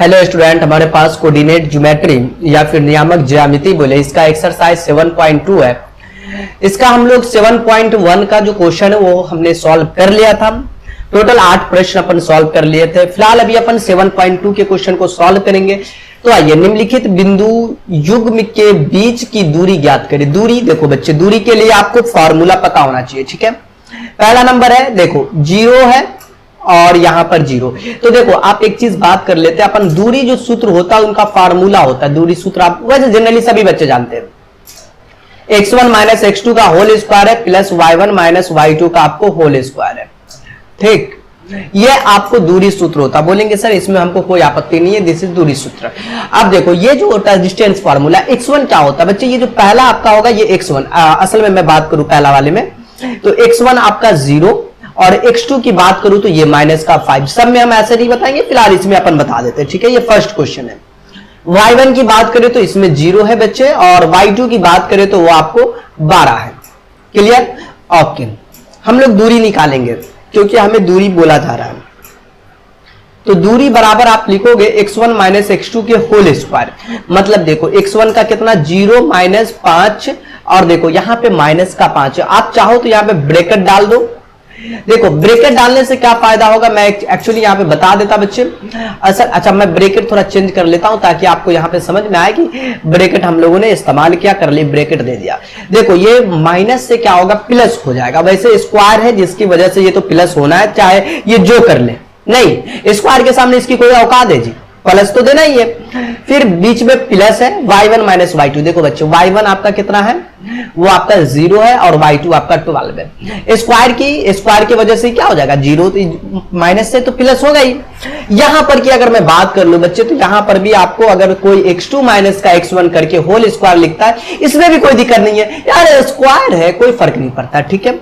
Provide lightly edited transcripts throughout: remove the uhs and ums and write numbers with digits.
Hello student, हमारे पास coordinate geometry या फिर नियामक ज्यामिति बोले इसका एक्सरसाइज 7.2 है। इसका हम लोग 7.1 का जो क्वेश्चन है वो हमने सॉल्व कर लिया था। टोटल 8 प्रश्न अपन सॉल्व कर लिए थे। फिलहाल अभी अपन 7.2 के क्वेश्चन को सॉल्व करेंगे। तो आइए, निम्नलिखित बिंदु युग्म के बीच की दूरी ज्ञात करें। दूरी देखो बच्चे, दूरी के लिए आपको फॉर्मूला पता होना चाहिए, ठीक है। पहला नंबर है, देखो 0 है और यहां पर 0। तो देखो आप एक चीज बात कर लेते हैं, अपन दूरी जो सूत्र होता है उनका फार्मूला होता है। दूरी सूत्र आप वैसे जनरली सभी बच्चे जानते हैं, x1 माइनस x2 का होल स्क्वायर है प्लस y1 माइनस y2 का आपको होल स्क्वायर है, ठीक। ये आपको दूरी सूत्र होता है। बोलेंगे सर इसमें हमको कोई आपत्ति नहीं है, दिस इज दूरी सूत्र। अब देखो ये जो होता है डिस्टेंस फार्मूला, x1 क्या होता है बच्चे, ये जो पहला आपका होगा ये x1, असल में मैं बात करूं पहला वाले में, तो x1 आपका 0 और x2 की बात करूं तो ये माइनस का 5। सब में हम ऐसे नहीं बताएंगे, फिलहाल इसमें अपन बता देते हैं, ठीक है। ये फर्स्ट क्वेश्चन है। y1 की बात करें तो इसमें 0 है बच्चे, और y2 की बात करें तो वो आपको 12 है। क्लियर? ओके, हम लोग दूरी निकालेंगे क्योंकि हमें दूरी बोला जा रहा है। तो दूरी बराबर आप लिखोगे x1 माइनस x2 के होल स्क्वायर। मतलब देखो x1 का कितना, 0 माइनस 5, और देखो यहां पे माइनस का 5 है। आप चाहो तो यहां पे ब्रैकेट डाल दो। देखो ब्रैकेट डालने से क्या फायदा होगा, मैं एक्चुअली यहां पे बता देता बच्चे। अच्छा मैं ब्रैकेट थोड़ा चेंज कर लेता हूं ताकि आपको यहां पे समझ में आए कि ब्रैकेट हम लोगों ने इस्तेमाल क्या कर ली, ब्रैकेट दे दिया। देखो ये माइनस से क्या होगा, प्लस हो जाएगा। वैसे स्क्वायर है जिसकी वजह से ये तो प्लस होना है, चाहे ये जो कर ले। नहीं, स्क्वायर के सामने इसकी कोई औकात है जी, प्लस तो देना ही है। फिर बीच में प्लस है, y1 माइनस y2। देखो बच्चे y1 आपका कितना है, वो आपका 0 है, और y2 आपका 12 है। स्क्वायर की वजह से क्या हो जाएगा, 0 माइनस से तो प्लस होगा ही। यहां पर की अगर मैं बात कर लूं बच्चे, तो यहां पर भी आपको अगर कोई x2 माइनस का x1 करके होल स्क्वायर लिखता है, इसमें भी कोई दिक्कत नहीं है यार, स्क्वायर है कोई फर्क नहीं पड़ता, ठीक है।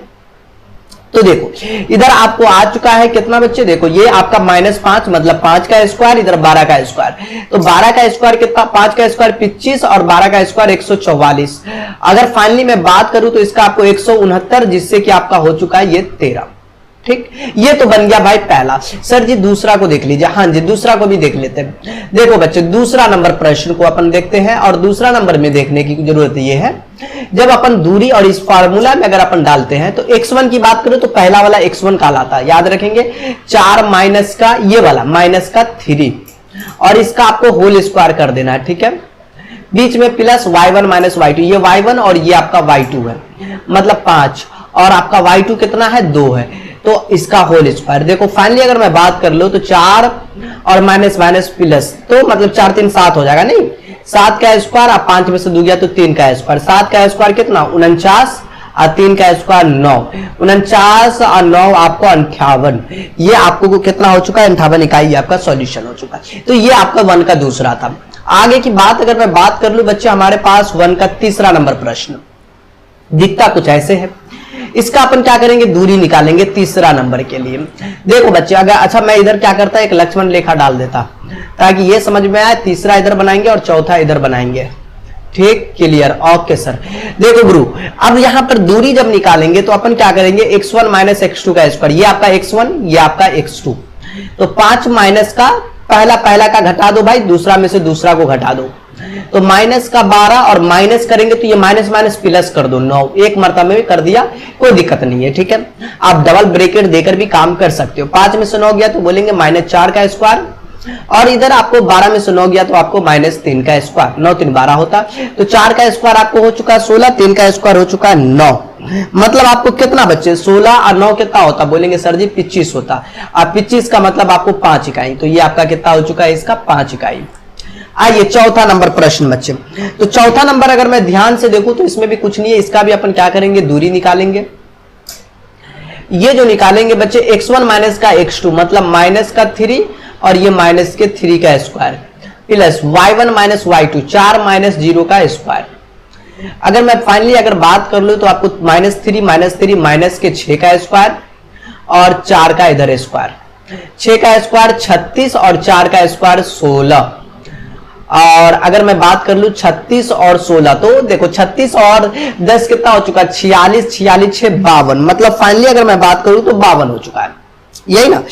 तो देखो इधर आपको आ चुका है कितना बच्चे, देखो ये आपका -5 मतलब 5 का स्क्वायर, इधर 12 का स्क्वायर। तो 12 का स्क्वायर कितना, 5 का स्क्वायर 25 और 12 का स्क्वायर 144। अगर फाइनली मैं बात करूं तो इसका आपको 169, जिससे कि आपका हो चुका है ये 13, ठीक। ये तो बन गया भाई पहला। सर जी दूसरा को देख लीजिए। हाँ जी, दूसरा को भी देख लेते हैं। देखो बच्चे दूसरा नंबर प्रश्न को अपन देखते हैं, और दूसरा नंबर में देखने की जरूरत ये है, जब अपन दूरी और इस फार्मूला में अगर अपन डालते हैं तो x1 की बात करें तो पहला वाला x1 कहलाता है, याद रखेंगे। 4 माइनस का ये वाला माइनस का 3, और इसका आपको होल स्क्वायर कर देना है, ठीक है। बीच में प्लस y1 माइनस y2, ये y1 और ये आपका y2 है, मतलब 5, और आपका y2 कितना है, 2 है। तो इसका होल स्क्वायर। देखो फाइनली अगर मैं बात कर लूं तो 4 और माइनस माइनस प्लस, तो मतलब 4 3 7 हो जाएगा। नहीं, 7 का स्क्वायर, आप 5 में से 2 गया तो 3 का स्क्वायर। 7 का स्क्वायर कितना, 49, और 3 का स्क्वायर 9। 49 और 9 आपको 58। ये आपको कितना हो चुका है, 58 इकाई आपका सॉल्यूशन हो चुका है। तो ये आपका 1 का दूसरा था। आगे की बात अगर मैं बात कर लूं बच्चे, हमारे पास 1 का तीसरा नंबर प्रश्न दिखता कुछ ऐसे है। इसका अपन क्या करेंगे, दूरी निकालेंगे तीसरा नंबर के लिए। देखो बच्चे अगर, अच्छा मैं इधर क्या करता, एक लक्ष्मण रेखा डाल देता ताकि ये समझ में आए। तीसरा इधर बनाएंगे और चौथा इधर बनाएंगे, ठीक। क्लियर? Okay sir. देखो गुरु, अब यहां पर दूरी जब निकालेंगे तो अपन क्या करेंगे, x1 माइनस x2 का स्क्वायर, ये आपका x1 ये आपका x2। तो 5 माइनस का पहला का घटा दो भाई, दूसरा में से दूसरा को घटा दो, तो माइनस का 12, और माइनस करेंगे तो ये माइनस माइनस प्लस कर दो, 9। एक मरतबा में कर दिया, कोई दिक्कत नहीं है, ठीक है। आप डबल ब्रैकेट देकर भी काम कर सकते हो। 5 में से 9 गया तो बोलेंगे -4 का स्क्वायर, और इधर आपको 12 में से 9 गया तो आपको -3 का स्क्वायर। 9 3 12 होता, तो 4 का स्क्वायर आपको हो चुका है 16, 3 का स्क्वायर हो चुका है 9। मतलब आपको कितना बच्चे, 16 और 9 कितना होता, बोलेंगे सर जी 25 होता। अब 25 का मतलब आपको 5 इकाई, तो ये आपका कितना हो चुका है, इसका 5 इकाई। आइए चौथा नंबर प्रश्न बच्चे। तो चौथा नंबर अगर मैं ध्यान से देखूं तो इसमें भी कुछ नहीं है, इसका भी अपन क्या करेंगे, दूरी निकालेंगे। ये जो निकालेंगे बच्चे, x1 माइनस का x2 मतलब माइनस का 3, और ये माइनस के 3 का square, plus y1 minus y2, 4 minus 0 का स्क्वायर। अगर मैं फाइनली अगर बात कर लूं तो आपको -3 माइनस के 6 का स्क्वायर, और 4 का इधर स्क्वायर। 6 का स्क्वायर 36, और 4 का स्क्वायर 16। और अगर मैं बात कर लूं 36 और 16, तो देखो 36 और 10 कितना हो चुका है, 46, 46 6 52। मतलब फाइनली अगर मैं बात करूं तो 52 हो चुका है। यही ना।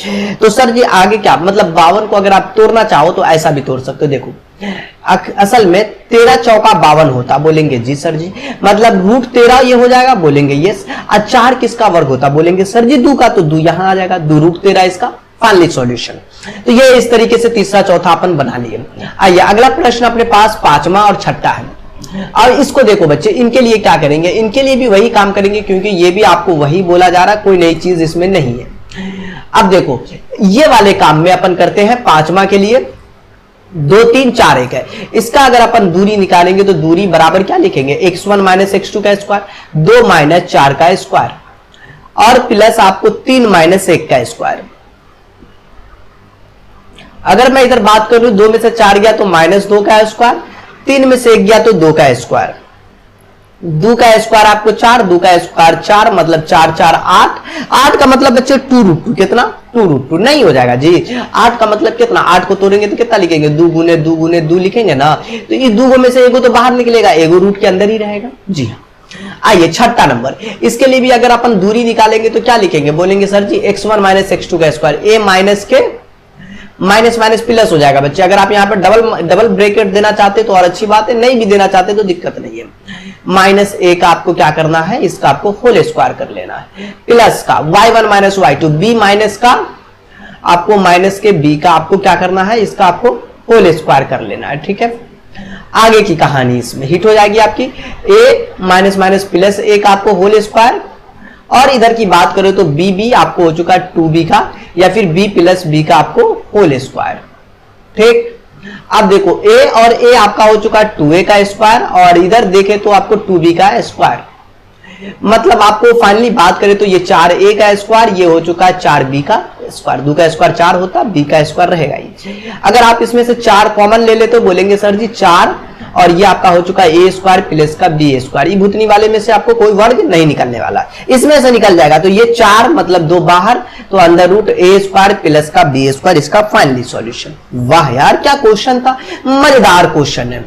तो सर जी आगे क्या, मतलब 52 को अगर आप तोड़ना चाहो तो ऐसा भी तोड़ सकते हो। देखो असल में 13 चौका 52 होता, बोलेंगे जी सर जी, मतलब √13 ये हो जाएगा, बोलेंगे यस। और 4 किसका वर्ग होता, बोलेंगे सर जी 2 का, तो 2 यहां आ जाएगा, 2 √13 इसका फाइनली सॉल्यूशन। तो ये इस तरीके से तीसरा चौथा अपन बना लिए। आइए अगला प्रश्न अपने पास 5वां और 6ठा है। और इसको देखो बच्चे, इनके लिए क्या करेंगे, इनके लिए भी वही काम करेंगे, क्योंकि ये भी आपको वही बोला जा रहा है, कोई नई चीज इसमें नहीं है। अब देखो ये वाले काम में अपन करते हैं 5वां के लिए 2 3 4 1 है। इसका अगर अपन दूरी निकालेंगे तो दूरी बराबर क्या लिखेंगे, x1 - x2 का स्क्वायर, 2 - 4 का स्क्वायर, और प्लस आपको 3 - 1 का स्क्वायर। अगर मैं इधर बात करूं 2 में से 4 गया तो -2 का स्क्वायर, 3 में से 1 गया तो 2 का स्क्वायर, 2 का स्क्वायर आपको 4, 2 का स्क्वायर 4, मतलब 4 4 8, 8 का मतलब बच्चे 2√2, कितना 2√2 नहीं हो जाएगा जी। 8 का मतलब कितना, 8 को तोड़ेंगे तो कितना लिखेंगे, 2 गुने 2 गुने 2 लिखेंगे ना, तो इस 2 में से एगो तो बाहर निकलेगा, एगो रूट के अंदर ही रहेगा जी हाँ। आइए 6ठा नंबर, इसके लिए भी अगर अपन दूरी निकालेंगे तो क्या लिखेंगे, बोलेंगे सर जी x1 - x2 का स्क्वायर, a माइनस के माइनस माइनस प्लस हो जाएगा बच्चे। अगर आप यहाँ पर डबल ब्रैकेट देना चाहते तो और अच्छी बात है, नहीं भी देना चाहते तो दिक्कत नहीं है। -a का आपको क्या करना है, इसका आपको होल स्क्वायर कर लेना है, प्लस का y1 - y2, b माइनस का आपको माइनस के b का आपको क्या करना है, इसका आपको होल स्क्वायर कर लेना है। ठीक है, आगे की कहानी इसमें हिट हो जाएगी आपकी, a minus minus plus a का आपको होल स्क्वायर, और इधर की बात करें तो b आपको हो चुका 2b का, या फिर b प्लस b का आपको होल स्क्वायर। ठीक, अब देखो a और a आपका हो चुका 2a का स्क्वायर, और इधर देखें तो आपको 2b का स्क्वायर, मतलब आपको फाइनली बात करें तो ये 4a का स्क्वायर, ये हो चुका है 4b का स्क्वायर, 2 का स्क्वायर 4 होता, b का स्क्वायर रहेगा ही। अगर आप इसमें से 4 कॉमन ले लेते तो बोलेंगे सर जी 4, और ये आपका हो चुका है a स्क्वायर प्लस का b स्क्वायर, ये भूतनी वाले में से आपको कोई वर्ग नहीं निकलने वाला, इसमें से निकल जाएगा, तो ये 4 मतलब 2 बाहर, तो अंदर रूट a स्क्वायर प्लस का b स्क्वायर, इसका फाइनली सॉल्यूशन। वाह यार क्या क्वेश्चन था, मजेदार क्वेश्चन है।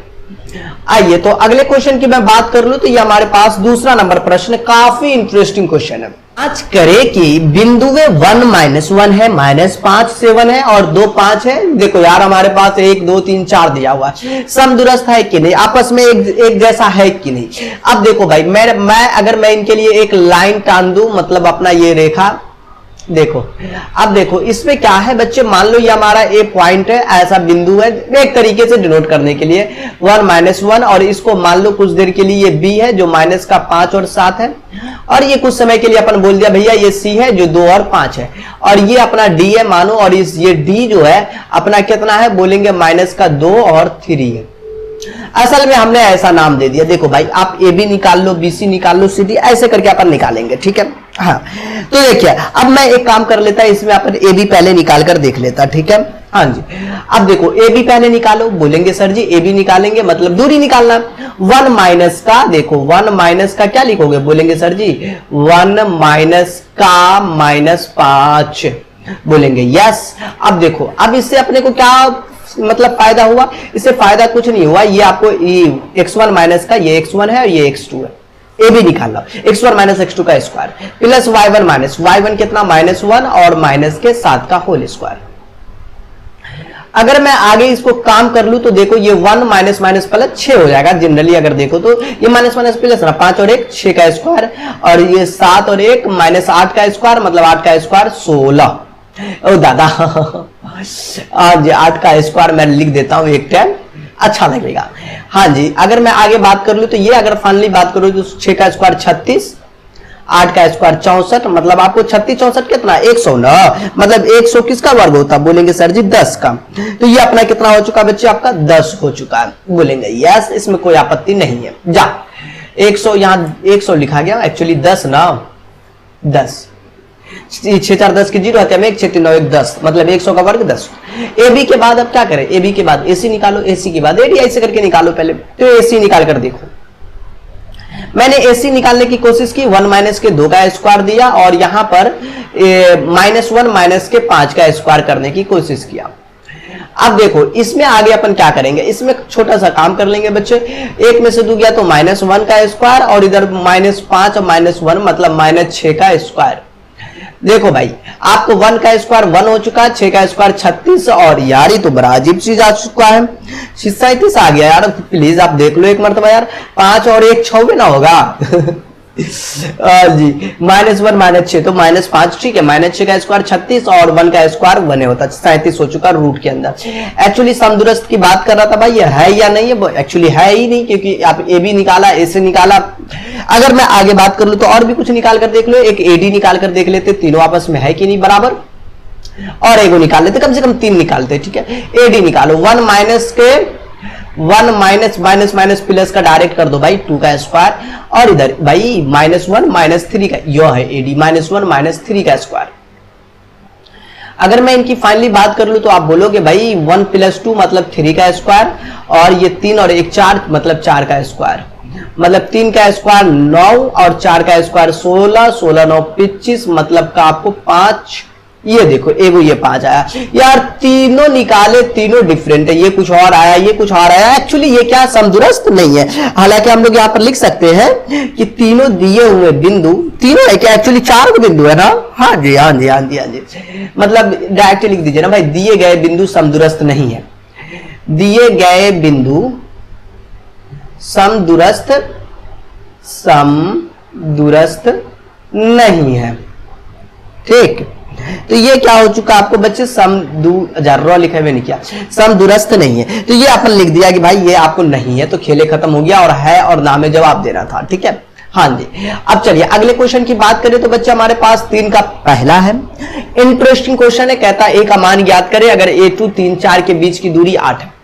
आइए तो अगले क्वेश्चन की मैं बात कर लूं तो ये हमारे पास दूसरा नंबर प्रश्न, काफी इंटरेस्टिंग क्वेश्चन है। आज करे कि बिंदुए 1 - 1 है, -5 7 है और 2 5 है। देखो यार हमारे पास 1 2 3 4 दिया हुआ है, समदूरस्थ है कि नहीं, आपस में एक जैसा है कि नहीं। अब देखो भाई मैं अगर मैं इनके लिए एक लाइन टान दूं, मतलब अपना ये रेखा देखो, अब देखो इसमें क्या है बच्चे, मान लो ये हमारा ए पॉइंट है, ऐसा बिंदु है, एक तरीके से डिनोट करने के लिए 1 - 1, और इसको मान लो कुछ देर के लिए ये बी है जो माइनस का 5 और 7 है, और ये कुछ समय के लिए अपन बोल दिया भैया ये सी है जो 2 और 5 है, और ये अपना डी है मानो, और इस ये डी जो है अपना कितना है, बोलेंगे माइनस का 2 और 3 है। असल में हमने ऐसा नाम दे दिया, देखो भाई आप ए बी निकाल लो, बी सी निकाल लो, सी डी, ऐसे करके अपन निकालेंगे। ठीक है, हाँ तो देखिए अब मैं एक काम कर लेता है, इसमें अपन ए बी पहले निकाल कर देख लेता। ठीक है, हाँ जी, अब देखो ए बी पहले निकालो, बोलेंगे सर जी ए बी निकालेंगे मतलब दूरी निकालना, 1 माइनस का, देखो 1 माइनस का क्या लिखोगे, बोलेंगे सर जी 1 माइनस का -5, बोलेंगे यस। अब देखो अब इससे अपने को क्या मतलब फायदा हुआ, इससे फायदा कुछ नहीं हुआ, ये आपको x1 माइनस का, ये x1 है और ये x2 है, ए भी निकाल लो, x1 माइनस x2 का square plus y1 minus y1 कितना -1 और माइनस के 7 का होल स्क्वायर। अगर मैं आगे इसको काम कर लूं तो देखो ये 1 माइनस माइनस प्लस 6 हो जाएगा, जनरली अगर देखो तो ये माइनस माइनस प्लस ना, 5 और 1 6 का स्क्वायर, और ये 7 और 1 -8 का स्क्वायर, मतलब 8 का स्क्वायर 16। ओ दादा आज 8 का स्क्वायर मैं लिख देता हूं एक टाइम, अच्छा लगेगा। हाँ जी, अगर मैं आगे बात कर लूं तो ये अगर फाइनली बात करूं तो 6 का स्क्वायर 36, 8 का स्क्वायर 64, मतलब आपको 36 64 कितना 100 ना, मतलब 100 किसका वर्ग होता, बोलेंगे सर जी 10 का। तो ये अपना कितना हो चुका बच्चे, आपका 10 हो चुका है, बोलेंगे यस, इसमें कोई आपत्ति नहीं है। जा 100 यहाँ 100 लिखा गया, एक्चुअली 10 ना, 10 6 4 10 की 0 है, 1 6 3 9 1 10, मतलब 100 का वर्ग 10। ए बी के बाद अब क्या करें, ए बी के बाद ए सी निकालो, ए सी के बाद ए डी, ऐसे करके निकालो पहले, तो ए सी निकाल कर देखो। मैंने ए सी निकालने की कोशिश की, 1 माइनस के 2 का स्क्वायर दिया, और यहां पर -1 माइनस के 5 का स्क्वायर करने की कोशिश किया। अब देखो इसमें आगे अपन क्या करेंगे, इसमें छोटा सा काम कर लेंगे बच्चे, 1 में से 2 गया तो -1 का स्क्वायर, और इधर -5 और -1 मतलब -6 का स्क्वायर, देखो भाई आपको 1 का स्क्वायर 1 हो चुका है, 6 का स्क्वायर 36, और यार ये तो बड़ा अजीब चीज आ चुका है, 37 आ गया यार। प्लीज आप देख लो एक मरतबा यार, 5 और 1 6 में ना होगा। जी -1 -6 तो -5, ठीक है। -6 का स्क्वायर 36 और 1 का स्क्वायर 1 होता है, 37 हो चुका रूट के अंदर। एक्चुअली समदुरस्त की बात कर रहा था भाई, ये है या नहीं है, एक्चुअली है ही नहीं, क्योंकि आप ए भी निकाला, ए से निकाला। अगर मैं आगे बात कर लूं तो और भी कुछ निकाल कर देख लो, एक एडी निकाल कर देख लेते, तीनों आपस में है कि नहीं बराबर, और एगो निकाल लेते, कम से कम 3 निकालते, ठीक है। एडी निकालो, 1 माइनस के 1 माइनस माइनस माइनस प्लस का डायरेक्ट कर दो भाई 2 का स्क्वायर, और इधर भाई -1 -3 का, यह है एडी, -1 -3 का स्क्वायर। अगर मैं इनकी फाइनली बात कर लूं तो आप बोलोगे भाई 1 + 2 मतलब 3 का स्क्वायर, और ये 3 और 1 4 मतलब 4 का स्क्वायर, मतलब 3 का स्क्वायर 9 और 4 का स्क्वायर 16, 16 9 25, मतलब का आपको 5, ये देखो एगो ये 5 आया यार। तीनों निकाले, तीनों डिफरेंट है, ये कुछ और आया, ये कुछ और आया। एक्चुअली ये क्या समदुरस्त नहीं है, हालांकि हम लोग यहाँ पर लिख सकते हैं कि तीनों दिए हुए बिंदु, तीनों है क्या, एक्चुअली 4 बिंदु है ना, हाँ जी हाँ जी हाँ जी हाँ जी, मतलब डायरेक्ट लिख दीजिए ना भाई, दिए गए बिंदु समदुरस्त नहीं है, दिए गए बिंदु समदुरस्त नहीं है, ठीक। तो ये क्या हो चुका आपको बच्चे, लिखा हुआ नहीं, क्या समदुरस्त नहीं है, तो ये अपन लिख दिया कि भाई ये आपको नहीं है, तो खेले खत्म हो गया, और है और ना में जवाब देना था, ठीक है। हाँ जी, अब चलिए अगले क्वेश्चन की बात करें तो बच्चे हमारे पास 3 का पहला है, इंटरेस्टिंग क्वेश्चन है, कहता है ए का मान ज्ञात करें अगर A2 3 4 के बीच की दूरी 8 है।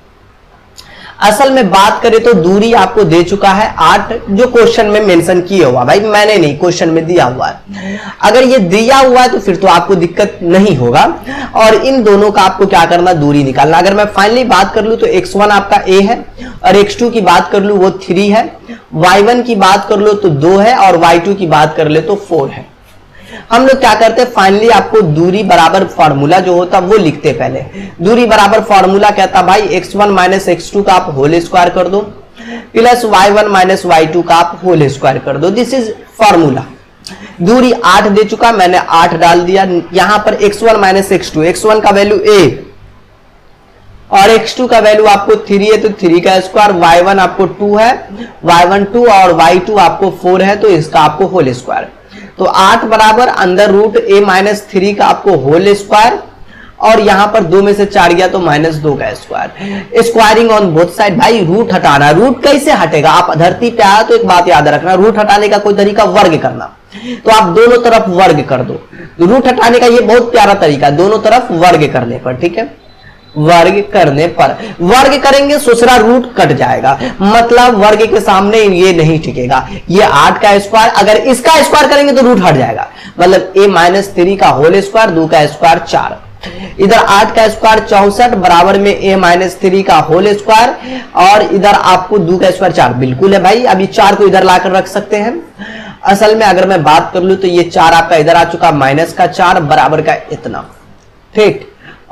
असल में बात करें तो दूरी आपको दे चुका है 8, जो क्वेश्चन में मेंशन किया हुआ, भाई मैंने नहीं, क्वेश्चन में दिया हुआ है। अगर ये दिया हुआ है तो फिर तो आपको दिक्कत नहीं होगा, और इन दोनों का आपको क्या करना, दूरी निकालना। अगर मैं फाइनली बात कर लूं तो x1 आपका a है, और x2 की बात कर लूं वो 3 है, y1 की बात कर लो तो 2 है, और y2 की बात कर ले तो 4 है। हम लोग क्या करते हैं, फाइनली आपको दूरी बराबर फॉर्मूला जो होता वो लिखते पहले। दूरी बराबर फॉर्मूला कहता भाई x1 माइनस x2 का आप होल स्क्वायर कर दो, प्लस y1 माइनस y2 का आप होल स्क्वायर कर दो, दिस इज फॉर्मूला। दूरी 8 दे चुका, मैंने 8 डाल दिया। यहां पर x1 माइनस x2, x1 का वैल्यू a और x2 का वैल्यू आपको 3 है, तो 3 का स्क्वायर, y1 आपको 2 है, y1 2 और y2 आपको 4 है, तो इसका आपको होल स्क्वायर। तो 8 बराबर अंदर रूट a माइनस 3 का आपको होल स्क्वायर, और यहां पर 2 में से 4 गया तो -2 का square. Squaring on both side, भाई रूट हटाना, रूट कैसे हटेगा, आप धरती पे आया तो एक बात याद रखना, रूट हटाने का कोई तरीका वर्ग करना, तो आप दोनों तरफ वर्ग कर दो। रूट हटाने का ये बहुत प्यारा तरीका, दोनों तरफ वर्ग करने पर, ठीक है। वर्ग करने पर, वर्ग करेंगे दूसरा रूट कट जाएगा, मतलब वर्ग के सामने ये नहीं टिकेगा। ये 8 का स्क्वायर, अगर इसका स्क्वायर करेंगे तो रूट हट जाएगा, मतलब a माइनस 3 का होल स्क्वायर, 2 का स्क्वायर 4, इधर 8 का स्क्वायर 64 बराबर में a माइनस 3 का होल स्क्वायर, और इधर आपको 2 का स्क्वायर 4, बिल्कुल है भाई। अभी 4 को इधर लाकर रख सकते हैं। असल में अगर मैं बात कर लूं तो ये 4 आपका इधर आ चुका, माइनस का 4 बराबर का इतना, ठीक,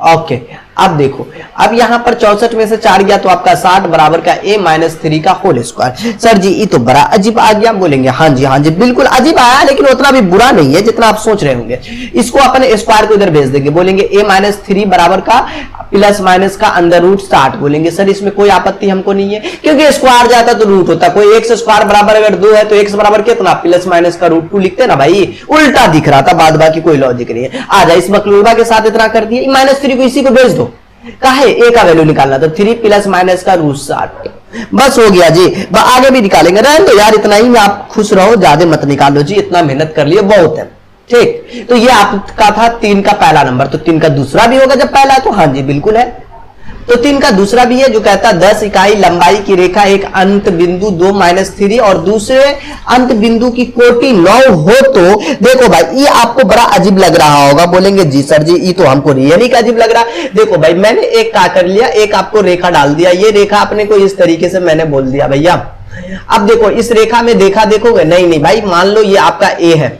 ओके। अब देखो, अब यहां पर 64 में से 4 गया तो आपका 60 बराबर का a माइनस 3 का होल स्क्वायर। सर जी ये तो बड़ा अजीब आ गया, बोलेंगे हाँ जी बिल्कुल अजीब आया, लेकिन उतना भी बुरा नहीं है जितना आप सोच रहे होंगे। इसको अपन स्क्वायर को इधर भेज देंगे, बोलेंगे a माइनस 3 बराबर का प्लस माइनस का अंडर रूट 60, बोलेंगे सर इसमें कोई आपत्ति हमको नहीं है, क्योंकि स्क्वायर जाता तो रूट होता, कोई x स्क्वायर बराबर अगर 2 है तो x बराबर कितना, प्लस माइनस का रूट 2 लिखते ना भाई, उल्टा दिख रहा था, बाद बाकी कोई लॉजिक नहीं है। आ जाए इस मकलूबा के साथ इतना कर दिए, -3 को इसी को भेज दो, काहे a का वैल्यू निकालना, तो 3 प्लस माइनस का रूट 60, बस हो गया जी। आगे भी निकालेंगे, रहने दो यार, इतना ही में आप खुश रहो, ज्यादा मत निकालो जी, इतना मेहनत कर लिए बहुत है, ठीक। तो ये आपका था 3 का पहला नंबर, तो 3 का दूसरा भी होगा जब पहला है तो हाँ जी बिल्कुल है। तो 3 का दूसरा भी है जो कहता है 10 इकाई लंबाई की रेखा एक अंत बिंदु 2 माइनस 3 और दूसरे अंत बिंदु की कोटि 9 हो, तो देखो भाई ये आपको बड़ा अजीब लग रहा होगा, बोलेंगे जी सर जी ये तो हमको रियली का अजीब लग रहा है। देखो भाई मैंने एक क्या कर लिया, एक आपको रेखा डाल दिया, ये रेखा अपने को इस तरीके से मैंने बोल दिया भैया। अब देखो इस रेखा में देखा देखोगे, नहीं भाई, मान लो ये आपका a है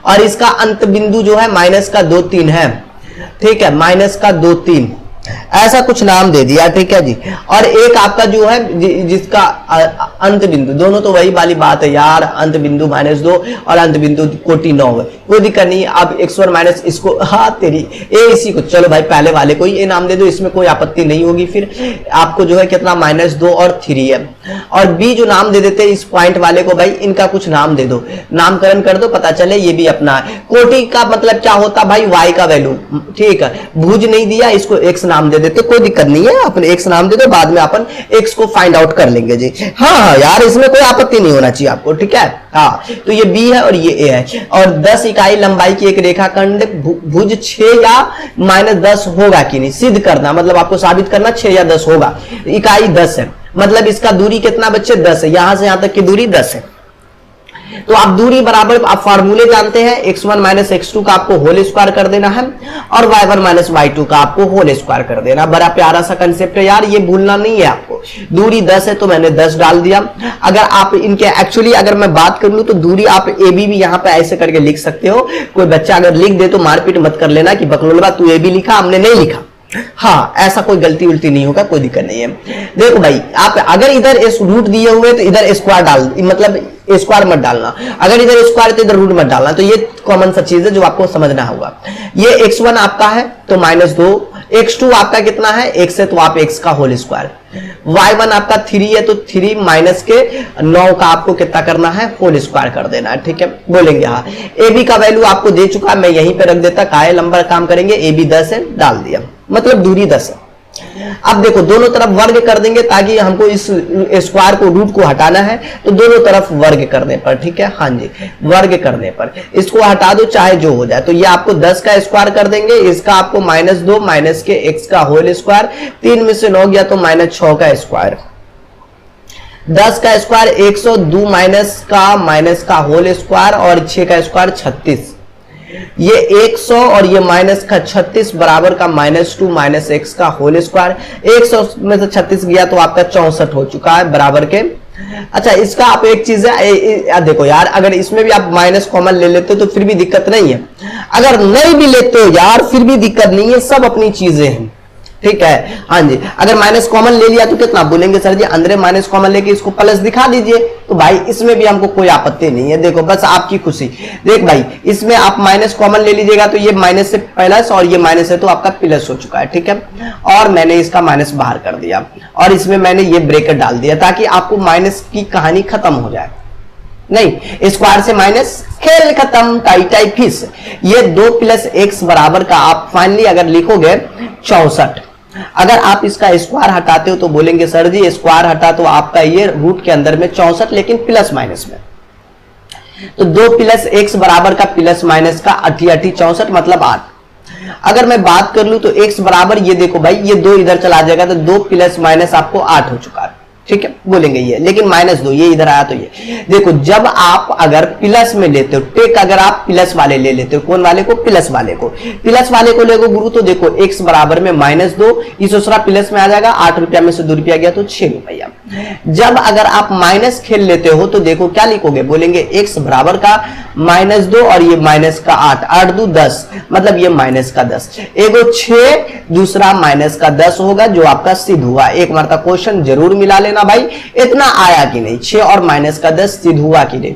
और इसका अंत बिंदु जो है -2 3 है, ठीक है, -2 3, ऐसा कुछ नाम दे दिया, ठीक है जी। और एक आपका जो है जिसका अंत बिंदु, दोनों तो वही वाली बात है यार, अंत बिंदु -2 और अंत बिंदु कोटि 9 है, कोई दिक्कत नहीं। अब x1 माइनस इसको, हाँ तेरी ए इसी को, चलो भाई पहले वाले को ही ए नाम दे दो, इसमें कोई आपत्ति नहीं होगी। फिर आपको जो है कितना -2 और 3 है। और बी जो नाम दे देते हैं इस पॉइंट वाले को, भाई इनका कुछ नाम दे दो, नामकरण कर दो, पता चले ये भी अपना है। कोटि का मतलब क्या होता भाई, y का वैल्यू, ठीक है। भुज नहीं दिया, इसको x नाम दे देते, कोई दिक्कत नहीं है, अपन x नाम दे दो, बाद में अपन x को फाइंड आउट कर लेंगे जी। हाँ यार, इसमें कोई आपत्ति नहीं होना चाहिए आपको, ठीक है। हाँ, तो ये b है और ये a है। और 10 इकाई लंबाई की एक रेखाखंड भुज 6 या -10 होगा कि नहीं, सिद्ध करना, मतलब आपको साबित करना 6 या 10 होगा। इकाई 10 है, मतलब इसका दूरी कितना बच्चे 10 है, यहां से यहां तक की दूरी 10 है। तो आप दूरी बराबर, आप फार्मूले जानते हैं, x1 माइनस x2 का आपको होल स्क्वायर कर देना है और y1 माइनस y2 का आपको होल स्क्वायर कर देना। बड़ा प्यारा सा कंसेप्ट है यार, ये भूलना नहीं है आपको। दूरी 10 है तो मैंने 10 डाल दिया। अगर आप इनके एक्चुअली अगर मैं बात कर लूं तो दूरी आप ए बी भी यहाँ पे ऐसे करके लिख सकते हो। कोई बच्चा अगर लिख दे तो मारपीट मत कर लेना कि बकलोलबा तू ए बी लिखा, हमने नहीं लिखा। हाँ, ऐसा कोई गलती उल्टी नहीं होगा, कोई दिक्कत नहीं है। देखो भाई, आप अगर इधर इस रूट दिए हुए तो इधर स्क्वायर डाल, मतलब स्क्वायर मत डालना, अगर इधर स्क्वायर तो इधर रूट मत डालना। तो ये कॉमन सा चीज है जो आपको समझना होगा। ये x1 आपका है तो -2, x2 आपका कितना है, x है तो आप x का होल स्क्वायर, y1 आपका 3 है तो 3 माइनस के 9 का आपको कितना करना है, होल स्क्वायर कर देना है, ठीक है। बोलेंगे हाँ, ए बी का वैल्यू आपको दे चुका, मैं यहीं पे रख देता, काहे लंबा काम करेंगे, ए बी 10 है, डाल दिया, मतलब दूरी 10 है। अब देखो दोनों तरफ वर्ग कर देंगे ताकि हमको इस स्क्वायर को, रूट को हटाना है, तो दोनों तरफ वर्ग करने पर, ठीक है, हाँ जी, वर्ग करने पर इसको हटा दो चाहे जो हो जाए। तो ये आपको 10 का स्क्वायर कर देंगे, इसका आपको -2 माइनस के x का होल स्क्वायर, 3 में से 9 गया तो -6 का स्क्वायर, 10 का स्क्वायर 102 माइनस का होल स्क्वायर और 6 का स्क्वायर 36। ये 100 और ये माइनस का 36 बराबर का -2 माइनस x का होल स्क्वायर। 100 में से 36 गया तो आपका 64 हो चुका है बराबर के। अच्छा, इसका आप एक चीज है, देखो यार, अगर इसमें भी आप माइनस कॉमन ले लेते हो तो फिर भी दिक्कत नहीं है, अगर नहीं भी लेते हो यार फिर भी दिक्कत नहीं है, सब अपनी चीजें हैं, ठीक है। हाँ जी, अगर माइनस कॉमन ले लिया तो कितना बोलेंगे सर जी, अंदर माइनस कॉमन लेके इसको प्लस दिखा दीजिए, तो भाई इसमें भी हमको कोई आपत्ति नहीं है। देखो बस आपकी खुशी। देख भाई, इसमें आप माइनस कॉमन ले लीजिएगा तो ये माइनस से प्लस और ये माइनस है तो आपका प्लस हो चुका है, ठीक है। और मैंने इसका माइनस बाहर कर दिया और इसमें मैंने ये ब्रैकेट डाल दिया ताकि आपको माइनस की कहानी खत्म हो जाए। नहीं, स्क्वायर से माइनस, खेल खत्म, टाई फिश। ये 2 + x बराबर का आप फाइनली अगर लिखोगे 64। अगर आप इसका स्क्वायर हटाते हो तो बोलेंगे सर जी स्क्वायर हटा तो आपका ये रूट के अंदर में 64 लेकिन प्लस माइनस में, तो 2 + x बराबर का प्लस माइनस का 88 64 मतलब 8। अगर मैं बात कर लूं तो x बराबर, ये देखो भाई ये 2 इधर चला जाएगा तो 2 + माइनस आपको 8 हो चुका है, ठीक है। बोलेंगे ये, लेकिन -2 ये इधर आया तो ये देखो, जब आप अगर प्लस में लेते हो, टेक अगर आप प्लस वाले ले लेते हो, कौन वाले को, प्लस वाले को, प्लस वाले को लेगो गुरु, तो देखो x बराबर में -2, इस दूसरा प्लस में आ जाएगा, 8 रुपया में से 2 रुपया गया तो 6 रुपया। जब अगर आप माइनस खेल लेते हो तो देखो क्या लिखोगे, बोलेंगे x बराबर का -2 और ये माइनस का 8, 8 2 10, मतलब ये माइनस का 10, एगो 6 दूसरा माइनस का 10 होगा जो आपका सिद्ध हुआ। एक बार का क्वेश्चन जरूर मिला लेना भाई, इतना आया कि नहीं, 6 और माइनस का 10 सिद्ध हुआ कि नहीं।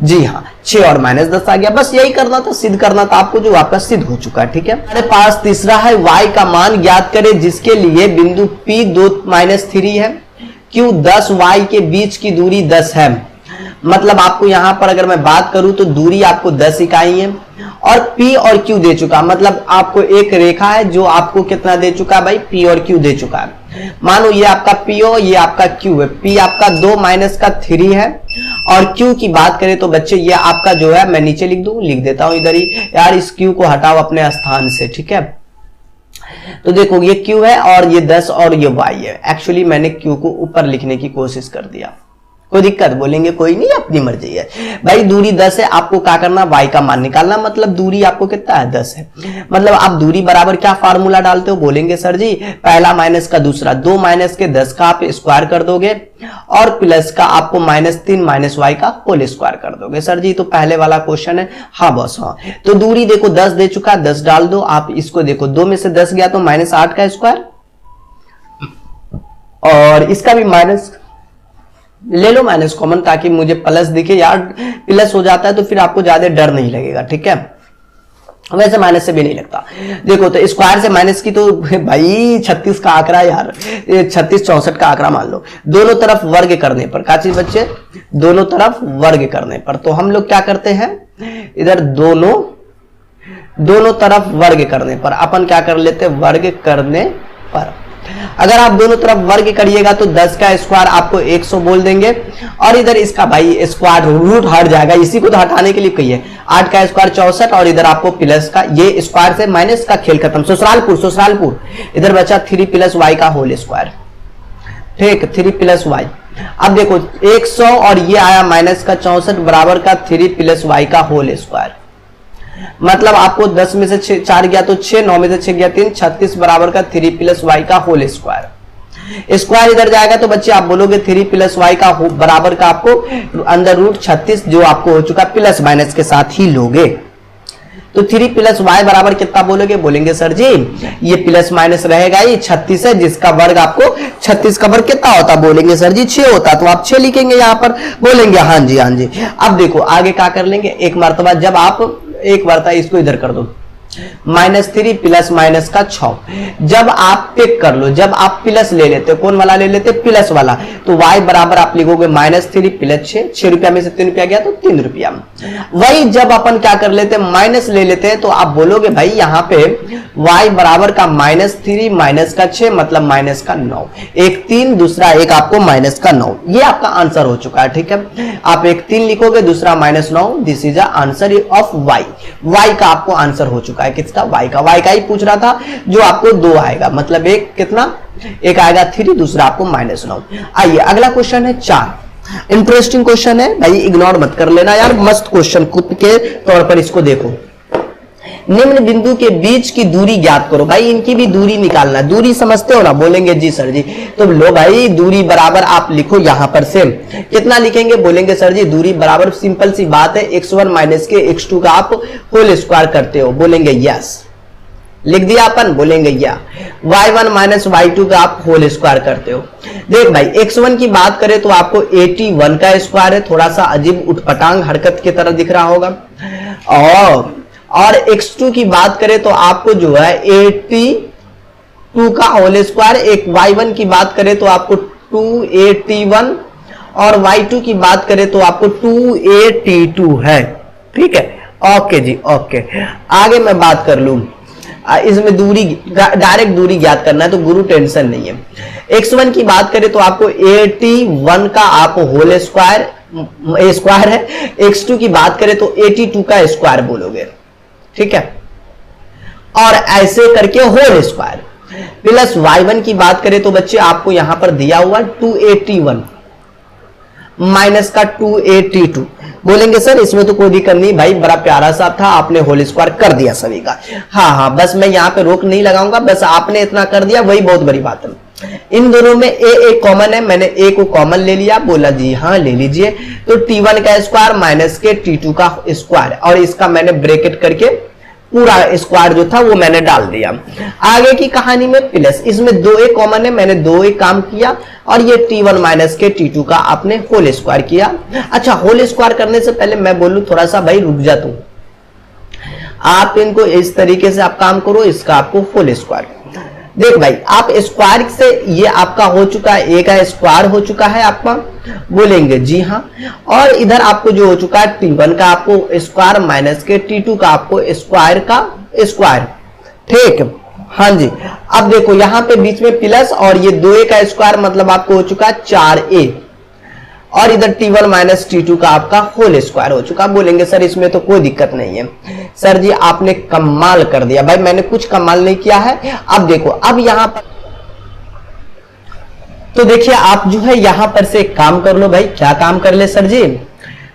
जी हाँ, 6 और -10 आ गया, बस यही करना था, सिद्ध करना था आपको, जो आपका सिद्ध हो चुका है, ठीक है। हमारे पास तीसरा है, y का मान ज्ञात करें जिसके लिए बिंदु P 2 - 3 है, Q 10, y के बीच की दूरी 10 है। मतलब आपको यहां पर अगर मैं बात करूं तो दूरी आपको 10 इकाई है और P और Q दे चुका, मतलब आपको एक रेखा है जो आपको कितना दे चुका है भाई, P और Q दे चुका है। मानो ये आपका P हो, ये आपका Q है, P आपका 2 - का 3 है और Q की बात करें तो बच्चे ये आपका जो है, मैं नीचे लिख दूं, लिख देता हूं इधर ही यार, इस Q को हटाओ अपने स्थान से, ठीक है। तो देखो ये Q है और ये 10 और ये Y है। एक्चुअली मैंने Q को ऊपर लिखने की कोशिश कर दिया, कोई दिक्कत, बोलेंगे कोई नहीं, अपनी मर्जी है भाई। दूरी 10 है, आपको क्या करना, y का मान निकालना, मतलब दूरी आपको कितना है, 10 है। मतलब आप दूरी बराबर क्या फार्मूला डालते हो, बोलेंगे सर जी पहला माइनस का दूसरा, 2 माइनस के 10 का आप स्क्वायर कर दोगे और प्लस का आपको -3 माइनस y का होल स्क्वायर कर दोगे। सर जी तो पहले वाला क्वेश्चन है, हाँ बस हाँ। तो दूरी देखो 10 दे चुका है, 10 डाल दो आप, इसको देखो 2 में से 10 गया तो -8 का स्क्वायर और इसका भी माइनस ले लो, माइनस कॉमन, ताकि मुझे प्लस दिखे यार। प्लस हो जाता है तो फिर आपको ज्यादा डर नहीं लगेगा, ठीक है। वैसे माइनस से भी नहीं लगता। देखो तो स्क्वायर से माइनस की तो भाई 36 का आंकड़ा यार, 36 64 का आंकड़ा मान लो। दोनों तरफ वर्ग करने पर, क्या चीज बच्चे, दोनों तरफ वर्ग करने पर, तो हम लोग क्या करते हैं, इधर दोनों तरफ वर्ग करने पर अपन क्या कर लेते हैं, वर्ग करने पर। अगर आप दोनों तरफ वर्ग करिएगा तो 10 का स्क्वायर आपको 100 बोल देंगे, और इधर इसका भाई स्क्वायर रूट हट जाएगा, इसी को तो हटाने के लिए कहिए। 8 का स्क्वायर 64, और इधर आपको प्लस का, ये स्क्वायर से माइनस का खेल खत्म। ससुरालपुर इधर बचा 3 + y का होल स्क्वायर, ठीक, 3 + y। अब देखो 100 और ये आया माइनस का 64 बराबर का 3 + y का होल स्क्वायर। मतलब आपको 10 में से 4 गया तो 6, 9 में से 6 गया 3, 36 बराबर का 3 + y का होल स्क्वायर। स्क्वायर इधर जाएगा तो बच्चे आप बोलोगे 3 + y का बराबर का आपको अंदर रूट 36 जो आपको हो चुका प्लस माइनस के साथ ही लोगे। तो 3 + y बराबर कितना बोलोगे, बोलेंगे सर जी ये प्लस माइनस रहेगा, ये 36 है जिसका वर्ग आपको 36 का वर्ग कितना होता, बोलेंगे सर जी 6 होता, तो आप 6 लिखेंगे यहाँ पर, बोलेंगे हाँ जी हाँ जी। अब देखो आगे क्या कर लेंगे, एक मरतबा जब आप एक बार इसको इधर कर दो, -3 प्लस माइनस का 6। जब आप पिक कर लो, जब आप प्लस ले लेते, कौन वाला ले लेते, प्लस वाला, तो y बराबर आप लिखोगे -3 प्लस 6, 6 रुपया में से 3 रुपया गया तो 3 रुपया। वही जब अपन क्या कर लेते हैं, माइनस ले लेते हैं, तो आप बोलोगे भाई यहाँ पे y बराबर का -3 माइनस का 6 मतलब माइनस का 9, एक 3 दूसरा एक आपको माइनस का 9, ये आपका आंसर हो चुका है, ठीक है। आप एक 3 लिखोगे दूसरा -9, this is answer of y का आपको आंसर हो चुका है, किसका, y का ही पूछ रहा था, जो आपको 2 आएगा, मतलब एक कितना, एक आएगा 3, दूसरा आपको -9। आइए अगला क्वेश्चन है 4। इंटरेस्टिंग क्वेश्चन है भाई, इग्नोर मत कर लेना यार, मस्त क्वेश्चन के तौर पर इसको देखो। निम्न बिंदु के बीच की दूरी ज्ञात करो, भाई इनकी भी दूरी निकालना, दूरी समझते हो ना, बोलेंगे जी सर जी, तो लो भाई दूरी बराबर आप लिखो यहां पर सेम, कितना लिखेंगे, बोलेंगे सर जी दूरी बराबर सिंपल सी बात है x1 माइनस के x2 का आप होल स्क्वायर करते हो, बोलेंगे यस, लिख दिया अपन, बोलेंगे या। y1 माइनस y2 का आप होल स्क्वायर करते हो। देख भाई x1 की बात करें तो आपको 81 का स्क्वायर है, थोड़ा सा अजीब उठपटांग हरकत की तरह दिख रहा होगा, और x2 की बात करें तो आपको जो है 82 का होल स्क्वायर, एक y1 की बात करें तो आपको 281, और y2 की बात करें तो आपको 282 है, ठीक है। ओके जी ओके, आगे मैं बात कर लूं, इसमें दूरी डायरेक्ट दूरी ज्ञात करना है तो गुरु टेंशन नहीं है। x1 की बात करें तो आपको 81 का आप होल स्क्वायर है, x2 की बात करें तो 82 का स्क्वायर बोलोगे, ठीक है, और ऐसे करके होल स्क्वायर। प्लस y1 की बात करें तो बच्चे आपको यहां पर दिया हुआ 281 माइनस का 282, बोलेंगे सर इसमें तो कोई दिक्कत नहीं भाई, बड़ा प्यारा सा था, आपने होल स्क्वायर कर दिया सभी का। हाँ बस मैं यहाँ पे रोक नहीं लगाऊंगा, बस आपने इतना कर दिया वही बहुत बड़ी बात है। इन दोनों में ए कॉमन है, मैंने ए को कॉमन ले लिया, बोला जी हाँ ले लीजिए, तो t1 का स्क्वायर माइनस के t2 का स्क्वायर, और इसका मैंने ब्रैकेट करके पूरा स्क्वायर जो था वो मैंने डाल दिया। आगे की कहानी में प्लस, इसमें 2a कॉमन है, मैंने 2a काम किया, और ये t1 माइनस के t2 का आपने होल स्क्वायर किया। अच्छा होल स्क्वायर करने से पहले मैं बोलूं थोड़ा सा भाई रुक जा तू, आप इनको इस तरीके से आप काम करो, इसका आपको होल स्क्वायर। देख भाई आप स्क्वायर से ये आपका हो चुका है, ए का स्क्वायर हो चुका है आपका, बोलेंगे जी हाँ, और इधर आपको जो हो चुका है t1 का आपको स्क्वायर माइनस के t2 का आपको स्क्वायर का स्क्वायर, ठीक, हाँ जी। अब देखो यहाँ पे बीच में प्लस, और ये 2a का स्क्वायर मतलब आपको हो चुका है 4a, और इधर t1 माइनस t2 का आपका होल स्क्वायर हो चुका। बोलेंगे सर इसमें तो कोई दिक्कत नहीं है, सर जी आपने कमाल कर दिया। भाई मैंने कुछ कमाल नहीं किया है। अब देखो अब यहां पर तो देखिए आप जो है यहां पर से एक काम कर लो भाई, क्या काम कर ले सर जी,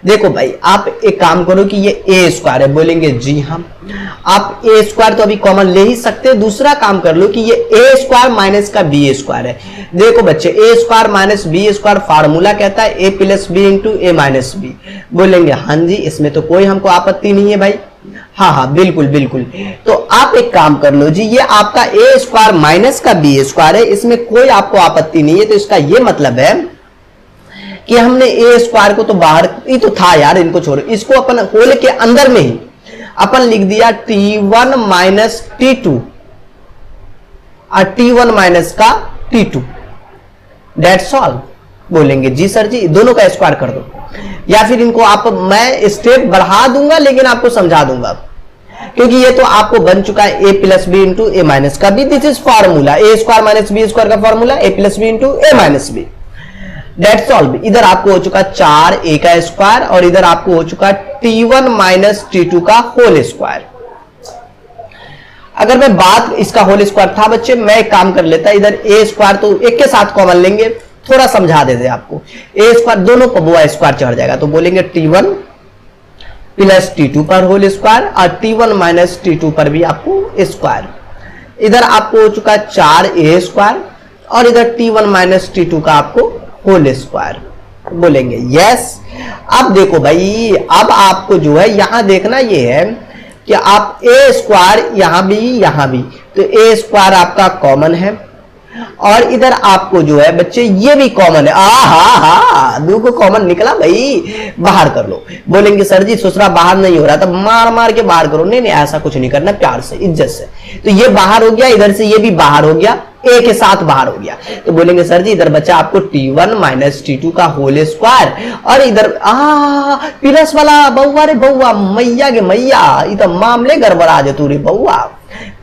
देखो भाई आप एक काम करो कि ये ए स्क्वायर है, बोलेंगे जी हाँ, आप ए स्क्वायर तो अभी कॉमन ले ही सकते हैं। दूसरा काम कर लो कि ये ए स्क्वायर माइनस का बी स्क्वायर है। देखो बच्चे a square minus b square formula कहता है a plus b into a minus b, बोलेंगे हाँ जी इसमें तो कोई हमको आपत्ति नहीं है भाई। हाँ हाँ बिल्कुल बिल्कुल। तो आप एक काम कर लो जी, ये आपका ए स्क्वायर माइनस का बी स्क्वायर है, इसमें कोई आपको आपत्ति नहीं है। तो इसका ये मतलब है कि हमने ए स्क्वायर को तो बाहर ही तो था यार, इनको छोड़ो, इसको अपन होल के अंदर में ही अपन लिख दिया t1 माइनस t2 और t1 माइनस का t2, दैट्स ऑल। बोलेंगे जी सर जी दोनों का स्क्वायर कर दो, या फिर इनको आप मैं स्टेप बढ़ा दूंगा लेकिन आपको समझा दूंगा, क्योंकि ये तो आपको बन चुका है a plus b into a minus का b, this is formula a square minus b square का formula a plus b into a minus b, that's all. इधर आपको हो चुका 4a का स्क्वायर और इधर आपको हो चुका t1 माइनस t2 का होल स्क्वायर। अगर मैं बात इसका होल स्क्वायर था बच्चे, मैं एक काम कर लेता, इधर a स्क्वायर तो एक के साथ कॉमन लेंगे, थोड़ा समझा देते आपको, a स्क्वायर दोनों पर वो स्क्वायर चढ़ जाएगा, तो बोलेंगे t1 प्लस t2 पर होल स्क्वायर और t1 माइनस t2 पर भी आपको स्क्वायर। इधर आपको हो चुका 4a स्क्वायर और इधर t1 माइनस t2 का आपको होल स्क्वायर। बोलेंगे यस। अब देखो भाई, अब आपको जो है यहां देखना ये है कि आप ए स्क्वायर यहां भी, तो ए स्क्वायर आपका कॉमन है और इधर आपको जो है बच्चे ये भी कॉमन है। हा दो को कॉमन निकला भाई, बाहर कर लो। बोलेंगे सर जी ससुरा बाहर नहीं हो रहा, तो मार मार के बाहर करो। नहीं ऐसा कुछ नहीं करना, प्यार से इज्जत से। तो ये बाहर हो गया, इधर से ये भी बाहर हो गया, ए के साथ बाहर हो गया। तो बोलेंगे सर जी इधर बच्चा आपको t1 माइनस t2 का होल स्क्वायर और इधर प्लस वाला बउआ रे बउआ, मैया के मैया, इधर मामले गड़बड़ा जेतू रे बउआ।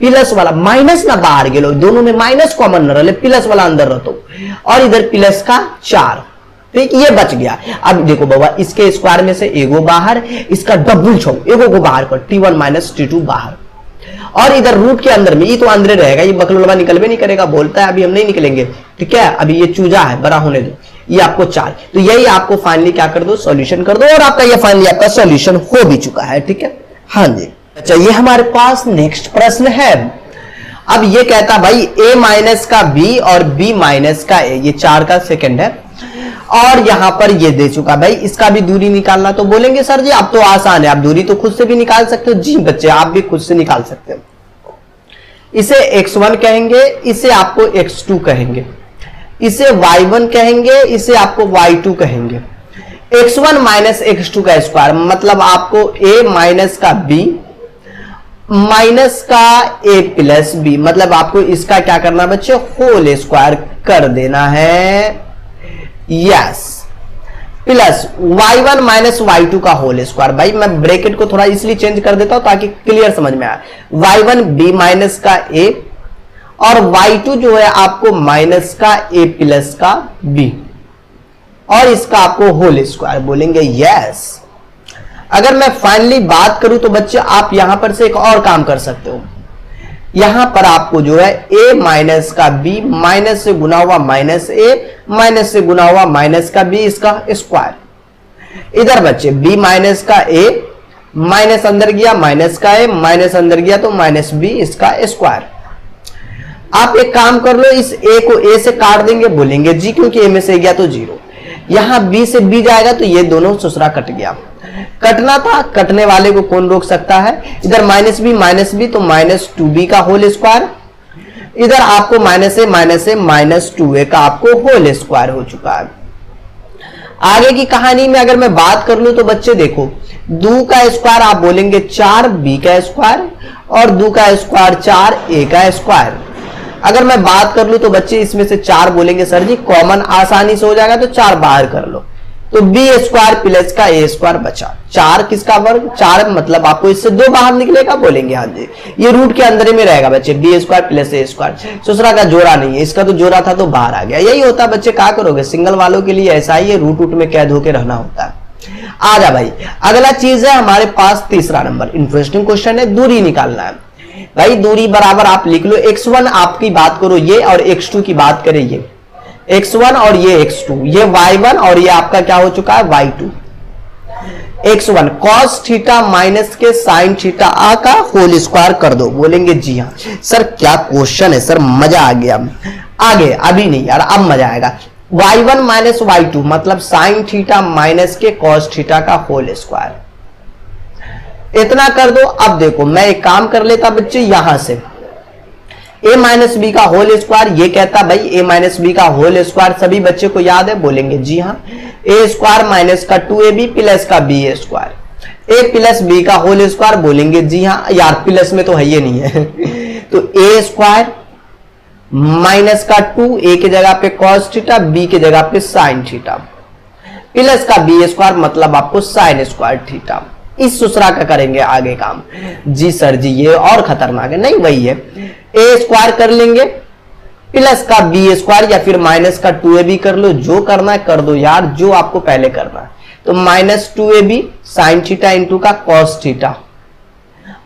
प्लस वाला माइनस ना बाहर गेलो, दोनों में माइनस कॉमन न रहे, प्लस वाला अंदर रहतो और इधर प्लस का 4, ठीक, ये बच गया। अब देखो बाबा, इसके स्क्वायर में से एगो बाहर, इसका डबल छो एगो को बाहर कर, t1 माइनस t2 बाहर और इधर रूट के अंदर में ये तो अंदर रहेगा, ये बकलोलवा निकलवे नहीं करेगा, बोलता है अभी हम नहीं निकलेंगे, ठीक है, अभी ये चूजा है, बड़ा होने दो, ये आपको 4। तो यही आपको फाइनली क्या कर दो, सॉल्यूशन कर दो और आपका ये फाइनली आपका सॉल्यूशन हो भी चुका है, ठीक है। हाँ जी, अच्छा ये हमारे पास नेक्स्ट प्रश्न है। अब ये कहता भाई a माइनस का b और b माइनस का a, ये 4 का सेकंड है और यहां पर ये दे चुका भाई, इसका भी दूरी निकालना। तो बोलेंगे सर जी अब तो आसान है, आप दूरी तो खुद से भी निकाल सकते हो। जी बच्चे आप भी खुद से निकाल सकते हो। इसे x1 कहेंगे, इसे आपको x2 कहेंगे, इसे y1 कहेंगे, इसे आपको y2 कहेंगे। x1 माइनस x2 का स्क्वायर मतलब आपको a माइनस का b माइनस का a प्लस b, मतलब आपको इसका क्या करना बच्चे, होल स्क्वायर कर देना है, yes, plus y1 minus y2 का होल स्क्वायर। भाई मैं ब्रैकेट को थोड़ा इसलिए चेंज कर देता हूं ताकि क्लियर समझ में आए। y1 b माइनस का a और y2 जो है आपको माइनस का a प्लस का b और इसका आपको होल स्क्वायर। बोलेंगे यस। अगर मैं फाइनली बात करूं तो बच्चे आप यहां पर से एक और काम कर सकते हो, यहां पर आपको जो है a माइनस का b माइनस से गुना हुआ माइनस a माइनस से गुना हुआ माइनस का b, इसका स्क्वायर। इधर बच्चे b माइनस का a माइनस अंदर गया माइनस का a माइनस अंदर गया तो माइनस b, इसका स्क्वायर। आप एक काम कर लो, इस a को a से काट देंगे। बोलेंगे जी क्योंकि a में से गया तो 0, यहां b से b जाएगा तो ये दोनों ससुरा कट गया। कटना था, कटने वाले को कौन रोक सकता है। इधर माइनस बी तो माइनस 2b का होल स्क्वायर, इधर आपको माइनस ए माइनस 2a का आपको होल स्क्वायर हो चुका है। आगे की कहानी में अगर मैं बात कर लूं तो बच्चे देखो, 2 का स्क्वायर आप बोलेंगे 4b का स्क्वायर और 2 का स्क्वायर 4a का स्क्वायर। अगर मैं बात कर लूं तो बच्चे इसमें से 4 बोलेंगे सर जी कॉमन आसानी से हो जाएगा तो 4 बाहर कर लो, तो b स्क्वायर प्लस का a स्क्वायर बचा। 4 किसका वर्ग, 4 मतलब आपको इससे 2 बाहर निकलेगा। बोलेंगे हाँ जी, ये रूट के अंदर में रहेगा बच्चे, b square plus a square. दूसरा का जोड़ा नहीं है, इसका तो जोड़ा था तो बाहर आ गया। यही होता है बच्चे, क्या करोगे, सिंगल वालों के लिए ऐसा ही है, रूट रूट में कैद होकर रहना होता है। आ जा भाई, अगला चीज है हमारे पास तीसरा नंबर, इंटरेस्टिंग क्वेश्चन है, दूरी निकालना है। भाई दूरी बराबर आप लिख लो, x1 आपकी बात करो ये और x2 की बात करें ये, x1 और ये x2, ये y1 और ये आपका क्या हो चुका है y2। x1 cos theta minus के साइन थीटा आ का होल स्क्वायर कर दो। बोलेंगे जी हाँ सर क्या क्वेश्चन है सर, मजा आ गया। आगे अभी नहीं यार, अब मजा आएगा। y1 माइनस y2 मतलब साइन थीटा माइनस के cos थीटा का होल स्क्वायर। इतना कर दो। अब देखो मैं एक काम कर लेता बच्चे, यहां से a माइनस बी का होल स्क्वायर, ये कहता भाई a माइनस बी का होल स्क्वायर, सभी बच्चे को याद है, बोलेंगे जी हाँ। a स्क्वायर माइनस का 2ab प्लस का b square, a plus b का होल स्क्वायर, बोलेंगे जी हाँ। यार प्लस में तो है ये नहीं है तो a स्क्वायर माइनस का 2, a की जगह पे cos थीटा, b की जगह पे sin थीटा, प्लस का b स्क्वायर मतलब आपको sin स्क्वायर थीटा। इस दूसरा का करेंगे आगे काम। जी सर जी ये और खतरनाक है, नहीं वही है, a स्क्वायर कर लेंगे प्लस का b स्क्वायर या फिर माइनस का 2ab कर लो, जो करना है कर दो यार, जो आपको पहले करना है। तो minus 2ab sin theta into का cos थीटा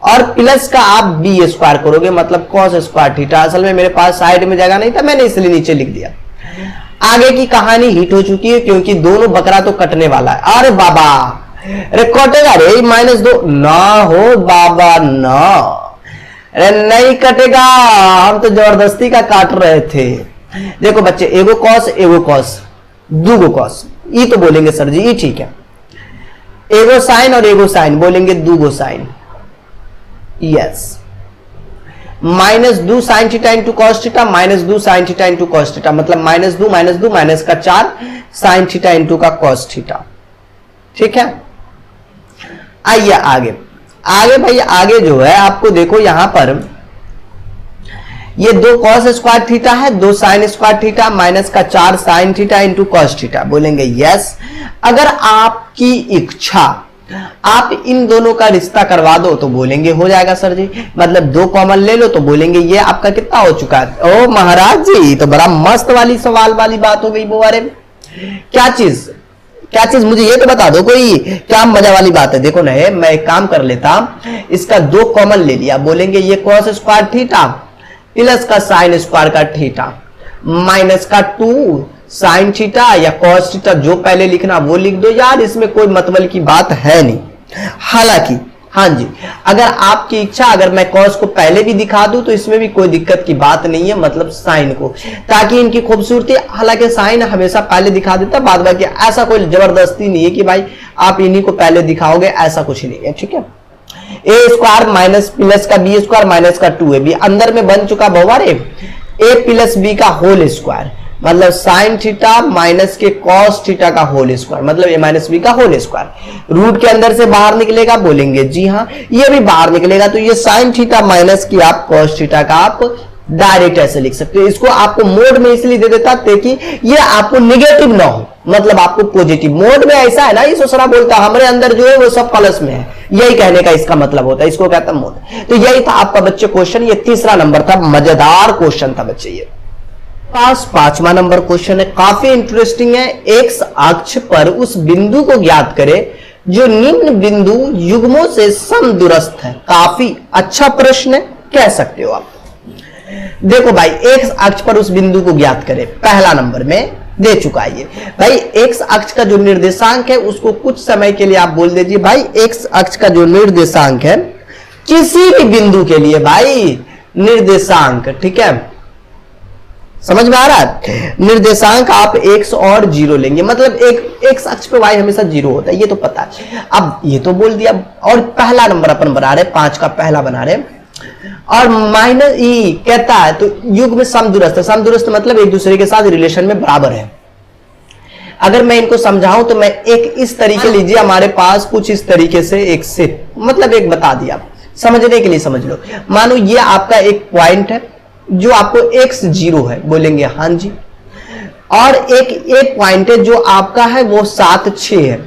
और प्लस का आप b स्क्वायर करोगे मतलब cos स्क्वायर थीटा। असल में मेरे पास साइड में जगह नहीं था, मैंने इसलिए नीचे लिख दिया। आगे की कहानी हिट हो चुकी है क्योंकि दोनों बकरा तो कटने वाला है। अरे बाबा अरे कटेगा रे, -2 ना हो बाबा ना, अरे नहीं कटेगा, हम तो जबरदस्ती का काट रहे थे। देखो बच्चे एगो कॉस दूगो कॉस, ये तो बोलेंगे सर जी ये ठीक है। एगो साइन और एगो साइन, बोलेंगे दूगो sine, yes. -2 sin theta into cos theta, -2 sin theta into cos theta मतलब -2 माइनस का 4 sin थीटा इंटू का कॉस थीटा, ठीक है। आइए आगे भाई, आगे जो है आपको देखो यहां पर ये 2 cos स्क्वायर थीटा है, 2 sin स्क्वायर थीटा, माइनस का 4 sin theta into cos theta, बोलेंगे यस। अगर आपकी इच्छा आप इन दोनों का रिश्ता करवा दो तो बोलेंगे हो जाएगा सर जी, मतलब 2 कॉमन ले लो तो बोलेंगे ये आपका कितना हो चुका है। ओ महाराज जी तो बड़ा मस्त वाली सवाल वाली बात हो गई वो। अरे क्या चीज मुझे ये तो बता दो, कोई क्या मजा वाली बात है। देखो ना मैं एक काम कर लेता, इसका 2 कॉमन ले लिया, बोलेंगे ये cos स्क्वायर थीटा प्लस का sin स्क्वायर का थीटा माइनस का 2 sin थीटा या cos थीटा, जो पहले लिखना वो लिख दो यार, इसमें कोई मतलब की बात है नहीं। हालांकि हाँ जी अगर आपकी इच्छा, अगर मैं cos को पहले भी दिखा दूं तो इसमें भी कोई दिक्कत की बात नहीं है, मतलब sin को, ताकि इनकी खूबसूरती। हालांकि sin हमेशा पहले दिखा देता, बाद बाकी ऐसा कोई जबरदस्ती नहीं है कि भाई आप इन्हीं को पहले दिखाओगे, ऐसा कुछ नहीं है, ठीक है। a स्क्वायर माइनस प्लस का b स्क्वायर माइनस का 2ab, अंदर में बन चुका बहुवार a प्लस b का होल स्क्वायर मतलब sin थीटा माइनस के cos थीटा का होल स्क्वायर मतलब a माइनस बी का होल स्क्वायर। रूट के अंदर से बाहर निकलेगा, बोलेंगे जी हाँ, ये भी बाहर निकलेगा तो ये sin थीटा माइनस की आप cos थीटा का आप डायरेक्ट ऐसे लिख सकते हो। इसको आपको मोड में इसलिए दे देता ताकि ये आपको निगेटिव ना हो, मतलब आपको पॉजिटिव। मोड में ऐसा है ना, ये दूसरा बोलता हमारे अंदर जो है वो सब प्लस में है, यही कहने का इसका मतलब होता है, इसको कहता है मोड। तो यही था आपका बच्चे क्वेश्चन, ये तीसरा नंबर था, मजेदार क्वेश्चन था बच्चे। ये पास 5वां नंबर क्वेश्चन है, काफी इंटरेस्टिंग है। एक्स अक्ष पर उस बिंदु को ज्ञात करें जो निम्न बिंदु युग्मों से समदूरस्थ है। काफी अच्छा प्रश्न है, कह सकते हो आप। देखो भाई एक्स अक्ष पर उस बिंदु को ज्ञात करें, पहला नंबर में दे चुका है ये भाई। एक्स अक्ष का जो निर्देशांक है उसको कुछ समय के लिए आप बोल दीजिए भाई, एक्स अक्ष का जो निर्देशांक है किसी भी बिंदु के लिए भाई निर्देशांक, ठीक है, समझ में आ रहा है। निर्देशांक आप x और 0 लेंगे, मतलब एक x अक्ष पे y हमेशा 0 होता है, ये तो पता है। अब ये तो बोल दिया, और पहला नंबर अपन बना रहे, 5 का पहला बना रहे, और माइनस ई कहता है तो युग में समदूरस्थ। समदूरस्थ मतलब एक दूसरे के साथ रिलेशन में बराबर है। अगर मैं इनको समझाऊं तो मैं एक इस तरीके लीजिए, हमारे पास कुछ इस तरीके से एक से मतलब एक बता दिया, समझने के लिए समझ लो। मानो ये आपका एक पॉइंट है जो आपको x0 है, बोलेंगे हाँ जी, और एक पॉइंट है जो आपका है वो 7, 6 है,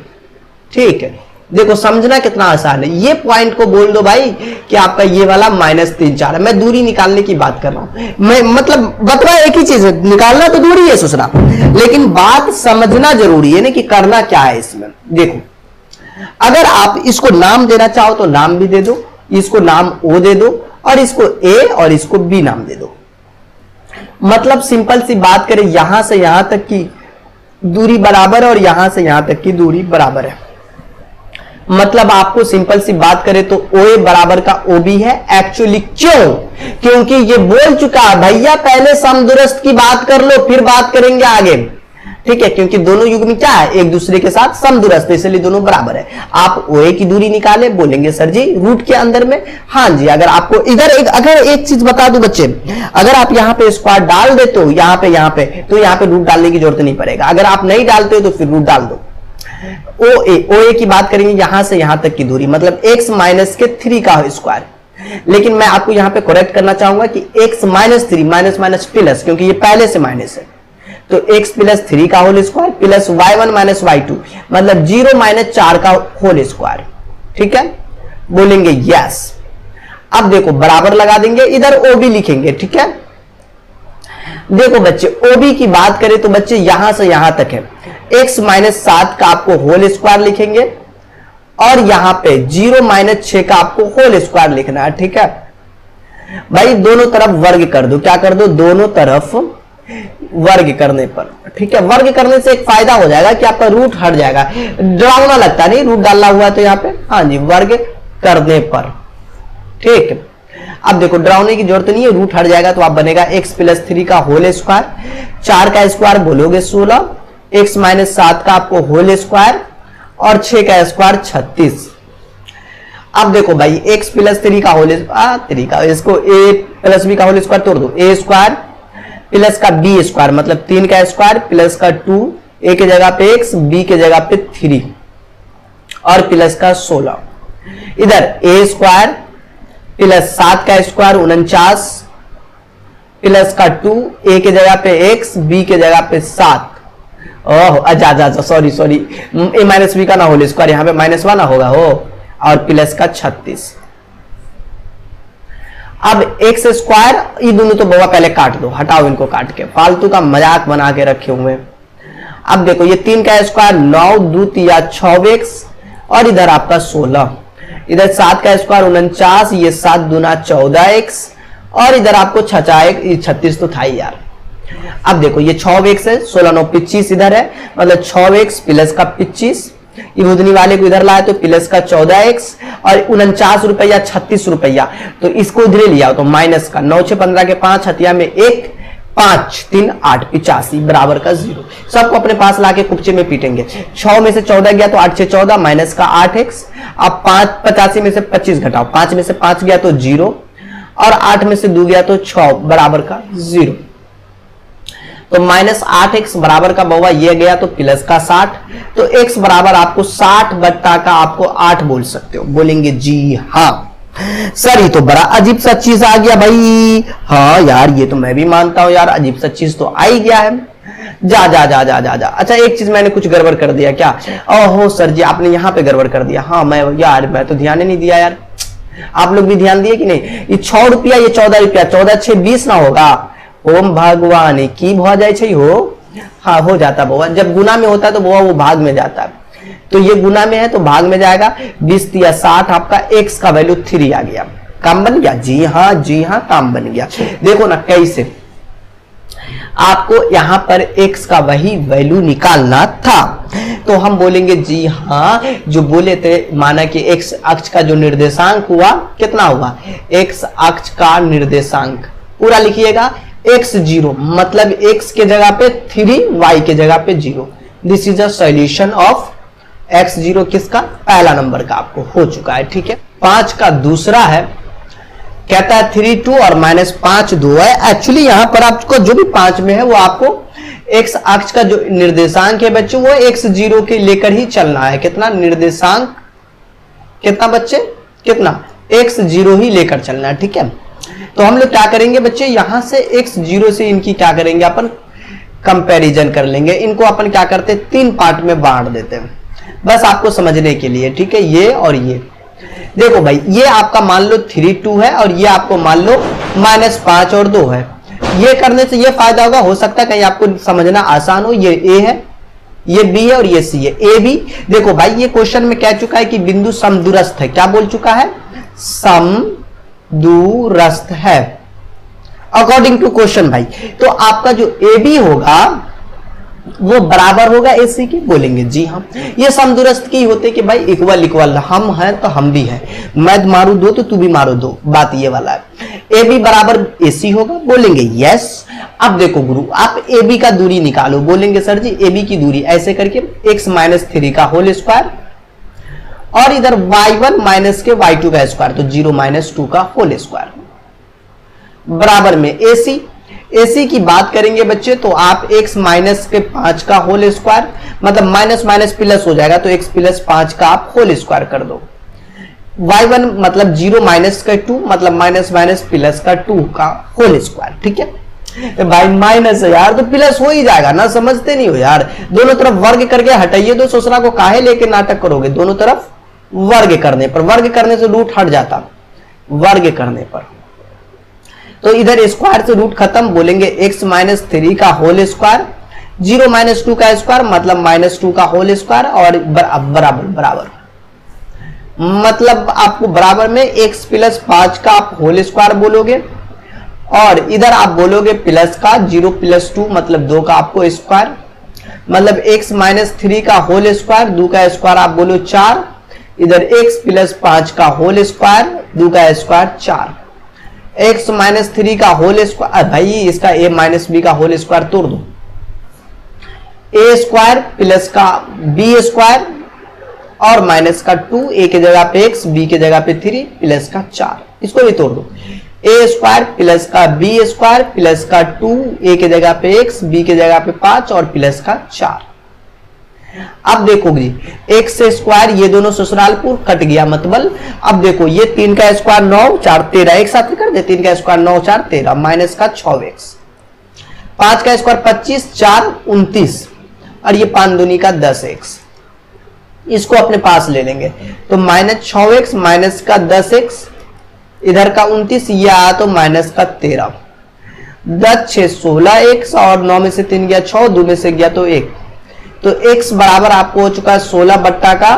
ठीक है। देखो समझना कितना आसान है। ये पॉइंट को बोल दो भाई कि आपका ये वाला -3, 4 है। मैं दूरी निकालने की बात कर रहा हूं, मैं मतलब बतवा एक ही चीज है, निकालना तो दूरी है सुसरा, लेकिन बात समझना जरूरी है ना कि करना क्या है इसमें। देखो अगर आप इसको नाम देना चाहो तो नाम भी दे दो, इसको नाम O दे दो और इसको A और इसको B नाम दे दो। मतलब सिंपल सी बात करें, यहां से यहां तक की दूरी बराबर है और यहां से यहां तक की दूरी बराबर है। मतलब आपको सिंपल सी बात करें तो OA बराबर का OB है। एक्चुअली क्यों? क्योंकि ये बोल चुका है भैया पहले समदूरस्थ की बात कर लो फिर बात करेंगे आगे, ठीक है, क्योंकि दोनों युग्मी क्या है, एक दूसरे के साथ समदूरस्थ, इसलिए दोनों बराबर है। आप OA की दूरी निकाले, बोलेंगे सर जी रूट के अंदर में। हाँ जी, अगर आपको इधर अगर एक चीज बता दूं बच्चे, अगर आप यहाँ पे स्क्वायर डाल देते हो यहाँ पे तो यहाँ पे रूट डालने की जरूरत नहीं पड़ेगा। अगर आप नहीं डालते हो तो फिर रूट डाल दो। OA की बात करेंगे यहां से यहां तक की दूरी, मतलब x माइनस के 3 का स्क्वायर। लेकिन मैं आपको यहां पे करेक्ट करना चाहूंगा कि x minus 3 minus minus plus, क्योंकि ये पहले से माइनस है, तो x प्लस 3 का whole square plus y1 minus y2, मतलब 0 माइनस 4 का होल स्क्वायर। ठीक है, बोलेंगे यस। अब देखो बराबर लगा देंगे, इधर OB लिखेंगे। ठीक है, देखो बच्चे OB की बात करें तो बच्चे यहां से यहां तक है, x माइनस 7 का आपको होल स्क्वायर लिखेंगे और यहां पे 0 माइनस 6 का आपको होल स्क्वायर लिखना है। ठीक है भाई, दोनों तरफ वर्ग कर दो। क्या कर दो, दोनों तरफ वर्ग करने पर। ठीक है, वर्ग करने से एक फायदा हो जाएगा कि आपका रूट हट जाएगा, डरावना लगता नहीं रूट डालना हुआ तो यहाँ पे। हाँ जी, वर्ग करने पर। ठीक है, अब देखो डरावने की जरूरत नहीं है, रूट हट जाएगा तो आप बनेगा x प्लस 3 का होल स्क्वायर, 4 का स्क्वायर बोलोगे 16, x माइनस 7 का आपको होल स्क्वायर और 6 का स्क्वायर 36। अब देखो भाई x प्लस 3 का होल 3 का, इसको a प्लस b का होल स्क्वायर तोड़ दो, a स्क्वायर प्लस का b स्क्वायर मतलब 3 का स्क्वायर प्लस का 2, a के जगह पे x, b के जगह पे 3 और प्लस का 16। इधर a स्क्वायर प्लस 7 का स्क्वायर 49 प्लस का 2, a के जगह पे x, b के जगह पे 7। ओह अच्छा सॉरी a माइनस बी का ना होल स्क्वायर, यहां पे -1 ना होगा हो, और प्लस का 36। अब x स्क्वायर, ये दोनों तो बाबा पहले काट दो, हटाओ इनको काट के, फालतू का मजाक बना के रखे हुए। अब देखो ये 3 का स्क्वायर 9 2 3 6x और इधर आपका 16, इधर 7 का स्क्वायर 49, ये 7 दूना 14x और इधर आपको 36 तो था ही यार। अब देखो ये 6x है, 16 9 25 इधर है, मतलब 6x प्लस का 25, ये उधनी वाले को इधर लाया तो प्लस का 14x और 49 रुपया 36 रुपया, तो इसको इधर लिया तो माइनस का 9 6 15 के 5 हथिया में 1 5 3 8 85 बराबर का 0। सबको अपने पास लाके कुपचे में पीटेंगे। 6 में से 14 गया तो 8 6 14 माइनस का 8x। अब 5 85 में से 25 घटाओ, 5 में से 5 गया तो 0 और 8 में से 2 गया तो 6 बराबर का 0। तो माइनस 8x बराबर का बउआ ये गया तो प्लस का 60, तो x बराबर आपको 60 बट्टा का आपको 8 बोल सकते हो। बोलेंगे जी हाँ सर, ये तो बड़ा अजीब सा चीज आ गया भाई। हाँ यार, ये तो मैं भी मानता हूं यार, अजीब सा चीज तो आ ही गया है। जा जा जा जा जा जा। अच्छा एक चीज मैंने कुछ गड़बड़ कर दिया क्या? ओहो सर जी आपने यहाँ पे गड़बड़ कर दिया। हाँ मैं तो ध्यान ही नहीं दिया यार। आप लोग भी ध्यान दिए कि नहीं? ये 6 रुपया, ये 14 रुपया, 14 6 20 ना होगा। ओम भगवान की भा जाए हो। हाँ हो जाता बउआ, जब गुना में होता है तो बउआ वो भाग में जाता है, तो ये गुना में है तो भाग में जाएगा। 20 या 60 आपका x का वैल्यू 3 आ गया। काम बन गया? जी हाँ काम बन गया। देखो ना कैसे आपको यहां पर x का वही वैल्यू निकालना था, तो हम बोलेंगे जी हाँ, जो बोले थे माना कि x अक्ष का जो निर्देशांक हुआ कितना हुआ, x अक्ष का निर्देशांक पूरा लिखिएगा x0 मतलब x के जगह पे 3, y के जगह पे 0। This is a solution of x0 किसका? पहला नंबर का आपको हो चुका है। ठीक है, 5 का दूसरा है, कहता है 3 2 और -5 2 है। एक्चुअली यहां पर आपको जो भी 5 में है वो आपको x अक्ष का जो निर्देशांक है बच्चों वो x0 के लेकर ही चलना है। कितना निर्देशांक, कितना बच्चे, कितना x0 ही लेकर चलना है। ठीक है, तो हम लोग क्या करेंगे बच्चे, यहां से x0 से इनकी क्या करेंगे अपन कंपैरिजन कर लेंगे। इनको अपन क्या करते हैं 3 पार्ट में बांट देते हैं, बस आपको समझने के लिए। ठीक है, ये और ये देखो भाई, ये आपका मान लो 3 2 है और ये आपको मान लो -5 और 2 है। ये करने से ये फायदा होगा, हो सकता है कहीं आपको समझना आसान हो। ये A है, ये B है और ये C है। A B देखो भाई, ये क्वेश्चन में कह चुका है कि बिंदु समदूरस्थ है। क्या बोल चुका है? समदूरस्थ है अकॉर्डिंग टू क्वेश्चन भाई। तो आपका जो AB होगा वो बराबर होगा AC के, बोलेंगे जी हाँ। ये समदुरस्त की होते कि भाई इक्वल इक्वल, हम हैं तो हम भी हैं, मैं मारू दो तो तू भी मारो दो, बात ये वाला है। AB बराबर AC होगा, बोलेंगे यस। अब देखो गुरु, आप AB का दूरी निकालो, बोलेंगे सर जी AB की दूरी ऐसे करके x माइनस 3 का होल स्क्वायर और इधर y1 माइनस के y2 का स्क्वायर, तो 0 माइनस 2 का होल स्क्वायर बराबर में AC की बात करेंगे बच्चे तो आप x माइनस के 5 का होल स्क्वायर, मतलब माइनस माइनस प्लस हो जाएगा तो x प्लस 5 का आप होल स्क्वायर कर दो। y1 मतलब 0 माइनस का 2 मतलब माइनस माइनस प्लस का 2 का होल स्क्वायर, ठीक है भाई। माइनस है यार तो प्लस हो ही जाएगा ना, समझते नहीं हो यार। दोनों तरफ वर्ग करके हटाइए दो, ससुरा को काहे लेके नाटक करोगे। दोनों तरफ वर्ग करने पर, वर्ग करने से रूट हट जाता, वर्ग करने पर तो इधर स्क्वायर से रूट खत्म, बोलेंगे x माइनस 3 का होल स्क्वायर, 0 माइनस 2 का स्क्वायर मतलब माइनस 2 का होल स्क्वायर और बराबर बराबर मतलब आपको बराबर में x प्लस 5 का आप होल स्क्वायर बोलोगे और इधर आप बोलोगे प्लस का 0 प्लस 2 मतलब 2 का आपको स्क्वायर, मतलब x माइनस 3 का होल स्क्वायर, 2 का स्क्वायर आप बोलो 4, इधर x प्लस 5 का होल स्क्वायर, 2 का स्क्वायर 4, x माइनस 3 का होल स्क्वायर, भाई इसका a माइनस बी का होल स्क्वायर तोड़ दो, a स्क्वायर प्लस का b स्क्वायर और माइनस का 2, a की जगह पे x, b की जगह पे 3 प्लस का 4, इसको भी तोड़ दो, a स्क्वायर प्लस का b स्क्वायर प्लस का 2, a की जगह पे x, b की जगह पे 5 और प्लस का 4। अब देखो जी x से स्क्वायर ये दोनों ससुरालपुर कट गया, मतलब अब देखो ये 3 का स्क्वायर 9 4 13, एक साथ कर दे, 3 का स्क्वायर 9 4 13 माइनस का 6x, 5 का स्क्वायर 25 4 29 और ये 5 दूनी का 10x, इसको अपने पास ले लेंगे तो माइनस 6x माइनस का 10x, इधर का 29, ये आया तो माइनस का 13, 10 6 16x और 9 में से 3 गया 6, 2 में से गया तो 1, तो x बराबर आपको हो चुका है 16 बट्टा का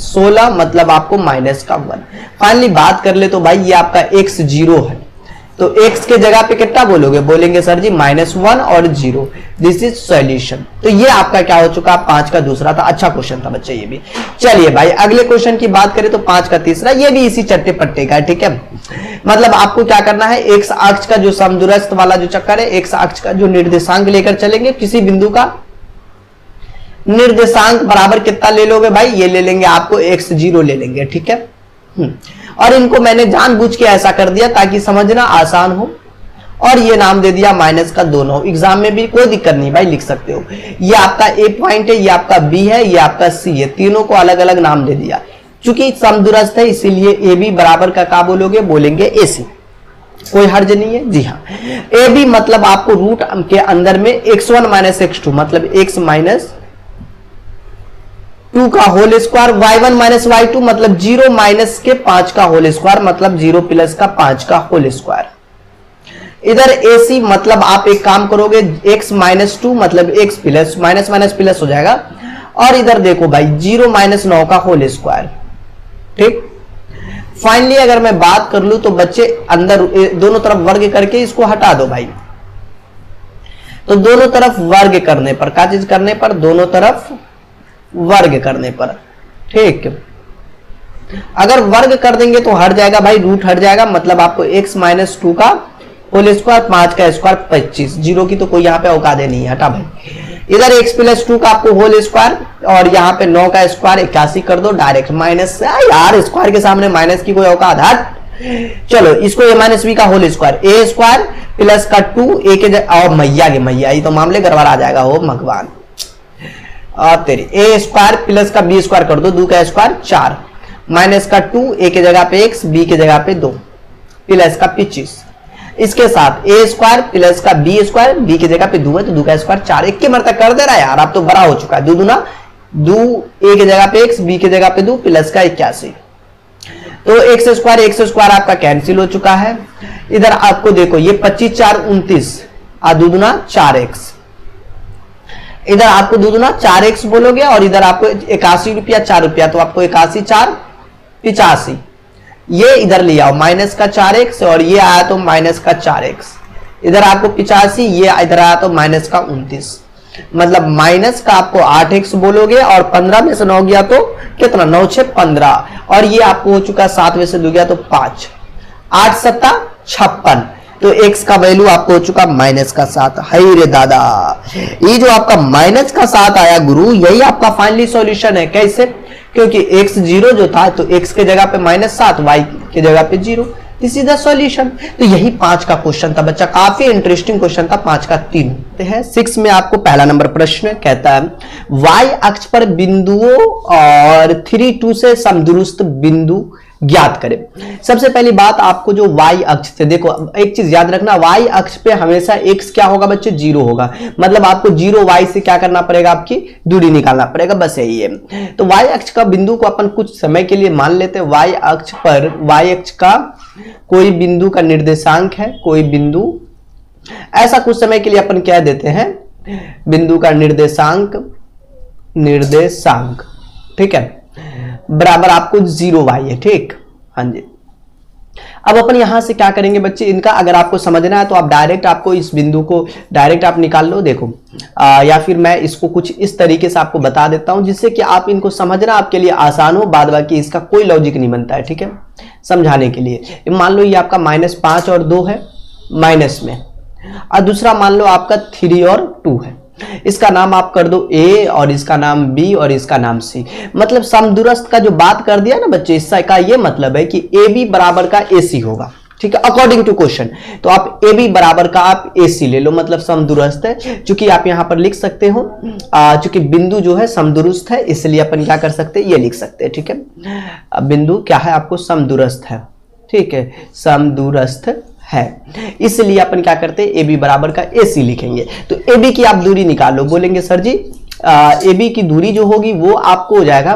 16 मतलब आपको माइनस का 1। फाइनली बात कर ले तो भाई ये आपका x 0 है, तो x के जगह पे कितना बोलोगे, बोलेंगे सर जी -1 और 0, दिस इज सॉल्यूशन। तो ये आपका क्या हो चुका, 5 का दूसरा था। अच्छा क्वेश्चन था बच्चे ये भी। चलिए भाई अगले क्वेश्चन की बात करें तो 5 का तीसरा, ये भी इसी चट्टे पट्टे का है, ठीक है। मतलब आपको क्या करना है, x अक्ष का जो समदूरस्थ वाला जो चक्कर है, x अक्ष का जो निर्देशांक लेकर चलेंगे, किसी बिंदु का निर्देशांक बराबर कितना ले लोगे भाई, ये ले लेंगे आपको x0 ले लेंगे, ठीक है। और इनको मैंने जानबूझ के ऐसा कर दिया ताकि समझना आसान हो, और ये नाम दे दिया माइनस का 2 9, एग्जाम में भी कोई दिक्कत नहीं भाई, लिख सकते हो। ये आपका A पॉइंट है, ये आपका B है, ये आपका C है, तीनों को अलग अलग नाम दे दिया। चूंकि समदूरस्थ है इसीलिए AB बराबर का क्या बोलोगे, बोलेंगे AC, कोई हर्ज नहीं है, जी हाँ। AB मतलब आपको रूट के अंदर में x1 माइनस x2 मतलब x माइनस 2 का whole square, y1 minus y2 मतलब 0 माइनस के 5 का होल स्क्वायर मतलब 0 प्लस का 5 का होल स्क्वायर। इधर AC मतलब आप एक काम करोगे x माइनस 2 मतलब x plus minus minus plus हो जाएगा, और इधर देखो भाई 0 माइनस 9 का होल स्क्वायर, ठीक। फाइनली अगर मैं बात कर लूं तो बच्चे अंदर दोनों तरफ वर्ग करके इसको हटा दो भाई, तो दोनों तरफ वर्ग करने पर, क्या चीज करने पर, दोनों तरफ वर्ग करने पर, ठीक। अगर वर्ग कर देंगे तो हट जाएगा भाई, रूट हट जाएगा, मतलब आपको x माइनस 2 का होल स्क्वायर, 5 का स्क्वायर 25, 0 की तो कोई यहाँ पे औकात नहीं, हटा भाई। इधर x प्लस 2 का आपको होल स्क्वायर और यहाँ पे 9 का स्क्वायर 81 कर दो डायरेक्ट, माइनस यार स्क्वायर के सामने माइनस की कोई औकात, हट। चलो इसको a माइनस बी का whole square, a square plus का 2 a के और मैया के मैया, ये तो मामले गड़बड़ आ जाएगा हो भगवान, और तेरी a स्क्वायर प्लस का b स्क्वायर कर दो, 2 का स्क्वायर 4 माइनस का 2 a के जगह पे x, b के जगह पे 2 प्लस का 25, इसके साथ a स्क्वायर प्लस का b स्क्वायर, b की जगह पे 2 है तो 2 का स्क्वायर 4, एक के मरता कर दे रहा है यार, अब तो बड़ा हो चुका है, 2 दूना 2, a की जगह पे x, b की जगह पे 2 प्लस का 81, तो x स्क्वायर आपका कैंसिल हो चुका है। इधर आपको देखो ये 25 4 29 और 2 दूना 4x, इधर आपको 2 दूना 4x बोलोगे और इधर आपको 81 रुपया 4 रुपया, तो आपको 81 4 85, ये इधर ले आओ माइनस का 4x और ये आया तो माइनस का 4x, इधर आपको 85, ये इधर आया तो माइनस का 29। मतलब माइनस का आपको 8x बोलोगे और 15 में से 9 गया तो कितना, 9 6 15, और ये आपको हो चुका 7 में से 2 गया तो 5, 8 7 56, तो x का वैल्यू आपको हो चुका माइनस का 7। हाय रे दादा, ये जो आपका माइनस का 7 आया गुरु, यही आपका फाइनली सॉल्यूशन है। कैसे? क्योंकि x 0 जो था तो x के जगह पे -7, y के जगह पे 0, दिस इज द सॉल्यूशन। तो यही 5 का क्वेश्चन था बच्चा, काफी इंटरेस्टिंग क्वेश्चन था, 5 का 3 है। 6 में आपको पहला नंबर प्रश्न कहता है y अक्ष पर बिंदुओं और 3 2 से समदुरुस्त बिंदु ज्ञात करें। सबसे पहली बात, आपको जो y अक्ष से, देखो एक चीज याद रखना, y अक्ष पे हमेशा x क्या होगा बच्चे, 0 होगा, मतलब आपको 0 y से क्या करना पड़ेगा, आपकी दूरी निकालना पड़ेगा, बस यही है। तो y अक्ष का बिंदु को अपन कुछ समय के लिए मान लेते हैं। y अक्ष पर, y अक्ष का कोई बिंदु का निर्देशांक है, कोई बिंदु, ऐसा कुछ समय के लिए अपन क्या देते हैं, बिंदु का निर्देशांक, ठीक है, बराबर आपको 0y है, ठीक, हाँ जी। अब अपन यहां से क्या करेंगे बच्चे, इनका अगर आपको समझना है तो आप डायरेक्ट, आपको इस बिंदु को डायरेक्ट आप निकाल लो, देखो या फिर मैं इसको कुछ इस तरीके से आपको बता देता हूं जिससे कि आप इनको समझना आपके लिए आसान हो, बाद बाकी इसका कोई लॉजिक नहीं बनता है, ठीक है, समझाने के लिए। मान लो ये आपका -5 और 2 है माइनस में, और दूसरा मान लो आपका 3 और 2 है, इसका नाम आप कर दो A और इसका नाम B और इसका नाम C। मतलब समदूरस्थ का जो बात कर दिया ना बच्चे, इसका ये मतलब है कि AB बराबर का AC होगा, ठीक है, अकॉर्डिंग टू क्वेश्चन। तो आप AB बराबर का आप AC ले लो, मतलब समदूरस्थ है। चूंकि आप यहां पर लिख सकते हो, चूंकि बिंदु जो है समदूरस्थ है, इसलिए अपन क्या कर सकते हैं, ये लिख सकते हैं, ठीक है। बिंदु क्या है, आपको समदूरस्थ है, ठीक है, समदूरस्थ है, इसलिए अपन क्या करते हैं, AB बराबर का AC लिखेंगे। तो AB की आप दूरी निकालो, बोलेंगे सर जी AB की दूरी जो होगी वो आपको हो जाएगा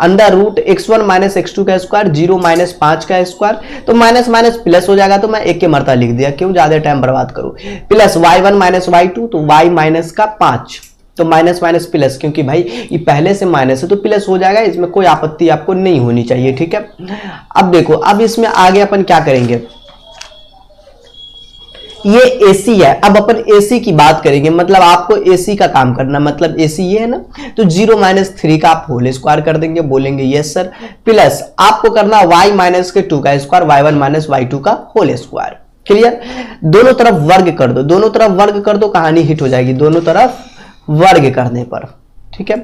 √(x1 - x2 का स्क्वायर 0 - 5 का स्क्वायर), तो माइनस माइनस प्लस हो जाएगा, तो मैं एक के मरता लिख दिया, क्यों ज्यादा टाइम बर्बाद करूं, प्लस y1 - y2, तो y माइनस का 5, तो माइनस माइनस प्लस, क्योंकि भाई ये पहले से माइनस है तो प्लस हो जाएगा, इसमें कोई आपत्ति आपको नहीं होनी चाहिए, ठीक है। अब देखो, अब इसमें आगे अपन क्या करेंगे, ये AC है, अब अपन AC की बात करेंगे, मतलब आपको AC का काम करना, मतलब AC ये है ना, तो 0 - 3 का आप होल स्क्वायर कर देंगे, बोलेंगे यस सर, प्लस आपको करना y - 2 का स्क्वायर, y1 - y2 का होल स्क्वायर, क्लियर। दोनों तरफ वर्ग कर दो, दोनों तरफ वर्ग कर दो, कहानी हिट हो जाएगी, दोनों तरफ वर्ग करने पर, ठीक है।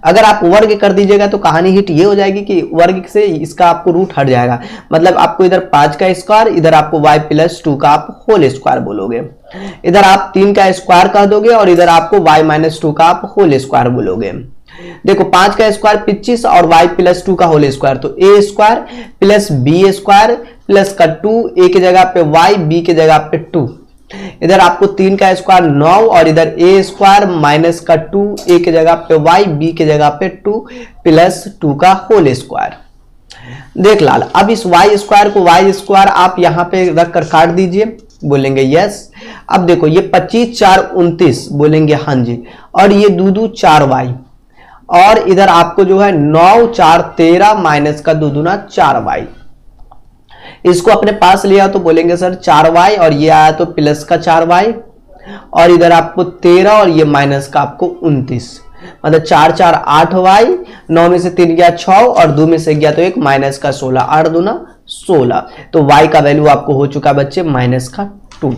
अगर आप वर्ग कर दीजिएगा तो कहानी हिट ये हो जाएगी कि वर्ग से इसका आपको रूट हट जाएगा, मतलब आपको इधर 5 का स्क्वायर, इधर आपको y + 2 का आप होल स्क्वायर बोलोगे, इधर आप 3 का स्क्वायर कह दोगे और इधर आपको y - 2 का आप होल स्क्वायर बोलोगे। देखो 5 का स्क्वायर 25 और y + 2 का होल स्क्वायर, तो a square plus b square plus का 2, a की जगह पे y, b की जगह पे 2, इधर आपको 3 का स्क्वायर 9 और इधर a स्क्वायर माइनस का 2, a की जगह पे y, b की जगह पे 2 प्लस 2 का होल स्क्वायर। देख लाल, अब इस y स्क्वायर को y स्क्वायर आप यहां पे रख कर काट दीजिए, बोलेंगे यस। अब देखो ये 25 4 29, बोलेंगे हाँ जी, और ये 2 2 4y, और इधर आपको जो है 9 4 13 माइनस का 2 दूना 4y, इसको अपने पास लिया तो बोलेंगे सर 4y, और ये आया तो प्लस का 4y, और इधर आपको 13 और ये माइनस का आपको 29, मतलब 4 4 8y, 9 में से 3 गया 6 और 2 में से गया तो 1, माइनस का 16, 8 दूना 16, तो y का वैल्यू आपको हो चुका बच्चे माइनस का 2।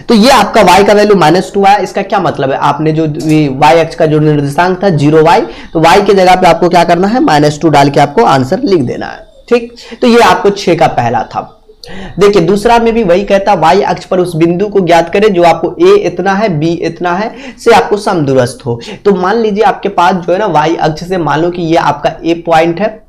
तो ये आपका y का वैल्यू -2 आया। इसका क्या मतलब है, आपने जो y अक्ष का जो निर्देशांक था 0y, तो y के जगह पे आपको क्या करना है, -2 डाल के आपको आंसर लिख देना है, ठीक। तो ये आपको 6 का पहला था। देखिए दूसरा में भी वही कहता, y अक्ष पर उस बिंदु को ज्ञात करें जो आपको a इतना है, b इतना है, से आपको समदूरस्थ हो। तो मान लीजिए आपके पास जो है ना y अक्ष से, मान लो कि ये आपका a पॉइंट है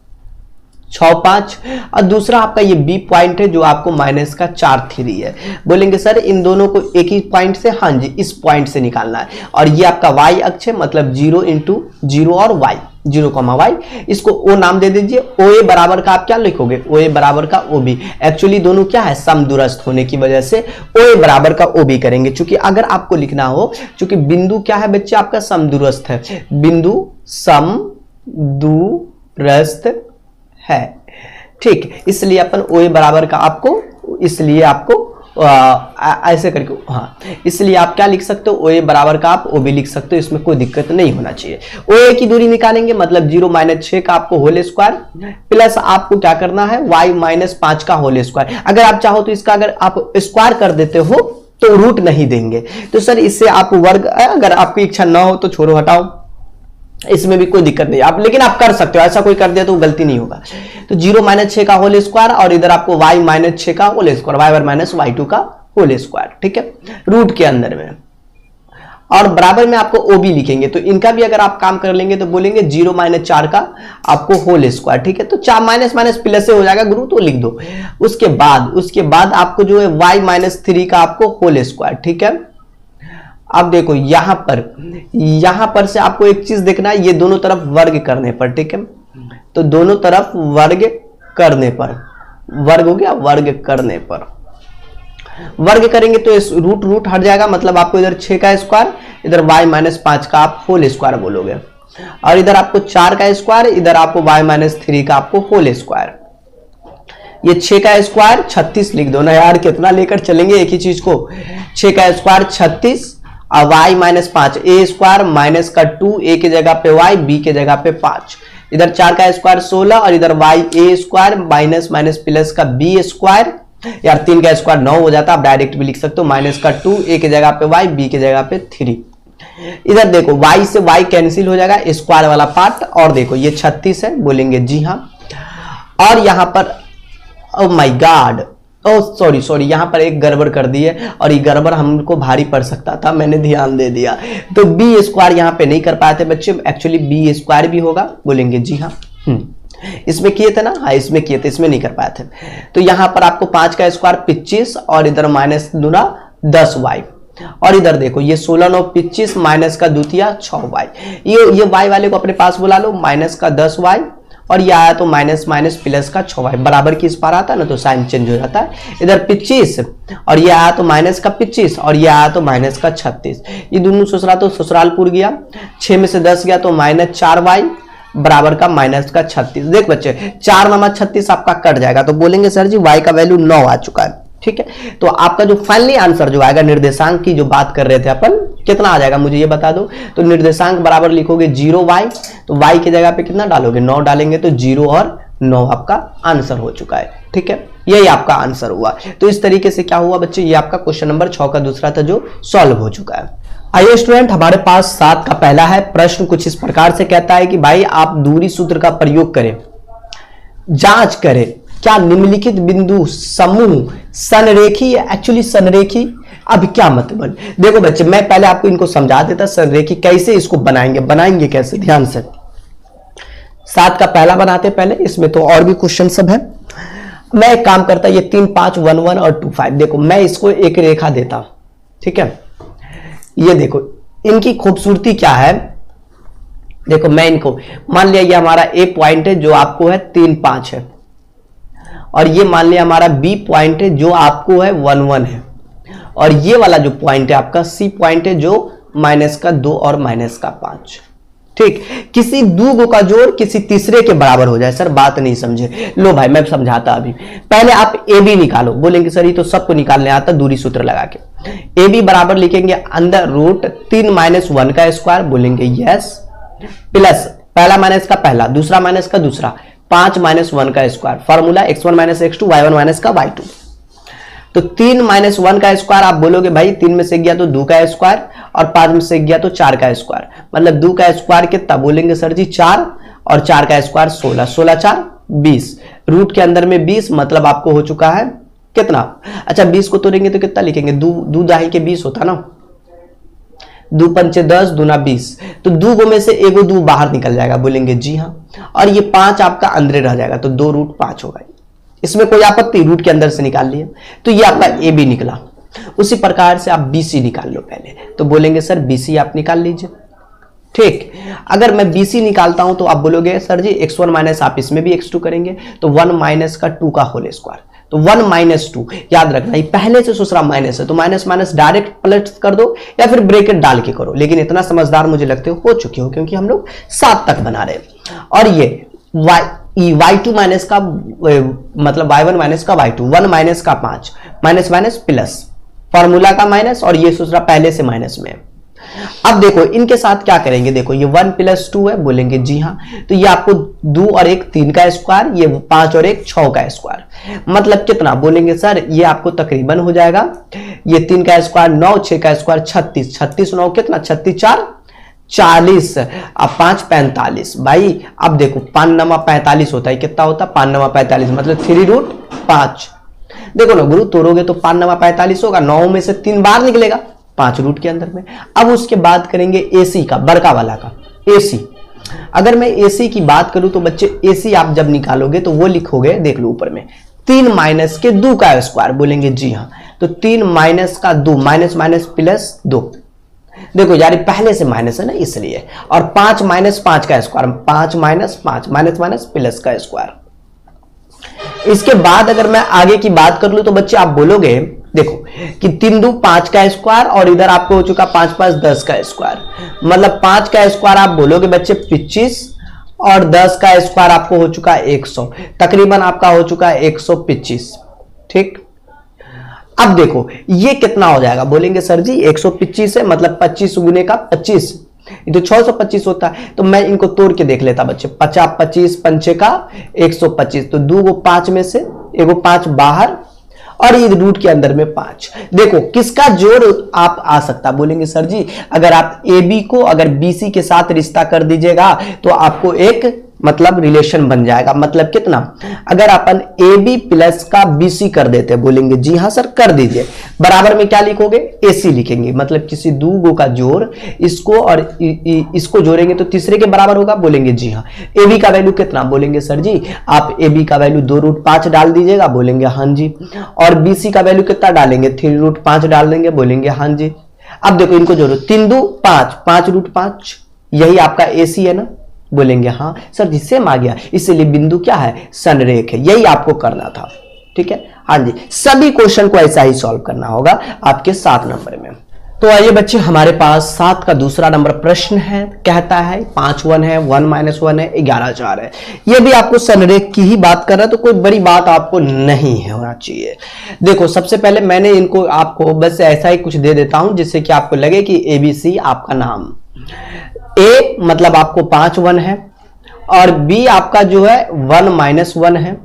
6 5, और दूसरा आपका ये B पॉइंट है जो आपको माइनस का 4 3 है। बोलेंगे सर इन दोनों को एक ही पॉइंट से, हाँ जी इस पॉइंट से निकालना है, और ये आपका y अक्ष है, मतलब 0 × 0 और y, 0, y, इसको O नाम दे दीजिए। OA बराबर का आप क्या लिखोगे, OA बराबर का OB। एक्चुअली दोनों क्या है, समदूरस्थ होने की वजह से OA बराबर का OB करेंगे, क्योंकि अगर आपको लिखना हो, क्योंकि बिंदु क्या है बच्चे आपका समदूरस्थ है, बिंदु समदूरस्थ है, ठीक, इसलिए अपन OA बराबर का आपको, इसलिए आपको ऐसे करके, हाँ, इसलिए आप क्या लिख सकते हो, ओ ए बराबर का आप ओ बी लिख सकते हो, इसमें कोई दिक्कत नहीं होना चाहिए। ओ ए की दूरी निकालेंगे मतलब 0 - 6 का आपको होल स्क्वायर प्लस आपको क्या करना है y - 5 का होल स्क्वायर। अगर आप चाहो तो इसका अगर आप स्क्वायर कर देते हो तो रूट नहीं देंगे, तो सर इससे आप वर्ग, अगर आपकी इच्छा ना हो तो छोड़ो हटाओ, इसमें भी कोई दिक्कत नहीं आप, लेकिन आप कर सकते हो, ऐसा कोई कर दिया तो गलती नहीं होगा। तो 0 - 6 का होल स्क्वायर और इधर आपको y - 6 का होल स्क्वायर, y1 - y2 का होल स्क्वायर, ठीक है, रूट के अंदर में, और बराबर में आपको ओ बी लिखेंगे। तो इनका भी अगर आप काम कर लेंगे तो बोलेंगे 0 - 4 का आपको होल स्क्वायर, ठीक है, तो 4 माइनस माइनस प्लस से हो जाएगा गुरु, तो लिख दो। उसके बाद आपको जो है y - 3 का आपको होल स्क्वायर, ठीक है। अब देखो यहां पर से आपको एक चीज देखना है, ये दोनों तरफ वर्ग करने पर, ठीक है, तो दोनों तरफ वर्ग करने पर, वर्ग हो गया, वर्ग करने पर वर्ग करेंगे तो इस रूट हट जाएगा, मतलब आपको इधर 6 का स्क्वायर, इधर y - 5 का आप होल स्क्वायर बोलोगे, और इधर आपको 4 का स्क्वायर, इधर आपको y - 3 का आपको होल स्क्वायर। ये 6 का स्क्वायर 36 लिख दो ना यार, कितना लेकर चलेंगे एक ही चीज को, 6 का स्क्वायर 36 और y - 5, ए स्क्वायर माइनस का 2, ए की जगह पे y, बी की जगह पे 5, इधर 4 का स्क्वायर 16 और इधर y ए स्क्वायर माइनस माइनस प्लस का बी स्क्वायर, यार 3 का स्क्वायर 9 हो जाता, आप डायरेक्ट भी लिख सकते हो, माइनस का 2, ए की जगह पे y, बी की जगह पे 3। इधर देखो y से y कैंसिल हो जाएगा, स्क्वायर वाला पार्ट, और देखो ये 36 है, बोलेंगे जी हाँ, और यहां पर oh my God, oh sorry यहां पर एक गड़बड़ कर दी है, और ये गड़बड़ हमको भारी पड़ सकता था, मैंने ध्यान दे दिया, तो बी स्क्वायर यहां पे नहीं कर पाए थे बच्चे, एक्चुअली बी स्क्वायर भी होगा, बोलेंगे जी हाँ। इसमें किए थे ना, हाँ इसमें किए थे, इसमें नहीं कर पाए थे। तो यहां पर आपको 5 का स्क्वायर 25 और इधर माइनस दूना 10y, और इधर देखो ये 16 9 25 माइनस का द्वितीय 6y, ये y वाले को अपने पास बुला लो, माइनस का 10y, और ये आया तो माइनस माइनस प्लस का 6y, बराबर की इस पार आता है ना तो साइन चेंज हो जाता है, इधर 25 और ये आया तो माइनस का 25 और ये आया तो माइनस का 36, ये दोनों ससुराल तो ससुरालपुर गया, 6 में से 10 गया तो माइनस 4y बराबर का माइनस का 36। देख बच्चे 4 - 36 आपका कट जाएगा, तो बोलेंगे सर जी y का वैल्यू 9 आ चुका है, ठीक है। तो आपका जो फाइनली आंसर जो आएगा, निर्देशांक की जो बात कर रहे थे अपन, कितना आ जाएगा मुझे ये बता दो। तो निर्देशांक बराबर लिखोगे 0y, तो y की जगह पे कितना डालोगे, 9 डालेंगे, तो 0 और 9 आपका आंसर हो चुका है, ठीक है, यही आपका आंसर हुआ। तो इस तरीके से क्या हुआ बच्चे, ये आपका क्वेश्चन नंबर 6 का दूसरा था जो सॉल्व हो चुका है। आइए स्टूडेंट, हमारे पास 7 का पहला है प्रश्न, कुछ इस प्रकार से कहता है कि भाई आप दूरी सूत्र का प्रयोग करें, जांच करें क्या निम्नलिखित बिंदु समूह संरेखी है। एक्चुअली संरेखी अब क्या मतलब, देखो बच्चे मैं पहले आपको इनको समझा देता, संरेखी कैसे इसको बनाएंगे कैसे, ध्यान से। 7 का पहला बनाते पहले, इसमें तो और भी क्वेश्चन सब है। मैं एक काम करता, ये 3 5 1 1 और 2 5, देखो मैं इसको एक रेखा देता, ठीक है। ये देखो इनकी खूबसूरती क्या है, देखो मैं इनको मान लिया, ये हमारा ए पॉइंट है जो आपको है 3 5 है, और ये मान लिया हमारा बी पॉइंट है जो आपको है 1 1 है, और ये वाला जो पॉइंट है आपका सी पॉइंट है जो माइनस का 2 और माइनस का 5, ठीक। किसी दो का जोड़ किसी तीसरे के बराबर हो जाए, सर बात नहीं समझे, लो भाई मैं समझाता अभी। पहले आप ए बी निकालो, बोलेंगे सर ये तो सबको निकालने आता दूरी सूत्र लगा के। ए बी बराबर लिखेंगे अंदर रूट 3 - 1 का स्क्वायर, बोलेंगे यस, प्लस पहला माइनस का पहला, दूसरा माइनस का दूसरा, 5 - 1 का square, formula x1 - x2 y1 - का y2। तो 3 - 1 का स्क्वायर आप बोलोगे भाई 3 में से गया तो 2 का स्क्वायर, और 5 में से गया तो 4 का स्क्वायर, मतलब 2 का स्क्वायर कितना, बोलेंगे सर जी 4, और 4 का स्क्वायर 16, 16 4 20, रूट के अंदर में 20, मतलब आपको हो चुका है कितना, अच्छा 20 को तोड़ेंगे तो कितना लिखेंगे, 2 दाही के 20 होता ना, 2 पंचे 10 दूना 20, तो 2 गो में से एगो 2 बाहर निकल जाएगा, बोलेंगे जी हाँ, और ये 5 आपका अंदर रह जाएगा, तो 2 रूट 5 होगा, इसमें कोई आपत्ति, रूट के अंदर से निकाल लिया, तो ये आपका ए बी निकला। उसी प्रकार से आप बी सी निकाल लो पहले, तो बोलेंगे सर बी सी आप निकाल लीजिए, ठीक। अगर मैं बी सी निकालता हूं तो आप बोलोगे सर जी x1 माइनस, आप इसमें भी x2 करेंगे, तो 1 माइनस का 2 का होल स्क्वायर, तो 1 - 2, याद रखना ये पहले से दूसरा माइनस है, तो माइनस माइनस डायरेक्ट प्लस कर दो या फिर ब्रैकेट डाल के करो, लेकिन इतना समझदार मुझे लगते हो चुके हो, क्योंकि हम लोग 7 तक बना रहे हैं। और ये y y2 माइनस का मतलब y1 माइनस का y2, 1 माइनस का 5, माइनस माइनस प्लस, फॉर्मूला का माइनस और ये दूसरा पहले से माइनस में। अब देखो इनके साथ क्या करेंगे, देखो ये 1 + 2 है, बोलेंगे जी हाँ, तो ये आपको 2 और 1 3 का स्क्वायर, ये 5 और 1 6 का स्क्वायर, मतलब कितना बोलेंगे सर, ये आपको तकरीबन हो जाएगा, ये 3 का स्क्वायर 9, 6 का स्क्वायर 36, 36 9 कितना, 36 4 40, अब 5 45 भाई। अब देखो 5 9 45 होता है, कितना होता है 5 9 45, मतलब 3√5। देखो ना गुरु, तोड़ोगे तो 5 9 45 होगा, 9 में से 3 बाहर निकलेगा 5 रूट के अंदर में। अब उसके बाद करेंगे एसी का, बड़का वाला का एसी। अगर मैं एसी की बात करूं तो बच्चे एसी आप जब निकालोगे तो वो लिखोगे, देख लो ऊपर में 3 माइनस के 2 का स्क्वायर, बोलेंगे जी हाँ, तो 3 माइनस का 2, माइनस माइनस प्लस 2, देखो यार पहले से माइनस है ना इसलिए, और 5 माइनस 5 का square, 5 minus 5, minus minus plus का स्क्वायर। इसके बाद अगर मैं आगे की बात कर लूं तो बच्चे आप बोलोगे, देखो कि 3 2 5 का स्क्वायर और इधर आपको हो चुका 5 5 10 का स्क्वायर, मतलब 5 का स्क्वायर आप बोलोगे बच्चे 25 और 10 का स्क्वायर आपको हो चुका 100, तकरीबन आपका हो चुका 125। ठीक, अब देखो ये कितना हो जाएगा, बोलेंगे सर जी 125 है, मतलब 25 गुने का 25, ये तो 625 होता है। तो मैं इनको तोड़ के देख लेता बच्चे, 50 25 पंचे का 125, तो 2 को 5 में से 1 को 5 बाहर और ये रूट के अंदर में 5। देखो किसका जोड़ आप आ सकता, बोलेंगे सर जी अगर आप ए बी को अगर बी सी के साथ रिश्ता कर दीजिएगा तो आपको एक मतलब रिलेशन बन जाएगा, मतलब कितना, अगर अपन ए बी प्लस का बी सी कर देते, बोलेंगे जी हाँ सर कर दीजिए, बराबर में क्या लिखोगे ए सी लिखेंगे, मतलब किसी दो गो का जोड़ इसको और इसको जोड़ेंगे तो तीसरे के बराबर होगा, बोलेंगे जी हाँ। ए बी का वैल्यू कितना, बोलेंगे सर जी आप ए बी का वैल्यू 2√5 डाल दीजिएगा, बोलेंगे हाँ जी, और बी सी का वैल्यू कितना डालेंगे 3√5 डाल देंगे, बोलेंगे हाँ जी। अब देखो इनको जोड़ो, 3 2 5, 5√5, यही आपका ए सी है ना, बोलेंगे हाँ सर जी सेम आ गया, इसलिए बिंदु क्या है संरेख है, यही आपको करना था। ठीक है, हाँ जी, सभी क्वेश्चन को ऐसा ही सॉल्व करना होगा आपके 7 नंबर में। तो आइए बच्चे हमारे पास 7 का दूसरा नंबर प्रश्न है, कहता है 5 1 है, 1 - 1 है, 11 4 है। ये भी आपको संरेख की ही बात कर रहा है, तो कोई बड़ी बात आपको नहीं होना चाहिए। देखो सबसे पहले मैंने इनको आपको बस ऐसा ही कुछ दे देता हूं जिससे कि आपको लगे कि ABC आपका नाम, ए मतलब आपको 5 1 है, और बी आपका जो है 1 - 1 है,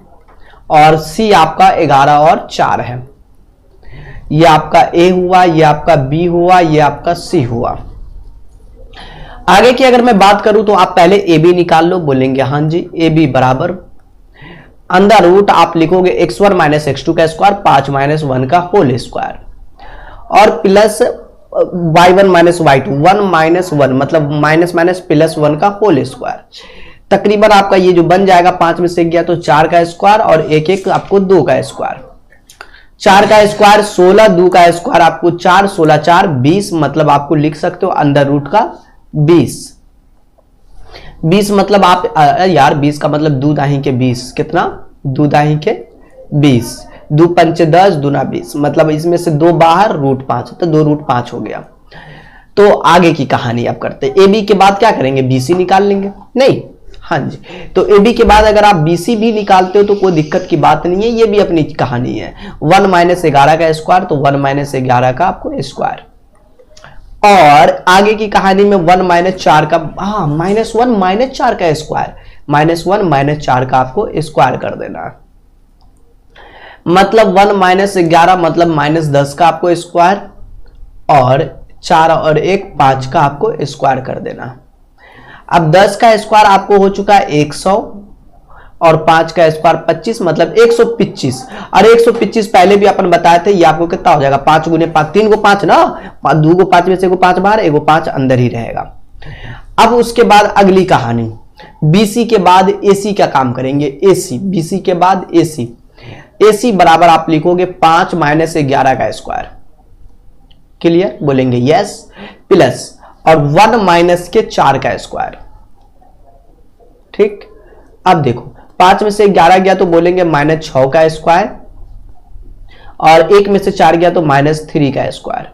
और सी आपका 11 और 4 है। ये आपका ए हुआ, ये आपका बी हुआ, ये आपका सी हुआ। आगे की अगर मैं बात करूं तो आप पहले ए बी निकाल लो, बोलेंगे हाँ जी, ए बी बराबर अंडर रूट आप लिखोगे x1 - x2 का स्क्वायर, 5 - 1 का होल स्क्वायर, और प्लस y1 - y2, 1 - 1 मतलब माइनस माइनस प्लस 1 का होल स्क्वायर। तकरीबन आपका ये जो बन जाएगा 5 में से गया तो 4 का स्क्वायर, और एक एक आपको 2 का स्क्वायर, 4 का स्क्वायर 16, 2 का स्क्वायर आपको 4, 16 4 20, मतलब आपको लिख सकते हो अंडर रूट का 20। 20 मतलब आप यार 20 का मतलब 2 दाही के 20, कितना 2 दाही के 20, 2 पंचे 10, 2 ना 20, मतलब इसमें से 2 बाहर √5, तो 2√5 हो गया। तो आगे की कहानी आप करते हैं, ए बी के बाद क्या करेंगे BC निकाल लेंगे, नहीं हाँ जी, तो ए बी के बाद अगर आप BC भी निकालते हो तो कोई दिक्कत की बात नहीं है, ये भी अपनी कहानी है। 1 - 11 का स्क्वायर, तो 1 - 11 का आपको स्क्वायर, और आगे की कहानी में 1 - 4 का, हाँ -1 - 4 का स्क्वायर, -1 - 4 का आपको स्क्वायर कर देना, मतलब 1 - 11 मतलब -10 का आपको स्क्वायर, और 4 और 1 5 का आपको स्क्वायर कर देना। अब 10 का स्क्वायर आपको हो चुका है 100, और 5 का स्क्वायर 25, मतलब 125, और 125 पहले भी अपन बताए थे, ये आपको कितना हो जाएगा 5 गुने 5, 3 को 5 ना, 2 को 5 में से 1 को 5 बाहर, 1 को 5 अंदर ही रहेगा। अब उसके बाद अगली कहानी, BC के बाद AC का काम करेंगे, AC BC के बाद AC बराबर आप लिखोगे 5 - 11 का स्क्वायर, क्लियर, बोलेंगे यस, प्लस और 1 - 4 का स्क्वायर। ठीक, अब देखो 5 में से 11 गया तो बोलेंगे -6 का स्क्वायर, और 1 में से 4 गया तो -3 का स्क्वायर।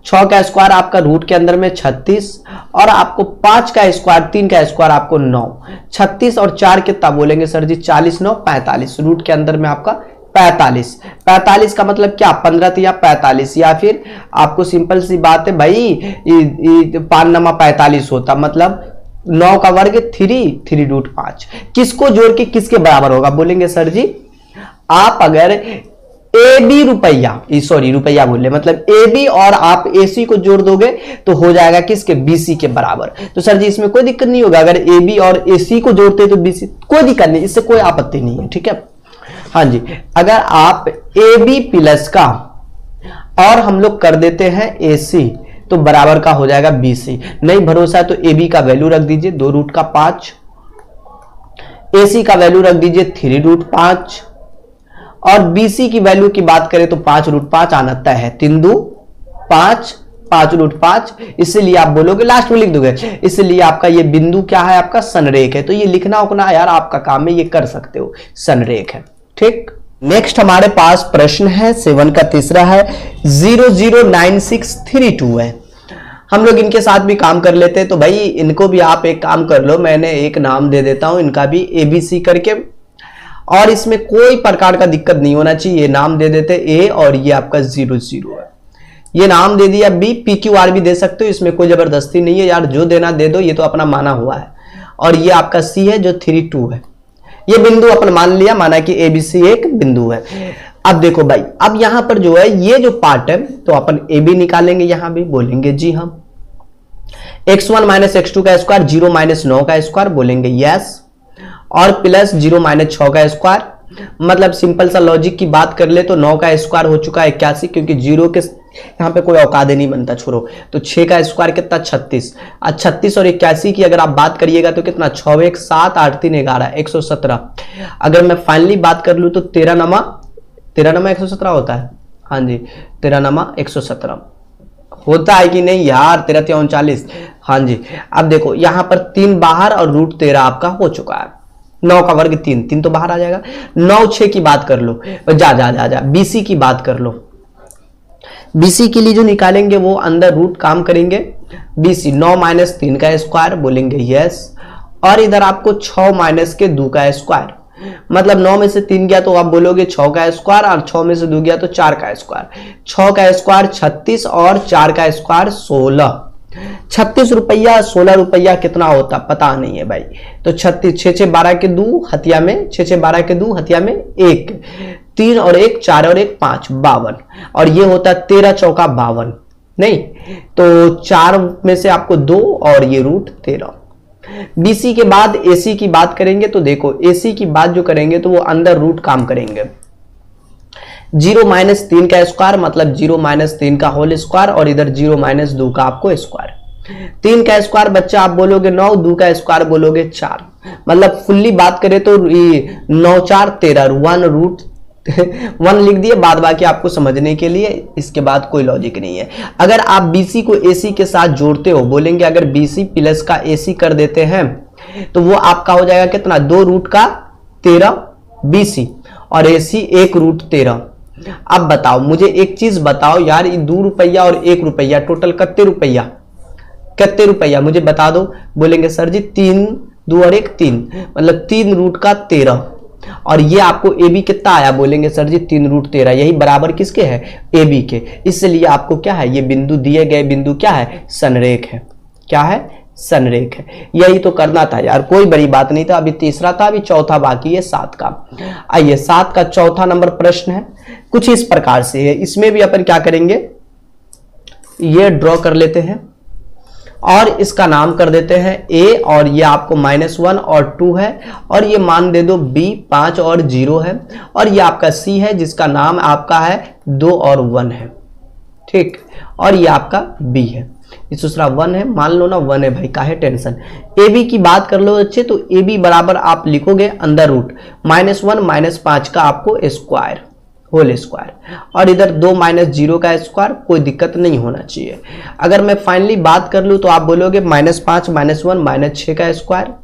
6 का स्क्वायर आपका रूट के अंदर में 36, और आपको 5 का स्क्वायर 3 का स्क्वायर आपको 9। 36 और 4 कितना बोलेंगे सर जी? 40 9 45, रूट के अंदर में आपका 45। 45 का मतलब क्या? 15 या 45, या फिर आपको सिंपल सी बात है भाई 5 नमा 45 होता, मतलब 9 का वर्ग 3 रूट 5। किसको जोड़ के किसके बराबर होगा बोलेंगे सर जी? आप अगर ए बी रुपया बोले, मतलब ए बी और आप ए सी को जोड़ दोगे तो हो जाएगा किसके? बी सी के बराबर। तो सर जी इसमें कोई दिक्कत नहीं होगा, अगर ए बी और ए सी को जोड़ते तो बी सी, कोई दिक्कत नहीं, इससे कोई आपत्ति नहीं है, ठीक है। हाँ जी, अगर आप ए बी प्लस का और हम लोग कर देते हैं ए सी तो बराबर का हो जाएगा बी सी। नहीं भरोसा है तो ए बी का वैल्यू रख दीजिए 2 रूट का 5, ए सी का वैल्यू रख दीजिए 3 रूट 5, और बीसी की वैल्यू की बात करें तो 5 रूट 5 आना है, 3 2 5, 5 रूट 5, इसलिए आप बोलोगे लास्ट में लिख दोगे, इसलिए आपका ये बिंदु क्या है? आपका संरेख है। तो ये लिखना उकना यार आपका काम है, ये कर सकते हो, संरेख है, ठीक। नेक्स्ट हमारे पास प्रश्न है 7 का तीसरा है, 009632 है। हम लोग इनके साथ भी काम कर लेते हैं, तो भाई इनको भी आप एक काम कर लो, मैंने एक नाम दे देता हूं इनका भी ABC करके, और इसमें कोई प्रकार का दिक्कत नहीं होना चाहिए। ये नाम दे देते A और ये आपका 0 0 है, ये नाम दे दिया B, PQR भी दे सकते हो, इसमें कोई जबरदस्ती नहीं है यार, जो देना दे दो, ये तो अपना माना हुआ है। और ये आपका C है जो 3 2 है, ये बिंदु अपन मान लिया, माना कि ABC एक बिंदु है। अब देखो भाई, अब यहां पर जो है ये जो पार्ट है तो अपन AB निकालेंगे, यहां भी बोलेंगे जी हम x1 माइनस x2 का स्क्वायर 0 माइनस 9 का स्क्वायर बोलेंगे यस, और प्लस 0 माइनस 6 का स्क्वायर, मतलब सिंपल सा लॉजिक की बात कर ले तो 9 का स्क्वायर हो चुका है 81, क्योंकि 0 के यहाँ पे कोई औकात नहीं बनता, छोड़ो। तो 6 का स्क्वायर कितना? 36। 36 और 81 की अगर आप बात करिएगा तो कितना? 6 1 7 8 3 11 117। अगर मैं फाइनली बात कर लूँ तो 13 नमा 117 होता है। हाँ जी, 13 नमा 117 होता है कि नहीं यार? 13 3 39। हाँ जी, अब देखो यहाँ पर 3 बाहर और रूट 13 आपका हो चुका है। 9 का वर्ग 3 तो बाहर आ जाएगा। 9 6 की बात कर लो, जा BC की बात कर लो। BC के लिए जो निकालेंगे वो अंदर रूट काम करेंगे। BC 9 माइनस 3 का स्क्वायर बोलेंगे यस, और इधर आपको 6 माइनस के 2 का स्क्वायर, मतलब 9 में से 3 गया तो आप बोलोगे 6 का स्क्वायर, और 6 में से 2 गया तो 4 का स्क्वायर। 6 का स्क्वायर 36 और 4 का स्क्वायर 16। 36 रुपया 16 रुपया कितना होता पता नहीं है भाई। तो 36 6 6 12 के 2 हथिया में 6 6 12 के 2 हथिया में 1, 3 और 1 4 और 1 5 52, और ये होता 13 चौका 52, नहीं तो 4 में से आपको 2 और ये रूट 13। BC के बाद AC की बात करेंगे तो देखो AC की बात जो करेंगे तो वो अंदर रूट काम करेंगे। 0 माइनस 3 का स्क्वायर मतलब 0 माइनस 3 का होल स्क्वायर, और इधर 0 माइनस 2 का आपको स्क्वायर। 3 का स्क्वायर बच्चा आप बोलोगे 9, 2 का स्क्वायर बोलोगे 4, मतलब फुल्ली बात करें तो 9 4 13 1 रूट 1 लिख दिए, बाद बाकी आपको समझने के लिए, इसके बाद कोई लॉजिक नहीं है। अगर आप BC को AC के साथ जोड़ते हो, बोलेंगे अगर BC प्लस का AC कर देते हैं तो वो आपका हो जाएगा कितना? 2 रूट का 13 BC और AC 1 रूट 13। अब बताओ मुझे एक चीज बताओ यार, ये 2 रुपया और 1 रुपया टोटल कितने रुपया मुझे बता दो। बोलेंगे सर जी 3 2 और 1 3, मतलब 3 रूट का 13, और ये आपको AB कितना आया? बोलेंगे सर जी 3 रूट 13, यही बराबर किसके है? AB के। इसलिए आपको क्या है? ये बिंदु दिए गए बिंदु क्या है? संरेख है। क्या है? संरेख है। यही तो करना था यार, कोई बड़ी बात नहीं था। अभी तीसरा था, अभी चौथा बाकी है 7 का। आइए 7 का चौथा नंबर प्रश्न है, कुछ इस प्रकार से है। इसमें भी अपन क्या करेंगे, ये ड्रॉ कर लेते हैं और इसका नाम कर देते हैं A, और ये आपको -1 और 2 है, और ये मान दे दो B 5 और 0 है, और ये आपका C है जिसका नाम आपका है 2 और 1 है, ठीक, और ये आपका B है, इस दूसरा 1 है, मान लो ना 1 है भाई, काहे टेंशन। AB की बात कर लो अच्छे, तो AB बराबर आप लिखोगे अंदर रूट -1 -5 का आपको स्क्वायर होल स्क्वायर, और इधर 2 -0 का स्क्वायर, कोई दिक्कत नहीं होना चाहिए। अगर मैं फाइनली बात कर लूं तो आप बोलोगे -5 -1 -6 का स्क्वायर,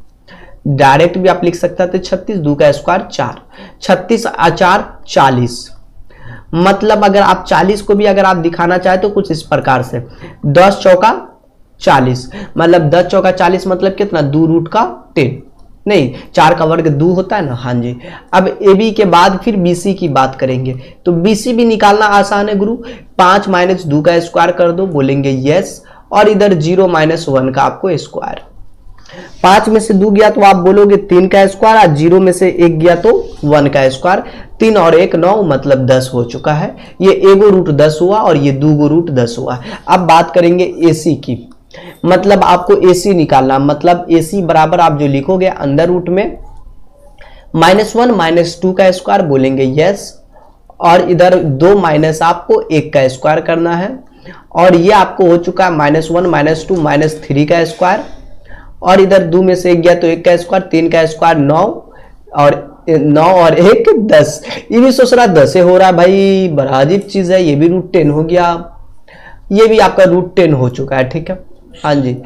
डायरेक्ट भी आप लिख सकते थे 36, 2 का स्क्वायर 4, 36 4 40, मतलब अगर आप 40 को भी अगर आप दिखाना चाहे तो कुछ इस प्रकार से 10 चौका 40, मतलब 10 चौका 40 मतलब कितना, 2 रूट का 10, नहीं 4 का वर्ग 2 होता है ना, हाँ जी। अब ए बी के बाद फिर बी सी की बात करेंगे, तो बी सी भी निकालना आसान है गुरु, 5 माइनस 2 का स्क्वायर कर दो, बोलेंगे यस, और इधर 0 माइनस 1 का आपको स्क्वायर। 5 में से 2 गया तो आप बोलोगे 3 का स्क्वायर, और 0 में से 1 गया तो 1 का स्क्वायर, 3 और 1 9 मतलब 10 हो चुका है। ये एगो रूट 10 हुआ और ये दूगो रूट 10 हुआ। अब बात करेंगे एसी की, मतलब आपको एसी निकालना, मतलब एसी बराबर आप जो लिखोगे अंदर रूट में -1 -2 का स्क्वायर, बोलेंगे यस, और इधर 2 माइनस आपको 1 का स्क्वायर करना है, और ये आपको हो चुका है -1 -2 -3 का स्क्वायर, और इधर 2 में से 1 गया तो 1 का स्क्वायर, 3 का स्क्वायर 9, और 9 और 1 10, ये भी सोच रहा 10 हो रहा है भाई, बड़ा अजीब चीज है, ये भी रूट 10 हो गया, ये भी आपका रूट 10 हो चुका है, ठीक है, हाँ जी।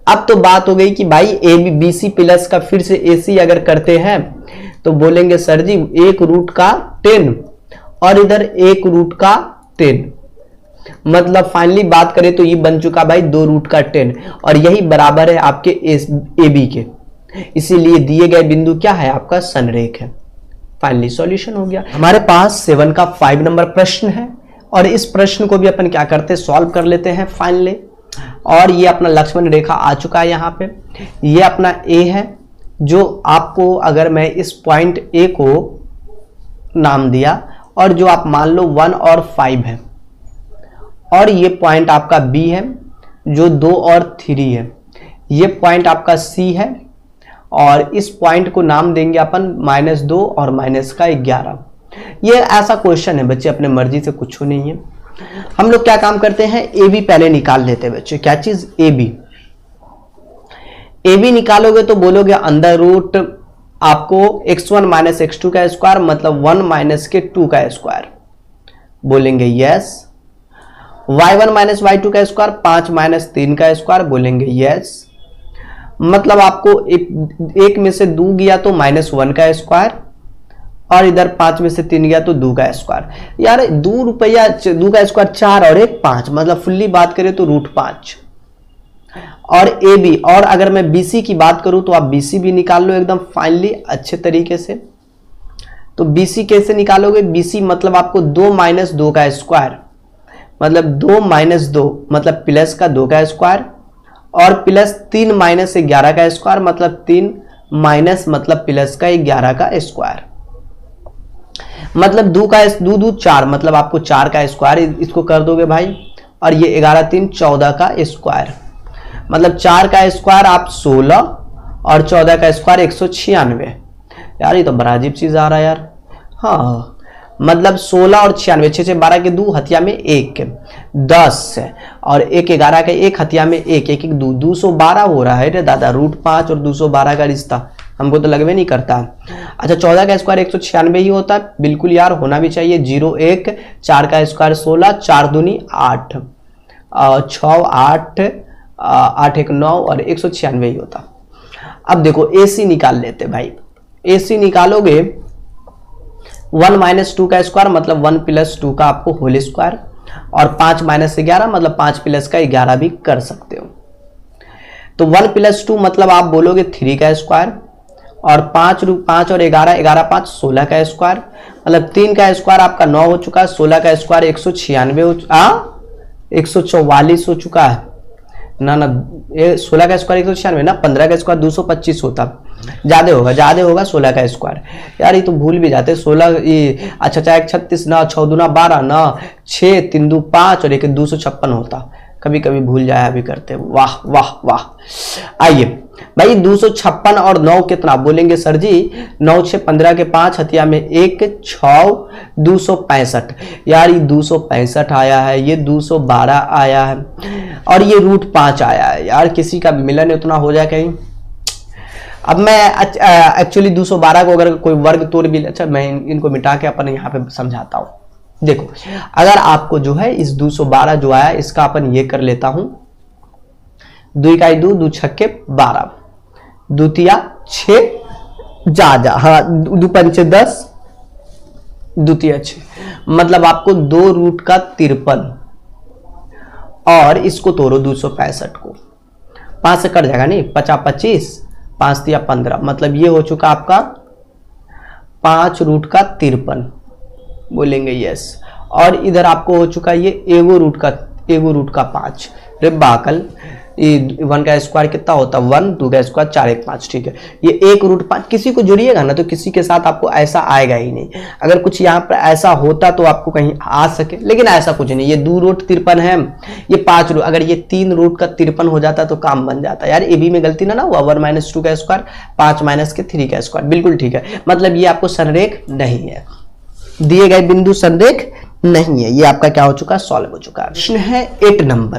अब तो बात हो गई कि भाई A B B C plus का फिर से ए सी अगर करते हैं तो बोलेंगे सर जी 1 रूट का 10 और इधर 1 रूट का 10, मतलब फाइनली बात करें तो ये बन चुका भाई 2 रूट का 10, और यही बराबर है आपके ए बी के, इसीलिए दिए गए बिंदु क्या है, आपका संरेख है। फाइनली सॉल्यूशन हो गया। हमारे पास 7 का 5 नंबर प्रश्न है, और इस प्रश्न को भी अपन क्या करते हैं, सॉल्व कर लेते हैं फाइनली। और ये अपना लक्ष्मण रेखा आ चुका है यहाँ पे, ये अपना ए है, जो आपको अगर मैं इस पॉइंट ए को नाम दिया, और जो आप मान लो 1 और 5 है, और ये पॉइंट आपका बी है जो 2 और 3 है, ये पॉइंट आपका सी है, और इस पॉइंट को नाम देंगे अपन -2 और -11। ये ऐसा क्वेश्चन है बच्चे, अपने मर्जी से कुछ नहीं है। हम लोग क्या काम करते हैं, ए बी पहले निकाल लेते हैं बच्चे। क्या चीज, ए बी। ए बी निकालोगे तो बोलोगे अंदर रूट आपको x1 माइनस x2 का स्क्वायर, मतलब 1 माइनस के 2 का स्क्वायर, बोलेंगे यस। y1 माइनस y2 का स्क्वायर, 5 माइनस 3 का स्क्वायर, बोलेंगे यस। मतलब आपको एक में से 2 गया तो -1 का स्क्वायर, और इधर 5 में से 3 गया तो 2 का स्क्वायर। यार 2 रुपया 2 का स्क्वायर 4 और 1 5, मतलब फुल्ली बात करें तो √5। और ए बी, और अगर मैं बीसी की बात करूं तो आप बीसी भी निकाल लो एकदम फाइनली अच्छे तरीके से। तो बीसी कैसे निकालोगे, बीसी मतलब आपको 2 माइनस 2 का स्क्वायर, मतलब 2 माइनस 2 मतलब प्लस का 2 का स्क्वायर, और प्लस 3 माइनस 11 का स्क्वायर, मतलब 3 माइनस मतलब प्लस का 11 का स्क्वायर, मतलब 2 का 2 2 4, मतलब आपको 4 का स्क्वायर इसको कर दोगे भाई, और ये 11 3 14 का स्क्वायर, मतलब 4 का स्क्वायर आप 16 और 14 का स्क्वायर 196। यार ये तो बड़ा अजीब चीज आ रहा है यार, हाँ मतलब 16 और 96, 6 6 12 के 2 हथिया में 1 10, और 1 11 के 1 हथिया में 1 1 2 212 हो रहा है रे दादा, √5 और 212 का रिश्ता हमको तो लगवे नहीं करता। अच्छा 14 का स्क्वायर 196 ही होता है, बिल्कुल यार होना भी चाहिए। 0 1, 4 का स्क्वायर 16, 4 दूनी 8, 6 8 8 1 9 और 196 ही होता। अब देखो एसी निकाल लेते भाई, एसी निकालोगे 1 माइनस 2 का स्क्वायर मतलब 1 प्लस 2 का आपको होल स्क्वायर, और 5 माइनस 11 मतलब 5 प्लस का 11 भी कर सकते हो। तो 1 प्लस 2 मतलब आप बोलोगे 3 का स्क्वायर, और 5 और 11 11 5 16 का स्क्वायर, मतलब 3 का स्क्वायर आपका 9 हो चुका है, 16 का स्क्वायर 144 हो चुका है ना, 16 का स्क्वायर 196 ना, 15 का स्क्वायर 225 होता, ज्यादा होगा 16 का स्क्वायर। यार ये तो भूल भी जाते 16, ये अच्छा 36 ना, 6 दूना 12 ना, 6 3 2 5 और 1 256 होता, कभी कभी भूल जाया भी करते। वाह वाह वाह। आइए भाई 256 और 9 कितना, बोलेंगे सर जी 9 6 15 के 5 हथिया में 1 6 265। यार ये 265 आया है, ये 212 आया है, और ये √5 आया है। यार किसी का मिलन उतना हो जाए कहीं। अब मैं एक्चुअली 212 को अगर कोई वर्ग तोड़ भी, अच्छा मैं इनको मिटा के अपन यहाँ पे समझाता हूँ। देखो अगर आपको जो है इस 212 जो आया इसका अपन ये कर लेता हूं, 2 इकाई 2 2 छक्के 12, 2 तिया 6 जा हाँ 2 पंचे 10 द्वितीय छेद, मतलब आपको 2 रूट का 53 और इसको तोड़ो 265 को, 5 से कट जाएगा नहीं, 50 25, 5 दिया 15, मतलब ये हो चुका आपका 5 रूट का 53, बोलेंगे यस। और इधर आपको हो चुका ये एगो रूट का 5। रे बाकल, 1 का स्क्वायर कितना होता है 1, 2 का स्क्वायर 4 1 5, ठीक है। ये 1 रूट 5 किसी को जोड़िएगा ना तो किसी के साथ आपको ऐसा आएगा ही नहीं। अगर कुछ यहाँ पर ऐसा होता तो आपको कहीं आ सके, लेकिन ऐसा कुछ नहीं। ये 2 रूट 53 है, ये 5 रूट, अगर ये 3 रूट का 53 हो जाता तो काम बन जाता यार। ए बी में गलती ना हुआ, 1 - 2 का स्क्वायर 5 - 3 का स्क्वायर, बिल्कुल ठीक है। मतलब ये आपको संरेख नहीं है, दिए गए बिंदु संरेख नहीं है। ये आपका क्या हो चुका है, सॉल्व हो चुका है। प्रश्न है 8 नंबर,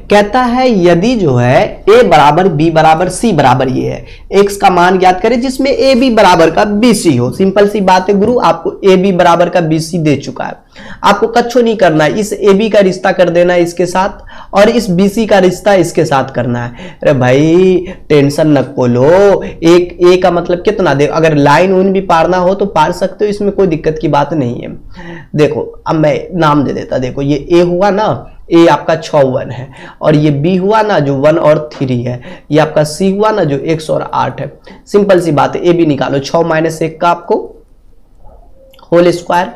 कहता है यदि जो है a बराबर b बराबर c बराबर ये है, x का मान ज्ञात करें जिसमें a b बराबर का bc हो। सिंपल सी बात है गुरु, आपको a b बराबर का bc दे चुका है, आपको कच्छो नहीं करना है। इस a b का रिश्ता कर देना है इसके साथ और इस bc का रिश्ता इसके साथ करना है। अरे भाई टेंशन न को लो, एक a का मतलब कितना दे, अगर लाइन उन भी पारना हो तो पार सकते हो, इसमें कोई दिक्कत की बात नहीं है। देखो अब मैं नाम दे देता, देखो ये a हुआ ना, a आपका 6 1 है, और ये b हुआ ना जो 1 और 3 है, ये आपका c हुआ ना जो x और 8 है। सिंपल सी बात है, a b निकालो, 6 - 1 का आपको होल स्क्वायर,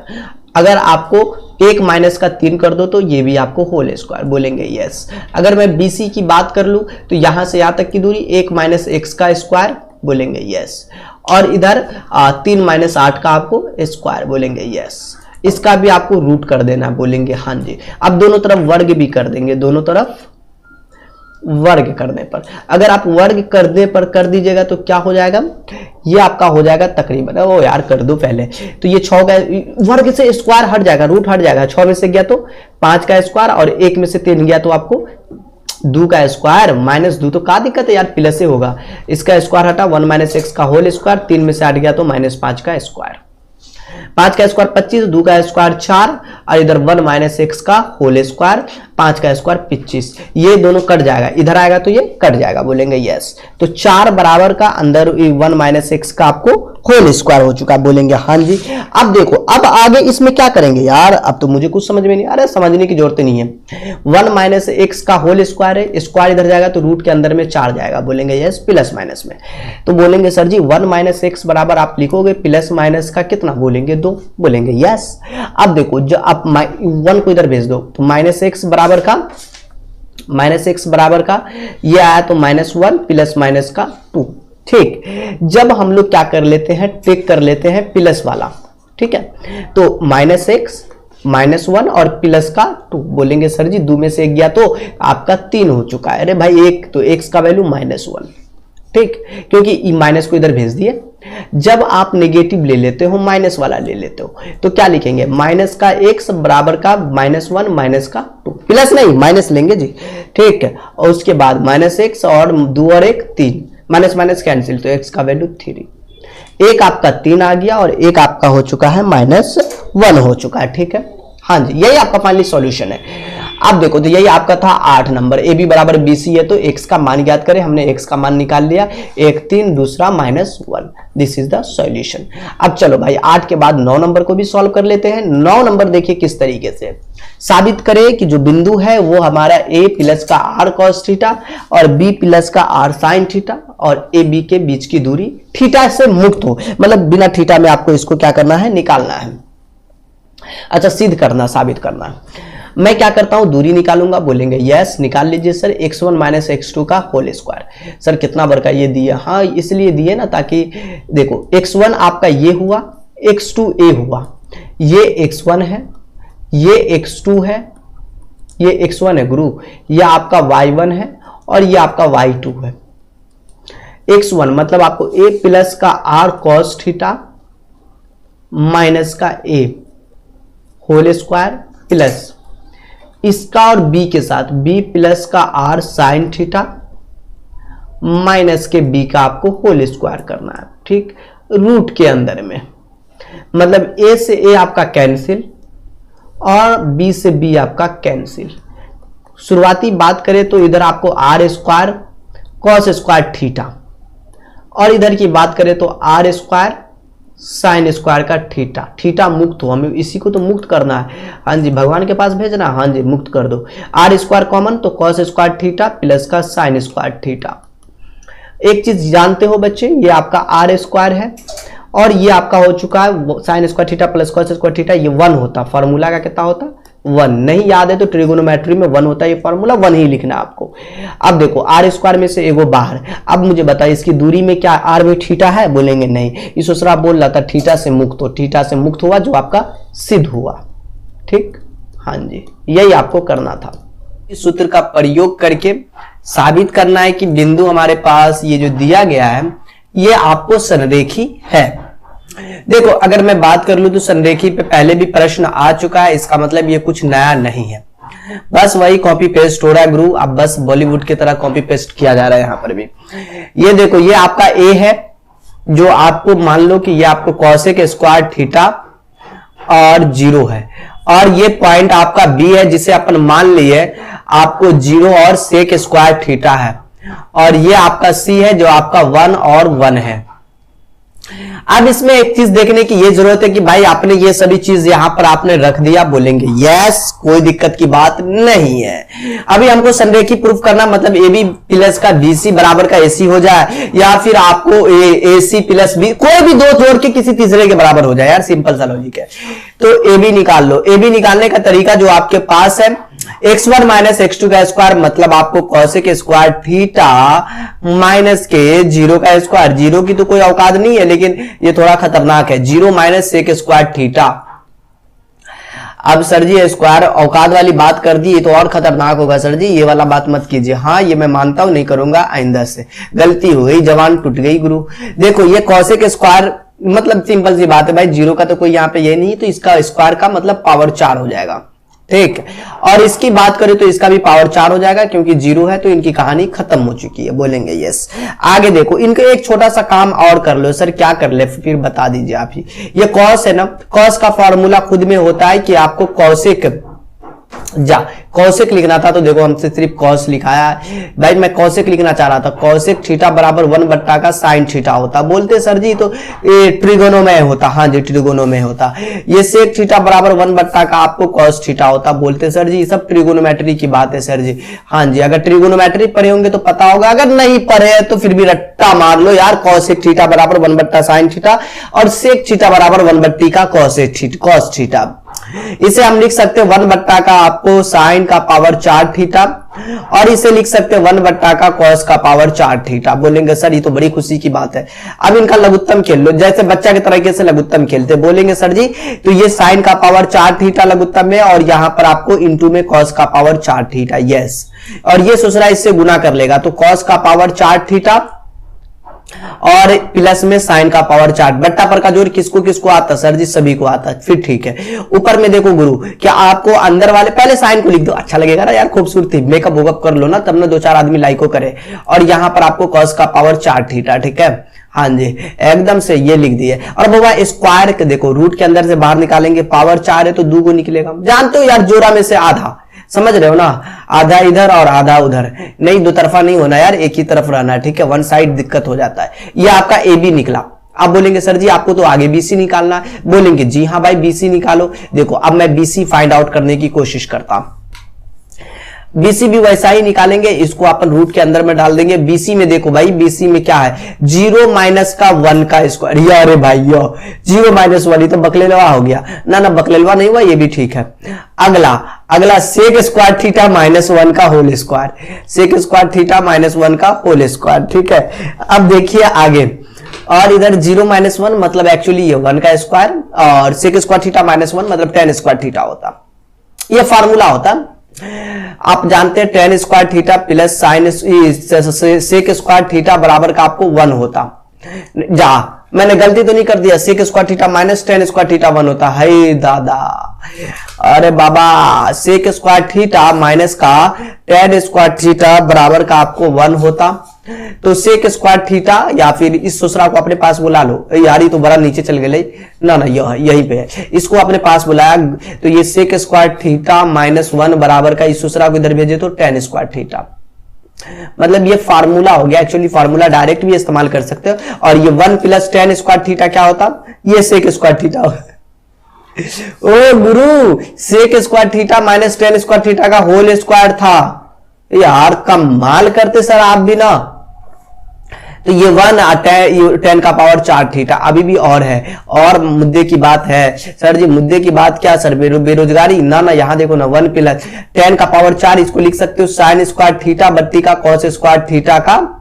अगर आपको 1 माइनस का 3 कर दो तो ये भी आपको होल स्क्वायर, बोलेंगे यस। अगर मैं BC की बात कर लूं तो यहां से यहां तक की दूरी 1 - x का स्क्वायर, बोलेंगे यस। और इधर 3 - 8 का आपको स्क्वायर, बोलेंगे यस। इसका भी आपको रूट कर देना, बोलेंगे हाँ जी। अब दोनों तरफ वर्ग भी कर देंगे, दोनों तरफ वर्ग करने पर, अगर आप वर्ग करने पर कर दीजिएगा तो क्या हो जाएगा, ये आपका हो जाएगा तकरीबन, ओ यार कर दो पहले, तो ये 6 का वर्ग से स्क्वायर हट जाएगा, रूट हट जाएगा। 6 में से गया तो 5 का स्क्वायर और 1 में से 3 गया तो आपको 2 का स्क्वायर, -2 तो क्या दिक्कत है यार, प्लस से होगा। इसका स्क्वायर हटा, 1 - x का होल स्क्वायर, 3 में से 8 गया तो -5 का स्क्वायर, 5 का स्क्वायर 25, 2 का स्क्वायर 4 और इधर 1 - x का होल स्क्वायर, 5 का स्क्वायर 25, ये दोनों कट जाएगा, इधर आएगा तो ये कट जाएगा, बोलेंगे यस। तो 4 बराबर का अंदर 1 - x का आपको होल स्क्वायर हो चुका, बोलेंगे हाँ जी। अब देखो अब आगे इसमें क्या करेंगे यार, अब तो मुझे कुछ समझ में नहीं, अरे समझने की जरूरत नहीं है। 1 - x का होल स्क्वायर है, स्क्वायर इधर जाएगा तो रूट के अंदर में 4 जाएगा, बोलेंगे यस, प्लस माइनस में। तो बोलेंगे सर जी 1 - x बराबर आप लिखोगे प्लस माइनस का कितना, बोलेंगे 2, बोलेंगे यस। अब देखो जो आप 1 को इधर भेज दो तो -x बराबर का ये आया तो -1 प्लस माइनस का 2, ठीक। जब हम लोग क्या कर लेते हैं, टेक कर लेते हैं प्लस वाला, ठीक है। तो -x -1 और प्लस का 2, बोलेंगे सर जी 2 में से 1 गया तो आपका 3 हो चुका है। अरे भाई 1 तो x का वैल्यू -1, ठीक, क्योंकि माइनस को इधर भेज दिए। जब आप नेगेटिव ले लेते हो, माइनस वाला ले लेते हो, तो क्या लिखेंगे, माइनस का x बराबर का -1 माइनस का 2, प्लस नहीं माइनस लेंगे जी, ठीक है। और उसके बाद -x और 2 और 1 3, माइनस माइनस कैंसिल, तो x का वैल्यू 3, एक आपका 3 आ गया और एक आपका हो चुका है -1 हो चुका है, ठीक है। हाँ जी, यही आपका फाइनली सॉल्यूशन है। अब देखो तो यही आपका था 8 नंबर, ए बी बराबर BC है तो x का मान ज्ञात करें, हमने x का मान निकाल लिया, एक 3 दूसरा -1, दिस इज द सॉल्यूशन। अब चलो भाई 8 के बाद 9 नंबर को भी सॉल्व कर लेते हैं। 9 नंबर देखिए किस तरीके से, साबित करें कि जो बिंदु है वो हमारा a प्लस का r cos थीटा और b प्लस का r sin थीटा और a b के बीच की दूरी थीटा से मुक्त हो, मतलब बिना थीटा में आपको इसको क्या करना है, निकालना है, अच्छा सिद्ध करना, साबित करना। मैं क्या करता हूं, दूरी निकालूंगा, बोलेंगे यस, निकाल लीजिए सर, x1 - x2 का होल स्क्वायर। सर कितना बार का ये दिया, हाँ इसलिए दिए ना ताकि देखो x1 आपका ये हुआ, x2 a हुआ, ये x1 है, ये x2 है, ये x1 है गुरु, ये आपका y1 है और ये आपका y2 है। x1 मतलब आपको a प्लस का r cos थीटा माइनस का a होल स्क्वायर प्लस इसका और b के साथ b प्लस का r साइन थीटा माइनस के b का आपको होल स्क्वायर करना है, ठीक, रूट के अंदर में, मतलब a से a आपका कैंसिल और b से b आपका कैंसिल। शुरुआती बात करें तो इधर आपको r square cos square theta और इधर की बात करें तो r स्क्वायर साइन स्क्वायर का थीटा, थीटा मुक्त हो, हमें इसी को तो मुक्त करना है। हाँ जी, भगवान के पास भेजना, हाँ जी मुक्त कर दो। आर स्क्वायर कॉमन तो कॉस स्क्वायर थीटा प्लस का साइन स्क्वायर थीटा। एक चीज जानते हो बच्चे, ये आपका आर स्क्वायर है और ये आपका हो चुका है sign square theta plus cos square theta, ये 1 होता, फॉर्मूला का कितना होता 1, नहीं याद है तो ट्रिगोनोमेट्री में 1 होता है, ये फॉर्मूला 1 ही लिखना है आपको। अब देखो आर स्क्वायर में से एगो बाहर, अब मुझे बताइए इसकी दूरी में क्या आर में थीटा है, बोलेंगे नहीं। इस दूसरा बोल रहा था थीटा से मुक्त हो, थीटा से मुक्त हुआ जो आपका सिद्ध हुआ, ठीक। हाँ जी, यही आपको करना था। इस सूत्र का प्रयोग करके साबित करना है कि बिंदु हमारे पास ये जो दिया गया है ये आपको संरेखी है। देखो अगर मैं बात कर लूं तो संरेखी पे पहले भी प्रश्न आ चुका है, इसका मतलब ये कुछ नया नहीं है, बस वही कॉपी पेस्ट हो रहा है गुरु, अब बस बॉलीवुड की तरह कॉपी पेस्ट किया जा रहा है यहां पर भी। ये देखो ये आपका ए है, जो आपको मान लो कि ये आपको कॉसेक स्क्वायर थीटा और 0 है, और ये पॉइंट आपका बी है जिसे अपन मान लिए आपको 0 और सेक स्क्वायर थीटा है, और ये आपका सी है जो आपका 1 और 1 है। अब इसमें एक चीज देखने की ये जरूरत है कि भाई आपने ये सभी चीज यहां पर आपने रख दिया, बोलेंगे यस कोई दिक्कत की बात नहीं है। अभी हमको संरेखी प्रूफ करना, मतलब ए बी प्लस का बीसी बराबर का एसी हो जाए, या फिर आपको ए सी प्लस बी, कोई भी दो जोड़ के किसी तीसरे के बराबर हो जाए यार, सिंपल सा लॉजिक है। तो ए बी निकाल लो। ए बी निकालने का तरीका जो आपके पास है x1 माइनस x2 का स्क्वायर, मतलब आपको कॉसेक स्क्वायर थीटा माइनस के 0 का स्क्वायर, 0 की तो कोई औकात नहीं है लेकिन ये थोड़ा खतरनाक है, 0 माइनस सेक स्क्वायर थीटा। अब सर जी स्क्वायर औकात वाली बात कर दी, ये तो और खतरनाक होगा सर जी, ये वाला बात मत कीजिए। हाँ ये मैं मानता हूं, नहीं करूंगा आइंदा से, गलती हो गई, जवान टूट गई गुरु। देखो ये कॉसेक स्क्वायर मतलब सिंपल सी बात है भाई, 0 का तो कोई यहाँ पे ये नहीं, तो इसका स्क्वायर का मतलब पावर 4 हो जाएगा, ठीक। और इसकी बात करें तो इसका भी पावर 4 हो जाएगा, क्योंकि 0 है तो इनकी कहानी खत्म हो चुकी है, बोलेंगे यस। आगे देखो इनका एक छोटा सा काम और कर लो। सर क्या कर ले, फिर बता दीजिए आप ही। ये कॉस है ना, कॉस का फॉर्मूला खुद में होता है कि आपको कॉसेक कॉसेक लिखना था, तो देखो हमसे सिर्फ कॉस लिखाया है भाई, मैं कॉसेक लिखना चाह रहा था। कॉसेक थीटा बराबर 1 बट्टा का साइन थीटा होता, बोलते सर जी तो ट्रिगोनो में होता, हाँ जी ट्रिगोनो में होता। ये सेक थीटा बराबर 1 बट्टा का आपको कॉस थीटा होता, बोलते सर जी सब ट्रिगोनोमेट्री की बात है सर जी। हाँ जी, अगर ट्रिगोनोमेट्री पढ़े होंगे तो पता होगा, अगर नहीं पढ़े तो फिर भी रट्टा मार लो यार, कॉसेक थीटा बराबर 1 बट्टा साइन थीटा और सेक थीटा बराबर 1 बट्टी का कॉस थीटा। इसे हम लिख सकते हैं 1 बट्टा का आपको साइन का पावर 4 थीटा, और इसे लिख सकते हैं 1 बट्टा का कॉस का पावर 4 थीटा। बोलेंगे सर ये तो बड़ी खुशी की बात है, अब इनका लघुत्तम खेल लो, जैसे बच्चा के तरीके से लघुत्तम खेलते। बोलेंगे सर जी तो ये साइन का पावर 4 थीटा लघुत्तम में, और यहां पर आपको इंटू में कॉस का पावर 4 थीटा, यस। और ये दूसरा इससे गुना कर लेगा, तो कॉस का पावर 4 थीटा और प्लस में साइन का पावर 4, बट्टा पर का जोड़ किसको किसको आता सर जी, सभी को आता, फिर ठीक है। ऊपर में देखो गुरु, क्या आपको अंदर वाले पहले साइन को लिख दो, अच्छा लगेगा ना यार, खूबसूरती मेकअप वोकअप कर लो ना, तब ना 2-4 आदमी लाइको करे। और यहां पर आपको कॉस का पावर 4 थीटा, ठीक है। हाँ जी एकदम से ये लिख दिए। और बाबा स्क्वायर के देखो, रूट के अंदर से बाहर निकालेंगे, पावर 4 है तो 2 को निकलेगा, जानते हो यार, जोड़ा में से आधा, समझ रहे हो ना, आधा इधर और आधा उधर, नहीं दो तरफा नहीं होना यार, एक ही तरफ रहना, ठीक है, वन साइड दिक्कत हो जाता है। ये आपका ए बी निकला। आप बोलेंगे सर जी आपको तो आगे बीसी निकालना है, बोलेंगे जी हाँ भाई बीसी निकालो। देखो अब मैं बीसी फाइंड आउट करने की कोशिश करता हूं, बीसी भी वैसा ही निकालेंगे, इसको अपन रूट के अंदर में डाल देंगे। बीसी में देखो भाई, बीसी में क्या है, 0 माइनस का 1 का स्क्वायर, अरे भाई 0 माइनस 1, तो बकलेलवा हो गया ना, बकलेलवा नहीं हुआ, ये भी ठीक है। अगला सेक स्क्वायर थीटा माइनस 1 का whole square, sec square theta minus 1 का होल स्क्वायर, ठीक है। अब देखिए आगे, और इधर 0 माइनस 1 मतलब एक्चुअली ये 1 का स्क्वायर, और सेक स्क्वायर थीटा माइनस 1 मतलब 10 स्क्वायर थीटा होता, ये फार्मूला होता। आप जानते हैं 10 square theta plus sine sec square theta बराबर का आपको 1 होता। जा मैंने गलती तो नहीं कर दिया, sec square theta minus 10 square theta 1 होता है दादा, अरे बाबा सेक स्क्वायर थीटा माइनस का 10 स्क्वायर थीटा बराबर का आपको 1 होता। तो सेक स्क्वायर थीटा, या फिर इस दूसरा को अपने पास बुला लो यार, ये तो बड़ा नीचे चल गए ना, यहीं पे है, इसको अपने पास बुलाया, तो ये सेक स्क्वायर थीटा माइनस 1 बराबर का इस दूसरा को इधर भेजे तो 10 स्क्वायर थीटा, मतलब ये फार्मूला हो गया, एक्चुअली फार्मूला डायरेक्ट भी इस्तेमाल कर सकते हो। और ये 1 प्लस टेन स्क्वायर थीटा क्या होता, ये सेक स्क्वायर थीटा। ओ गुरु, sec square theta minus tan square theta का होल स्क्वायर था यार, कमाल करते सर आप भी ना। तो ये 10 का पावर 4 थीटा अभी भी और है। और मुद्दे की बात है सर जी, मुद्दे की बात क्या सर, बेरोजगारी ना ना, यहां देखो ना 1 प्लस 10 का पावर 4, इसको लिख सकते हो साइन स्क्वायर थीटा बत्ती का कॉस स्क्वायर थीटा का।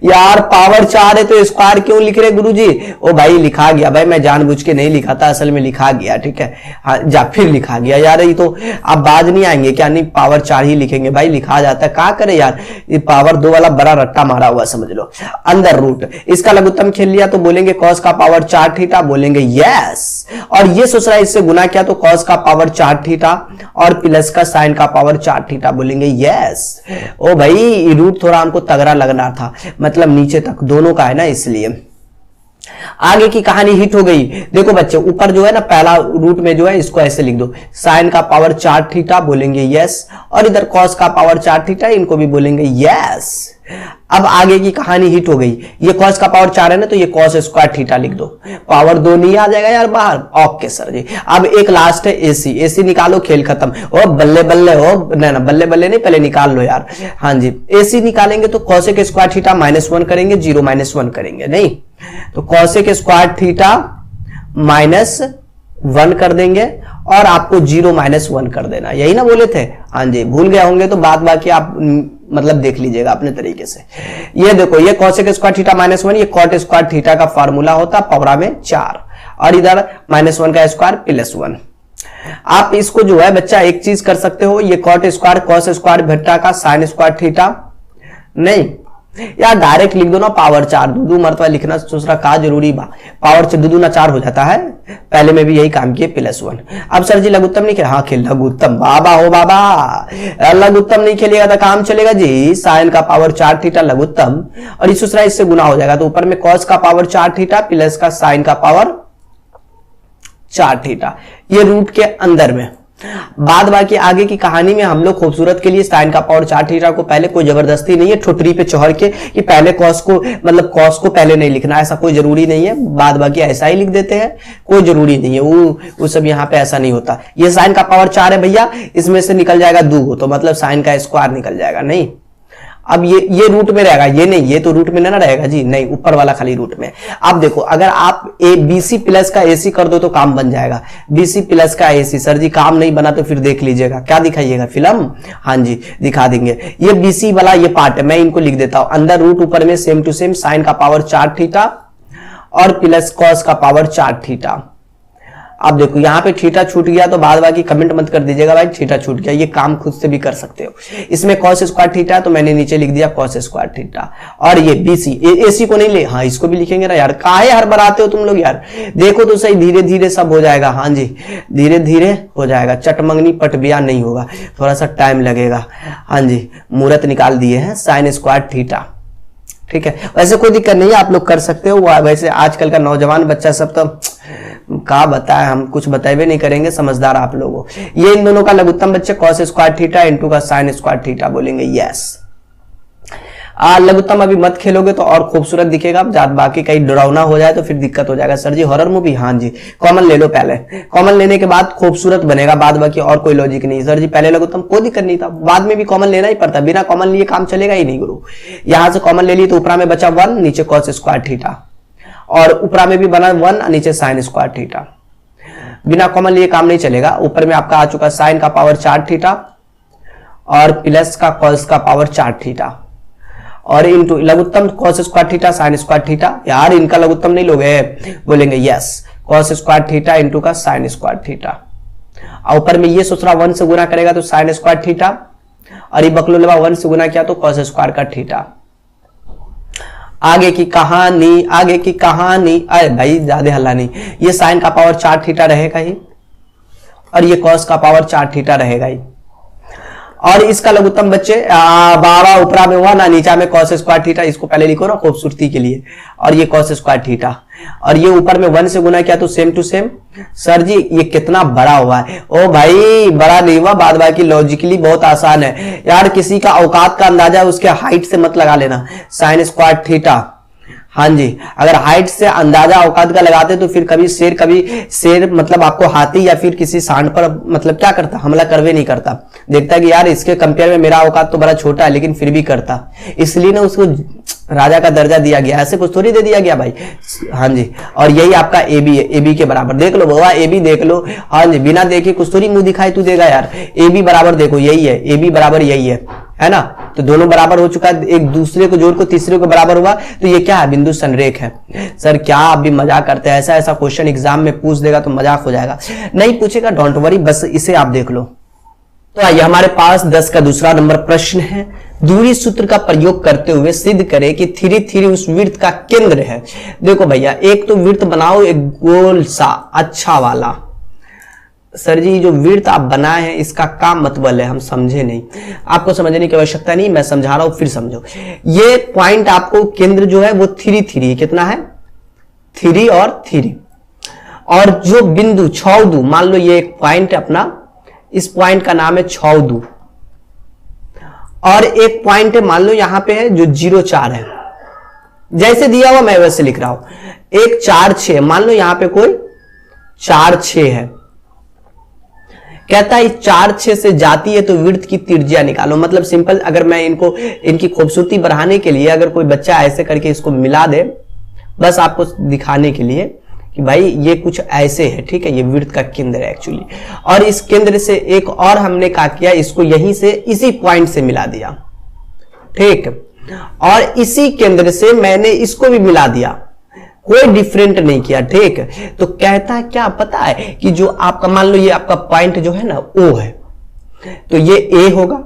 यार पावर 4 है तो स्क्वायर क्यों लिख रहे गुरुजी? ओ भाई लिखा गया भाई, मैं जानबूझ के नहीं लिखा था, असल में लिखा गया, ठीक है। हाँ जा, फिर लिखा गया यार, ये तो आप बाज नहीं आएंगे क्या? नहीं पावर 4 ही लिखेंगे भाई, लिखा जाता है, क्या करे यार, ये पावर 2 वाला बड़ा रट्टा मारा हुआ समझ लो। अंदर रूट, इसका लघुत्तम खेल लिया तो बोलेंगे कॉस का पावर 4 थीटा, बोलेंगे यस। और ये सोच रहा है इससे गुना किया तो कॉस का पावर 4 थीटा और प्लस का साइन का पावर 4 थीटा, बोलेंगे यस। ओ भाई रूट थोड़ा हमको तगड़ा लगना था, मतलब नीचे तक दोनों का है ना, इसलिए आगे की कहानी हिट हो गई। देखो बच्चे ऊपर जो है ना पहला रूट में जो है इसको ऐसे लिख दो, साइन का पावर 4 थीटा बोलेंगे यस, और इधर कॉस का पावर 4 थीटा, इनको भी बोलेंगे यस। अब आगे की कहानी हिट हो गई, ये कॉस का पावर 4 है ना तो ये कॉस स्क्वायर थीटा लिख दो, पावर 2 नहीं आ जाएगा यार बाहर। ओके सर जी। अब एक लास्ट है एसी, एसी निकालो खेल खत्म। ओ बल्ले बल्ले हो, ना बल्ले बल्ले नहीं, पहले निकाल लो यार। हाँ जी, एसी निकालेंगे तो कॉसेक स्क्वायर थीटा -1 करेंगे, 0 -1 करेंगे, नहीं तो कॉसेक स्क्वायर थीटा -1 कर देंगे और आपको 0 -1 कर देना, यही ना बोले थे? हाँ जी, भूल गए होंगे तो बात बाकी आप मतलब देख लीजिएगा अपने तरीके से। ये देखो, ये कॉसेक स्क्वायर थीटा -1, ये कॉट स्क्वायर थीटा का फार्मूला होता पावर में 4, और इधर -1 का स्क्वायर +1। आप इसको जो है बच्चा एक चीज कर सकते हो, ये कॉट स्क्वायर कॉस स्क्वायर भट्टा का साइन स्क्वायर थीटा, नहीं यार डायरेक्ट लिख दो ना पावर 4, दो मरतबा लिखना दूसरा का जरूरी बा, पावर से 2 4 हो जाता है, पहले में भी यही काम किए +1। अब सर जी लघुत्तम नहीं खेल, हाँ खेल लघुत्तम, बाबा हो बाबा, लघुत्तम नहीं खेलिएगा तो काम चलेगा जी। साइन का पावर 4 थीटा लघुत्तम, और इस दूसरा इससे गुना हो जाएगा तो ऊपर में कॉस का पावर 4 थीटा प्लस का साइन का पावर 4 थीटा, ये रूट के अंदर में। बाद बाकी आगे की कहानी में हम लोग खूबसूरत के लिए साइन का पावर 4 थीटा को पहले, कोई जबरदस्ती नहीं है ठुटरी पे चढ़ के कि पहले कॉस को मतलब कॉस को पहले नहीं लिखना, ऐसा कोई जरूरी नहीं है, बाद बाकी ऐसा ही लिख देते हैं, कोई जरूरी नहीं है, वो सब यहाँ पे ऐसा नहीं होता। ये साइन का पावर 4 है भैया, इसमें से निकल जाएगा 2 तो मतलब साइन का स्क्वायर निकल जाएगा, नहीं अब ये रूट में रहेगा, ये नहीं, ये तो रूट में ना रहेगा जी, नहीं ऊपर वाला खाली रूट में। अब देखो अगर आप BC प्लस का AC कर दो तो काम बन जाएगा, BC प्लस का AC। सर जी काम नहीं बना तो फिर देख लीजिएगा, क्या दिखाइएगा फिल्म? हाँ जी दिखा देंगे। ये BC वाला ये पार्ट है, मैं इनको लिख देता हूं, अंदर रूट ऊपर में सेम टू सेम साइन का पावर 4 थीटा और प्लस कॉस का पावर 4 थीटा। अब देखो यहाँ पे थीटा छूट गया तो बाद बाकी कमेंट मत कर दीजिएगा भाई थीटा छूट गया, ये काम खुद से भी कर सकते हो। इसमें कॉस स्क्वायर थीटा तो मैंने नीचे लिख दिया कॉस स्क्वायर थीटा, और ये BC AC को नहीं ले, हाँ इसको भी लिखेंगे ना यार, काहे हर बनाते हो तुम लोग यार, देखो तो सही, धीरे धीरे सब हो जाएगा। हाँ जी धीरे धीरे हो जाएगा, चटमंगनी पटबिया नहीं होगा, थोड़ा सा टाइम लगेगा। हाँ जी मुहूर्त निकाल दिए हैं साइन स्क्वायर थीटा, ठीक है, वैसे कोई दिक्कत नहीं है, आप लोग कर सकते हो। वैसे आजकल का नौजवान बच्चा सब तो का बताए, हम कुछ बताए नहीं करेंगे, समझदार आप लोगों। ये इन दोनों का लघुत्तम बच्चे कॉस स्क्वायर थीटा इनटू का साइन स्क्वायर थीटा, बोलेंगे यस। लघुत्तम अभी मत खेलोगे तो और खूबसूरत दिखेगा, बाकी कहीं डरावना हो जाए तो फिर दिक्कत हो जाएगा। सर जी हॉरर मूवी, हाँ जी कॉमन ले लो, पहले कॉमन लेने के बाद खूबसूरत बनेगा, बाद बाकी और कोई लॉजिक नहीं। सर जी पहले लघुत्तम कोई दिक्कत नहीं था, बाद में भी कॉमन लेना ही पड़ता, बिना कॉमन लिए काम चलेगा ही नहीं गुरु। यहां से कॉमन ले ली तो ऊपरा में बचा 1, नीचे कॉस स्क्वायर थीटा, और ऊपरा में भी बना 1, नीचे साइन स्क्वायर थीटा। बिना कॉमन लिए काम नहीं चलेगा। ऊपर में आपका आ चुका साइन का पावर 4 थीटा और प्लस का कॉस का पावर 4 थीटा, और इनटू लघुत्तम cos square theta sine square theta. यार इनका लघुत्तम नहीं लोगे, बोलेंगे yes, cos square theta into का साइन स्क्वायर थीटा। और ऊपर में ये सोच रहा 1 से गुना करेगा तो साइन स्क्वायर थीटा, और ये बकलोलवा 1 से गुना किया तो कॉस स्क्वायर का थीटा। आगे की कहानी, अरे भाई ज्यादा हल्ला नहीं, ये साइन का पावर 4 थीटा रहेगा ही, और ये कॉस का पावर 4 थीटा रहेगा ही। और इसका लघुत्तम बच्चे बाबा ऊपरा में हुआ ना, नीचा में cos स्क्वायर थीटा, इसको पहले लिखो ना खूबसूरती के लिए, और ये cos स्क्वायर थीटा, और ये ऊपर में 1 से गुना किया तो सेम टू सेम। सर जी ये कितना बड़ा हुआ है? ओ भाई बड़ा नहीं हुआ, बाद बाकी लॉजिकली बहुत आसान है यार, किसी का औकात का अंदाजा उसके हाइट से मत लगा लेना, sin स्क्वायर थीटा। हाँ जी, अगर हाइट से अंदाजा औकात का लगाते तो फिर कभी शेर मतलब आपको हाथी या फिर किसी सांड पर मतलब क्या करता, हमला करवे नहीं करता, देखता कि यार इसके कंपेयर में मेरा औकात तो बड़ा छोटा है लेकिन फिर भी करता, इसलिए ना उसको राजा का दर्जा दिया गया, ऐसे कुछ थोड़ी दे दिया गया भाई। हाँ जी, और यही आपका ए बी है, ए बी के बराबर देख लो बाबा, ए बी देख लो। हाँ जी, बिना देखे कुछ थोड़ी मुंह दिखाई तू देगा यार, ए बी बराबर देखो यही है, ए बी बराबर यही है ना, तो दोनों बराबर हो चुका है, एक दूसरे को जोड़ को तीसरे को बराबर हुआ, तो ये क्या है, बिंदु संरेख है। सर क्या आप भी मजाक करते हैं? ऐसा क्वेश्चन एग्जाम में पूछ देगा तो मजाक हो जाएगा, नहीं पूछेगा डोंट वरी, बस इसे आप देख लो। तो आइए हमारे पास 10 का दूसरा नंबर प्रश्न है, दूरी सूत्र का प्रयोग करते हुए सिद्ध करें कि 3 उस वृत्त का केंद्र है। देखो भैया, एक तो वृत्त बनाओ एक गोल सा अच्छा वाला। सर जी जो वृत्त आप बनाए हैं इसका काम मतलब है, हम समझे नहीं, आपको समझने की आवश्यकता नहीं, मैं समझा रहा हूं फिर समझो। ये पॉइंट आपको केंद्र जो है वो 3 कितना है, 3 और 3, और जो बिंदु छौदू, मान लो ये एक पॉइंट है अपना, इस पॉइंट का नाम है छौदू, और एक पॉइंट है मान लो यहां पे है जो 0,4 है, जैसे दिया हुआ मैं वैसे लिख रहा हूं। एक 4,6 मान लो यहां पे कोई 4,6 है, कहता है 4,6 से जाती है तो वृत्त की त्रिज्या निकालो। मतलब सिंपल, अगर मैं इनकी खूबसूरती बढ़ाने के लिए अगर कोई बच्चा ऐसे करके इसको मिला दे, बस आपको दिखाने के लिए कि भाई ये कुछ ऐसे है, ठीक है, ये वृत्त का केंद्र है एक्चुअली, और इस केंद्र से एक और हमने क्या किया, इसको यहीं से इसी पॉइंट से मिला दिया, ठीक, और इसी केंद्र से मैंने इसको भी मिला दिया, कोई डिफरेंट नहीं किया, ठीक। तो कहता है क्या पता है कि जो आपका मान लो ये आपका पॉइंट जो है ना O है, तो ये A होगा,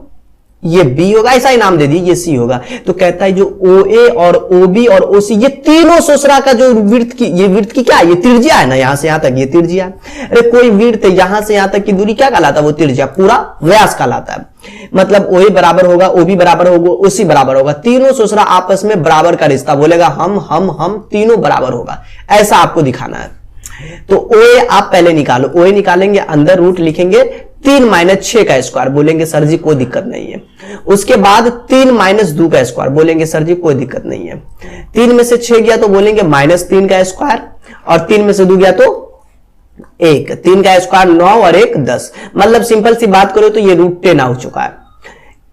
ये B होगा, ऐसा ही नाम दे दिए, ये C होगा। तो कहता है जो OA और OB और OC ये तीनों सोसरा का जो वृत्त की, ये वृत्त की क्या है, ये त्रिज्या है ना, यहां से यहां तक ये त्रिज्या है। अरे कोई वृत्त यहां से यहां तक की दूरी क्या कहलाता है, वो त्रिज्या, पूरा व्यास कहलाता है। मतलब OA बराबर होगा, OB बराबर होगा, OC बराबर होगा, तीनों सोसरा आपस में बराबर का रिश्ता, बोलेगा हम तीनों बराबर होगा, ऐसा आपको दिखाना है। तो OA आप पहले निकालो, OA निकालेंगे, अंदर रूट लिखेंगे 3 - 6 का स्क्वायर, बोलेंगे सर जी कोई दिक्कत नहीं है। उसके बाद 3 - 2 का स्क्वायर, बोलेंगे सर जी कोई दिक्कत नहीं है। 3 में से 6 गया तो बोलेंगे -3 का स्क्वायर, और 3 में से 2 गया तो 1, 3 का स्क्वायर 9 और 1 10। मतलब सिंपल सी बात करो तो ये √10 हो चुका है।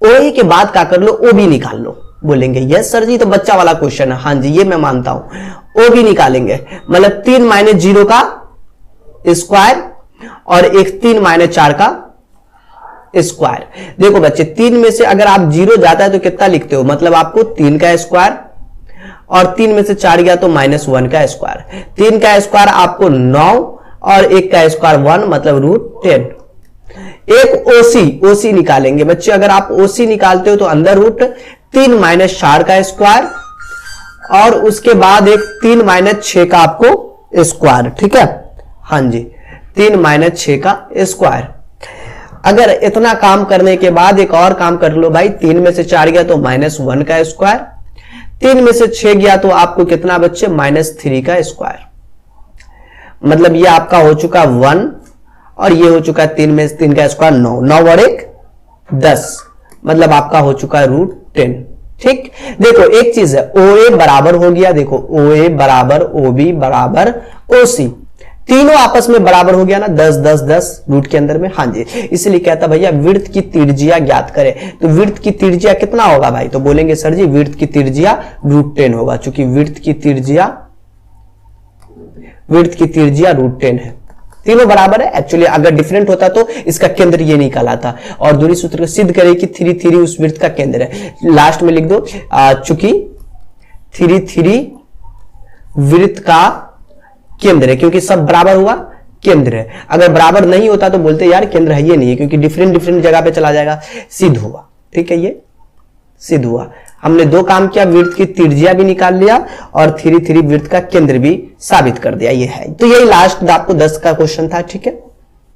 OA के बाद क्या कर लो, OB निकाल लो, बोलेंगे यस सर जी तो बच्चा वाला क्वेश्चन है, हाँ जी ये मैं मानता हूं। OB निकालेंगे, मतलब 3 - 0 का स्क्वायर और एक 3 - 4 का स्क्वायर। देखो बच्चे 3 में से अगर आप 0 जाता है तो कितना लिखते हो, मतलब आपको 3 का स्क्वायर, और 3 में से 4 गया तो -1 का स्क्वायर। 3 का स्क्वायर आपको 9 और 1 का स्क्वायर 1, मतलब √10। एक OC निकालेंगे बच्चे, अगर आप OC निकालते हो तो अंदर √3 - 4 का स्क्वायर, और उसके बाद एक 3 - 6 का आपको स्क्वायर, ठीक है, हाँ जी 3 - 6 का स्क्वायर। अगर इतना काम करने के बाद एक और काम कर लो भाई, 3 में से 4 गया तो -1 का स्क्वायर, 3 में से 6 गया तो आपको कितना बच्चे, -3 का स्क्वायर। मतलब ये आपका हो चुका 1, और ये हो चुका 3 में से 3 का स्क्वायर 9, 9 और 1 10, मतलब आपका हो चुका है √10, ठीक। देखो एक चीज है, OA बराबर हो गया, देखो OA बराबर OB बराबर OC, तीनों आपस में बराबर हो गया ना, 10 10 10 रूट के अंदर में, हाँ जी। इसलिए कहता भैया वृत्त की त्रिज्या ज्ञात करें, तो वृत्त की त्रिज्या कितना होगा भाई, तो बोलेंगे सर जी वृत्त की त्रिज्या √10 होगा, चूंकि वृत्त की त्रिज्या √10 है, तीनों बराबर है। एक्चुअली अगर डिफरेंट होता तो इसका केंद्र ये नहीं कहलाता। और दूरी सूत्र को सिद्ध करें कि 3 उस वृत्त का केंद्र है, लास्ट में लिख दो, चूंकि 3 वृत्त का केंद्र है, क्योंकि सब बराबर हुआ केंद्र है। अगर बराबर नहीं होता तो बोलते यार केंद्र है ये नहीं है, क्योंकि डिफरेंट जगह पे चला जाएगा। सिद्ध हुआ, ठीक है, ये सिद्ध हुआ। हमने 2 काम किया, वृत्त की त्रिज्या भी निकाल लिया और 3 वृत्त का केंद्र भी साबित कर दिया, ये है। तो यही लास्ट आपको 10 का क्वेश्चन था, ठीक है।